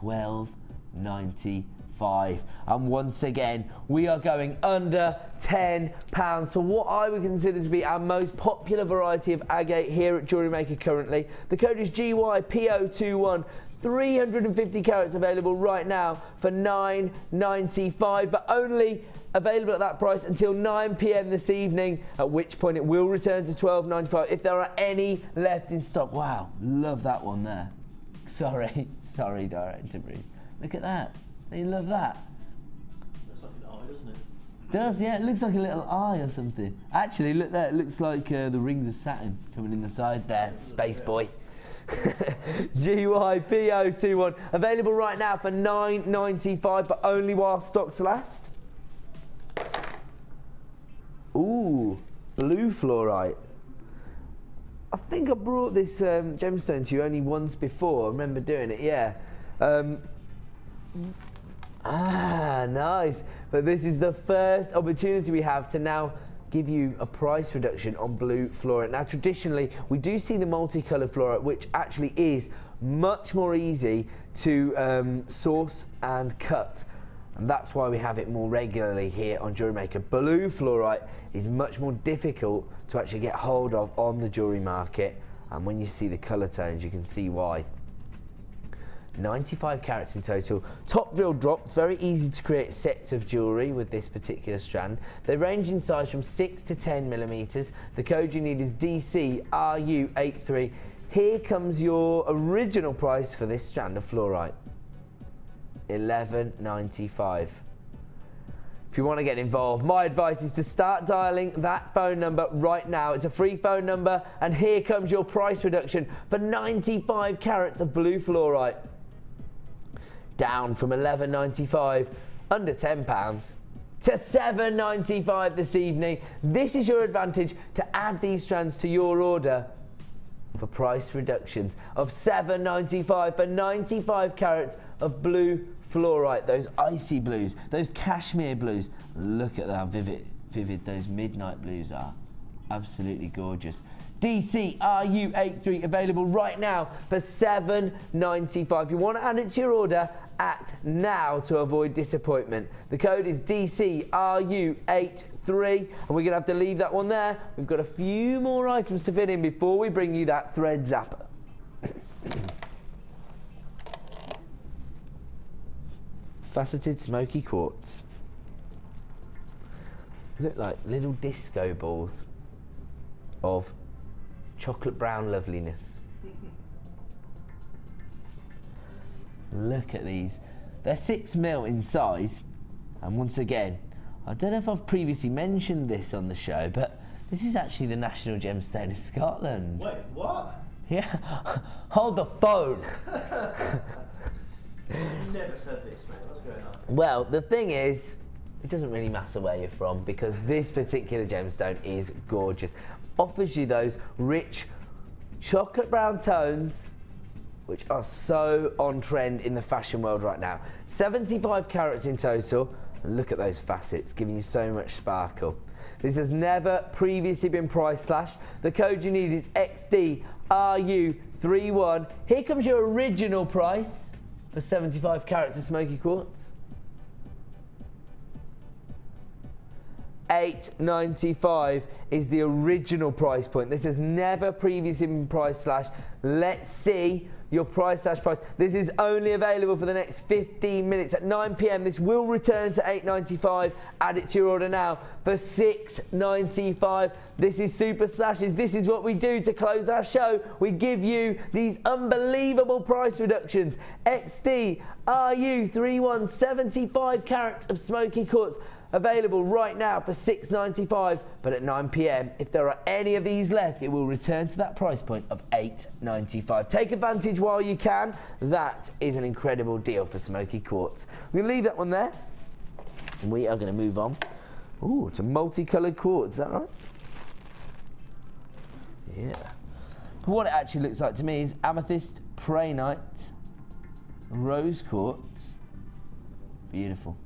$12.95. And once again, we are going under £10 for what I would consider to be our most popular variety of agate here at JewelleryMaker currently. The code is GYPO21. 350 carats available right now for $9.95, but only available at that price until 9 p.m. this evening, at which point it will return to $12.95 if there are any left in stock. Wow, love that one there. Sorry, Director Bruce. Look at that. You love that. Looks like an eye, doesn't it? Does, yeah, it looks like a little eye or something. Actually, look there, it looks like the rings of Saturn coming in the side there, Space Boy. GYPO21, available right now for $9.95, but only while stocks last. Ooh, blue fluorite. I think I brought this gemstone to you only once before. I remember doing it, yeah. Nice. But this is the first opportunity we have to now give you a price reduction on blue fluorite. Now, traditionally, we do see the multicolored fluorite, which actually is much more easy to source and cut. And that's why we have it more regularly here on JewelleryMaker. Blue fluorite is much more difficult to actually get hold of on the jewellery market. And when you see the colour tones, you can see why. 95 carats in total. Top drill drops, very easy to create sets of jewellery with this particular strand. They range in size from 6 to 10 millimetres. The code you need is DCRU83. Here comes your original price for this strand of fluorite. $11.95. If you want to get involved, my advice is to start dialing that phone number right now. It's a free phone number, and here comes your price reduction for 95 carats of blue fluorite. Down from $11.95, under £10, to $7.95 this evening. This is your advantage to add these strands to your order for price reductions of $7.95 for 95 carats of blue fluorite. Those icy blues, those cashmere blues. Look at how vivid those midnight blues are. Absolutely gorgeous. DCRU83 available right now for $7.95. If you want to add it to your order, act now to avoid disappointment. The code is DCRU83, and we're going to have to leave that one there. We've got a few more items to fit in before we bring you that thread zapper. Faceted smoky quartz. Look like little disco balls of chocolate brown loveliness. Look at these. They're 6mm in size, and once again, I don't know if I've previously mentioned this on the show, but this is actually the national gemstone of Scotland. Wait, what? Yeah. Hold the phone. You never said this, mate. What's going on? Well, the thing is, it doesn't really matter where you're from, because this particular gemstone is gorgeous. Offers you those rich chocolate brown tones, which are so on trend in the fashion world right now. 75 carats in total. And look at those facets, giving you so much sparkle. This has never previously been price slashed. The code you need is XDRU31. Here comes your original price for 75 carats of smoky quartz. $8.95 is the original price point. This has never previously been price slashed. Let's see your price slash price. This is only available for the next 15 minutes. At 9 PM, this will return to $8.95. Add it to your order now for $6.95. This is Super Slashes. This is what we do to close our show. We give you these unbelievable price reductions. XDRU31, 75 carats of smoky quartz. Available right now for $6.95, but at 9 PM, if there are any of these left, it will return to that price point of $8.95. Take advantage while you can. That is an incredible deal for smoky quartz. We're going to leave that one there, and we are going to move on to multicoloured quartz. Is that right? Yeah. What it actually looks like to me is amethyst, prehnite, rose quartz. Beautiful.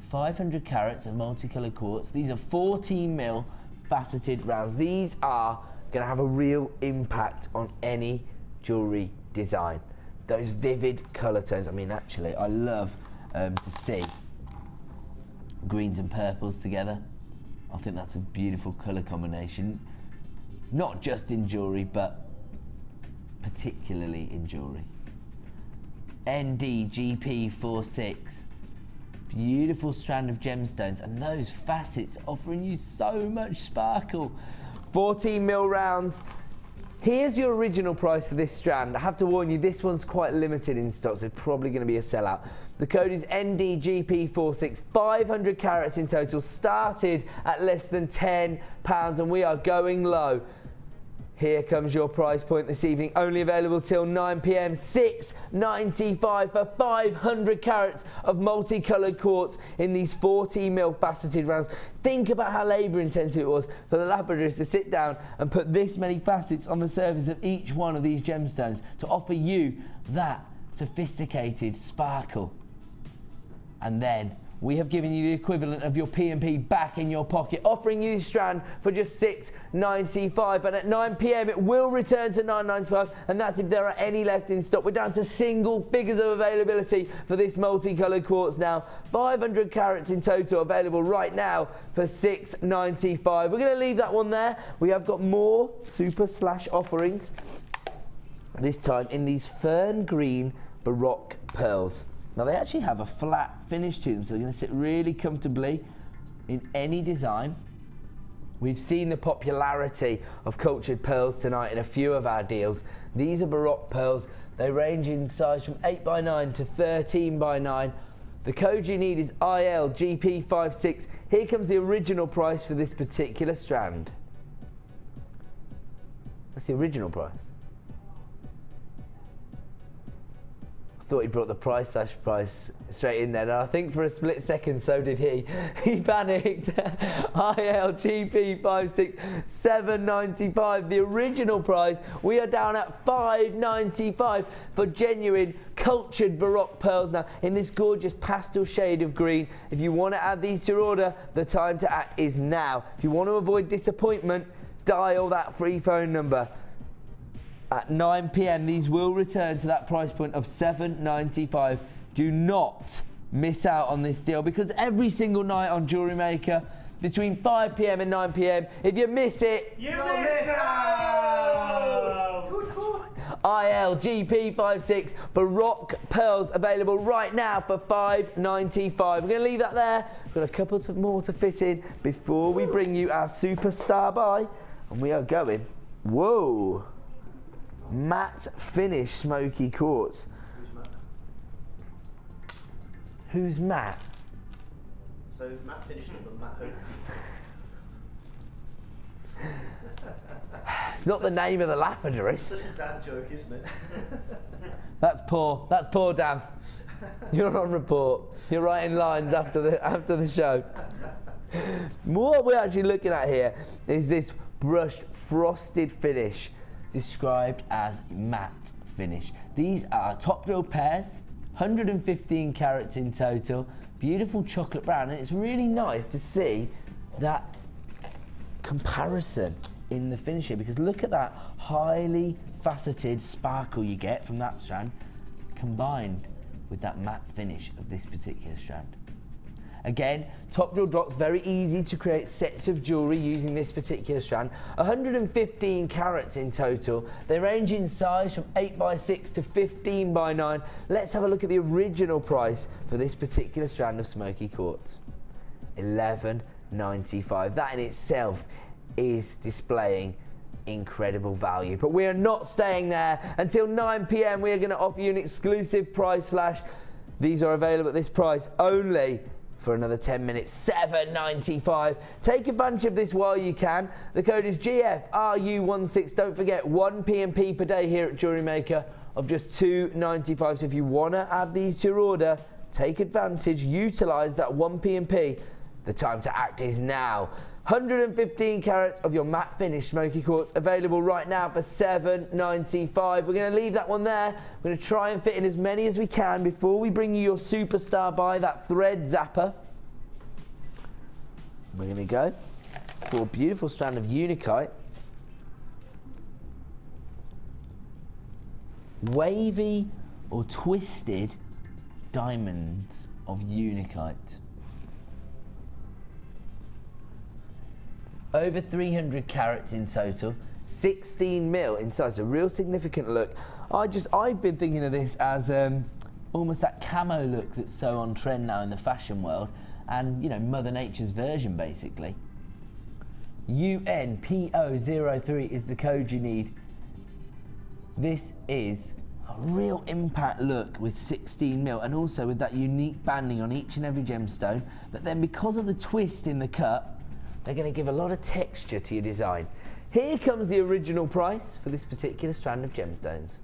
500 carats of multicoloured quartz. These are 14mm faceted rounds. These are going to have a real impact on any jewellery design. Those vivid colour tones. I mean, actually, I love to see greens and purples together. I think that's a beautiful colour combination. Not just in jewellery, but particularly in jewellery. NDGP46. Beautiful strand of gemstones, and those facets offering you so much sparkle. 14mm rounds. Here's your original price for this strand. I have to warn you, this one's quite limited in stock, so it's probably going to be a sellout. The code is NDGP46. 500 carats in total, started at less than £10, and we are going low. Here comes your price point this evening, only available till 9 PM, $6.95 for 500 carats of multicoloured quartz in these 14mm faceted rounds. Think about how labour intensive it was for the laboratories to sit down and put this many facets on the surface of each one of these gemstones to offer you that sophisticated sparkle. And then we have given you the equivalent of your P&P back in your pocket, offering you this strand for just £6.95. But at 9 p.m. it will return to £9.95, and that's if there are any left in stock. We're down to single figures of availability for this multicoloured quartz now. 500 carats in total available right now for £6.95. We're going to leave that one there. We have got more super slash offerings, this time in these fern green Baroque pearls. Now they actually have a flat finish to them, so they're going to sit really comfortably in any design. We've seen the popularity of cultured pearls tonight in a few of our deals. These are Baroque pearls. They range in size from 8x9 to 13x9. The code you need is ILGP56. Here comes the original price for this particular strand. That's the original price. Thought he brought the price straight in there, and I think for a split second so did he. He panicked. ILGP56, $7.95. The original price, we are down at $5.95 for genuine cultured Baroque pearls now in this gorgeous pastel shade of green. If you want to add these to your order, the time to act is now. If you want to avoid disappointment, dial that free phone number. At 9 p.m. these will return to that price point of $7.95. Do not miss out on this deal, because every single night on Jewellery Maker between 5 p.m. and 9 p.m, if you miss it, you miss out! Good boy. ILGP56 Baroque pearls available right now for $5.95. We're going to leave that there. We've got a couple more to fit in before we bring you our superstar buy, and we are going. Whoa! Matte finish smoky quartz. Who's Matt? So Matt finished it, but Matt who? It's not the name of the lapidary. It's such a dad joke, isn't it? That's poor. That's poor, Dan. You're on report. You're writing lines after the show. What we're actually looking at here is this brushed frosted finish, described as matte finish. These are top drill pairs, 115 carats in total, beautiful chocolate brown, and it's really nice to see that comparison in the finish here, because look at that highly faceted sparkle you get from that strand combined with that matte finish of this particular strand. Again, top drill drops, very easy to create sets of jewellery using this particular strand. 115 carats in total. They range in size from 8x6 to 15x9. Let's have a look at the original price for this particular strand of smoky quartz. $11.95. That in itself is displaying incredible value. But we are not staying there. Until 9 p.m, we are going to offer you an exclusive price slash. These are available at this price only for another 10 minutes, $7.95. Take advantage of this while you can. The code is GFRU16. Don't forget, 1 P&P per day here at Jewellery Maker of just $2.95. So if you want to add these to your order, take advantage, utilise that 1 P&P. The time to act is now. 115 carats of your matte finish smoky quartz available right now for $7.95. We're going to leave that one there. We're going to try and fit in as many as we can before we bring you your superstar buy, that thread zapper. We're going to go for a beautiful strand of Unikite. Wavy or twisted diamonds of Unikite. Over 300 carats in total, 16 mil in size, a real significant look. I've been thinking of this as almost that camo look that's so on trend now in the fashion world, and you know, Mother Nature's version basically. UNPO03 is the code you need. This is a real impact look with 16 mil, and also with that unique banding on each and every gemstone, but then because of the twist in the cut, they're going to give a lot of texture to your design. Here comes the original price for this particular strand of gemstones.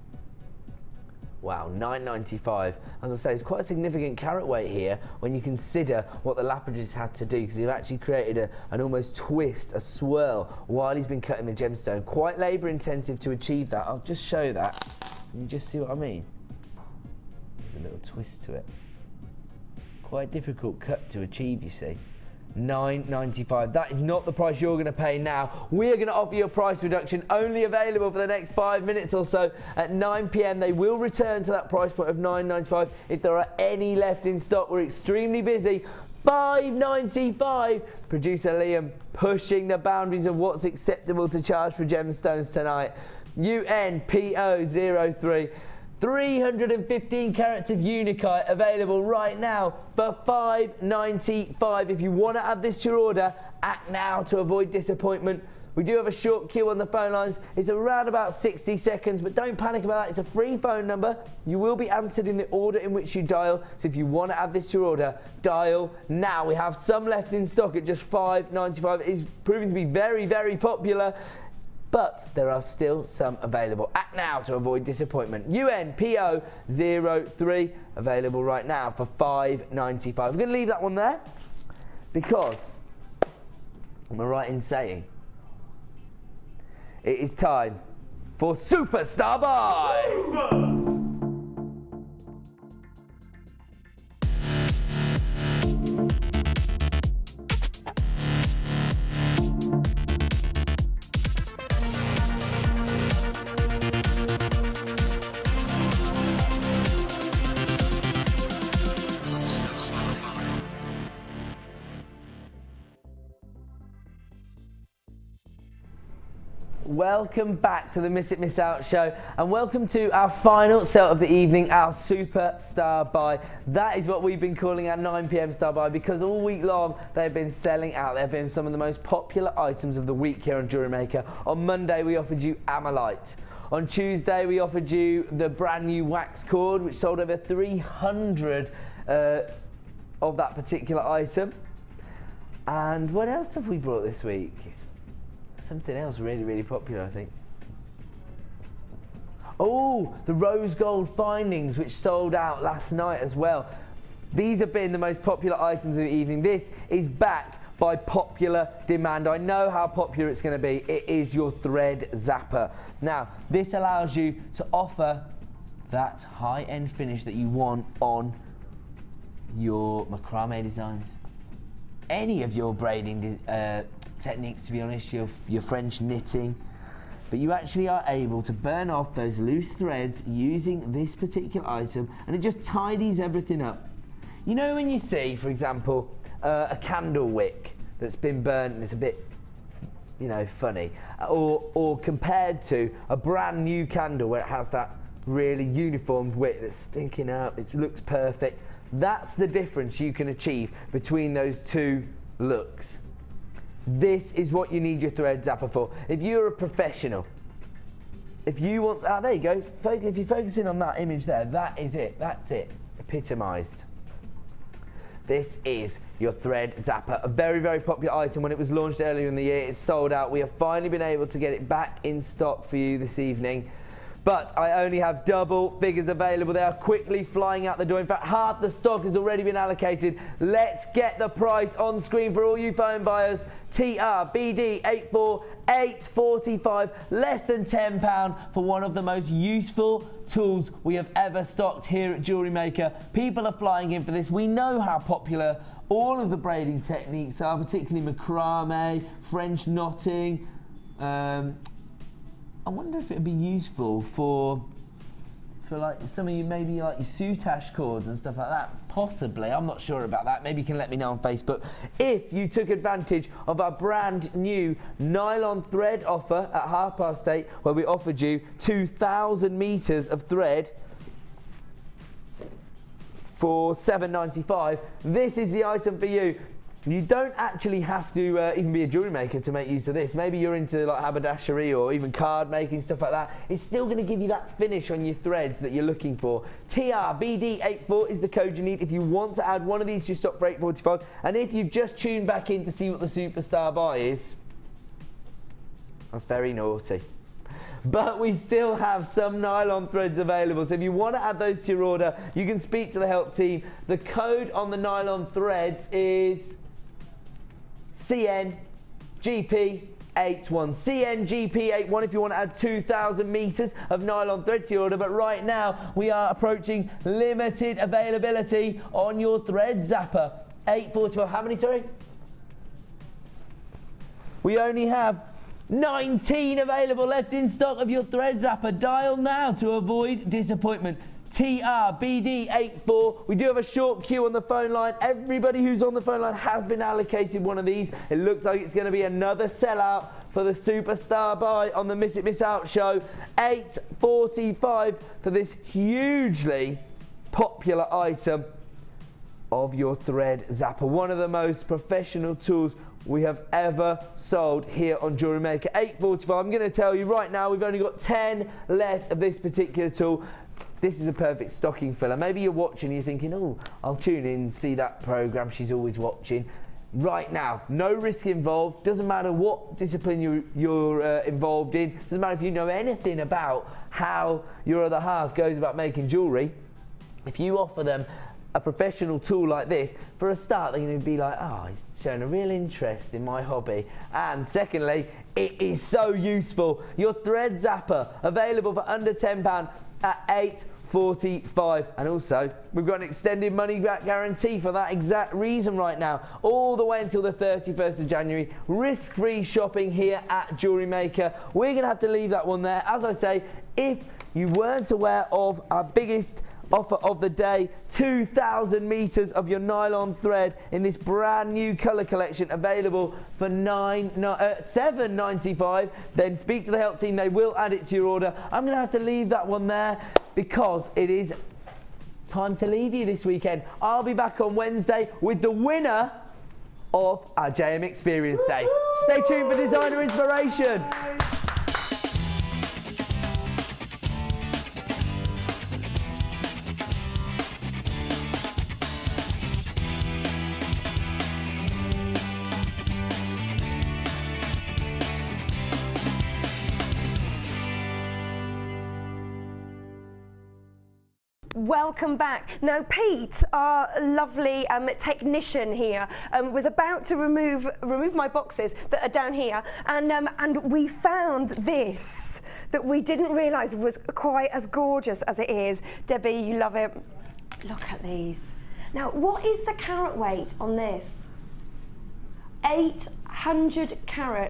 Wow, $9.95. As I say, it's quite a significant carat weight here when you consider what the lapidary's had to do, because they've actually created an almost twist, a swirl, while he's been cutting the gemstone. Quite labour intensive to achieve that. I'll just show that. You just see what I mean? There's a little twist to it. quite difficult cut to achieve, you see. $9.95. That is not the price you're going to pay now. We are going to offer you a price reduction only available for the next 5 minutes or so. At 9 p.m. they will return to that price point of $9.95. If there are any left in stock, we're extremely busy. $5.95. Producer Liam pushing the boundaries of what's acceptable to charge for gemstones tonight. UNPO03. 315 carats of Unakite available right now for $5.95. If you want to add this to your order, act now to avoid disappointment. We do have a short queue on the phone lines. It's around about 60 seconds, but don't panic about that. It's a free phone number. You will be answered in the order in which you dial. So if you want to add this to your order, dial now. We have some left in stock at just $5.95. It is proving to be very, very popular, but there are still some available. Act now to avoid disappointment. UNPO03 available right now for $5.95. We're going to leave that one there because, am I right in saying, it is time for Superstar Buy! Welcome back to the Miss It Miss Out show, and welcome to our final sale of the evening, our Superstar Buy. That is what we've been calling our 9 p.m. Star Buy, because all week long they've been selling out. They've been some of the most popular items of the week here on Jewellery Maker. On Monday we offered you Amalite. On Tuesday we offered you the brand new wax cord, which sold over 300 of that particular item. And what else have we brought this week? Something else really, really popular, I think. Oh, the rose gold findings, which sold out last night as well. These have been the most popular items of the evening. This is back by popular demand. I know how popular it's going to be. It is your thread zapper. Now, this allows you to offer that high-end finish that you want on your macrame designs. Any of your braiding techniques, to be honest, your French knitting, but you actually are able to burn off those loose threads using this particular item, and it just tidies everything up. You know when you see, for example, a candle wick that's been burnt and it's a bit, you know, funny, or compared to a brand new candle where it has that really uniformed wick that's sticking up, it looks perfect. That's the difference you can achieve between those two looks. This is what you need your thread zapper for. If you're a professional, if you want, there you go. If you're focusing on that image there, that is it. That's it. Epitomized. This is your thread zapper, a very, very popular item. When it was launched earlier in the year, it's sold out. We have finally been able to get it back in stock for you this evening. But I only have double figures available. They are quickly flying out the door. In fact, half the stock has already been allocated. Let's get the price on screen for all you phone buyers. TRBD84845, less than £10 for one of the most useful tools we have ever stocked here at Jewellery Maker. People are flying in for this. We know how popular all of the braiding techniques are, particularly macrame, French knotting. I wonder if it would be useful for like some of you, maybe like your soutache cords and stuff like that. Possibly, I'm not sure about that. Maybe you can let me know on Facebook. If you took advantage of our brand new nylon thread offer at 8:30, where we offered you 2,000 meters of thread for $7.95, this is the item for you. You don't actually have to even be a jewellery maker to make use of this. Maybe you're into like haberdashery or even card making, stuff like that. It's still going to give you that finish on your threads that you're looking for. TRBD84 is the code you need if you want to add one of these to your stock for $8.45. And if you've just tuned back in to see what the Superstar Buy is, that's very naughty. But we still have some nylon threads available, so if you want to add those to your order, you can speak to the help team. The code on the nylon threads is CNGP8. 81. CNGP81 if you want to add 2,000 meters of nylon thread to your order. But right now we are approaching limited availability on your thread zapper. 844. How many, sorry? We only have 19 available left in stock of your thread zapper. Dial now to avoid disappointment. TRBD84. We do have a short queue on the phone line. Everybody who's on the phone line has been allocated one of these. It looks like it's going to be another sellout for the superstar buy on the Miss It Miss Out show. 845 for this hugely popular item of your thread zapper. One of the most professional tools we have ever sold here on Jewellery Maker. 845. I'm going to tell you right now, we've only got 10 left of this particular tool. This is a perfect stocking filler. Maybe you're watching and you're thinking, oh, I'll tune in and see that program she's always watching. Right now, no risk involved. Doesn't matter what discipline you're involved in. Doesn't matter if you know anything about how your other half goes about making jewellery. If you offer them a professional tool like this, for a start they're going to be like, oh, he's showing a real interest in my hobby. And secondly, it is so useful. Your thread zapper, available for under £10 at £8.45. And also, we've got an extended money back guarantee for that exact reason right now, all the way until the 31st of January. Risk-free shopping here at Jewellery Maker. We're going to have to leave that one there. As I say, if you weren't aware of our biggest offer of the day, 2,000 meters of your nylon thread in this brand new color collection, available for $7.95. Then speak to the help team, they will add it to your order. I'm going to have to leave that one there because it is time to leave you this weekend. I'll be back on Wednesday with the winner of our JM Experience Day. Stay tuned for designer inspiration. Welcome back. Now, Pete, our lovely technician here, was about to remove my boxes that are down here, and we found this that we didn't realise was quite as gorgeous as it is. Debbie, you love it. Look at these. Now, what is the carat weight on this? 800 carat.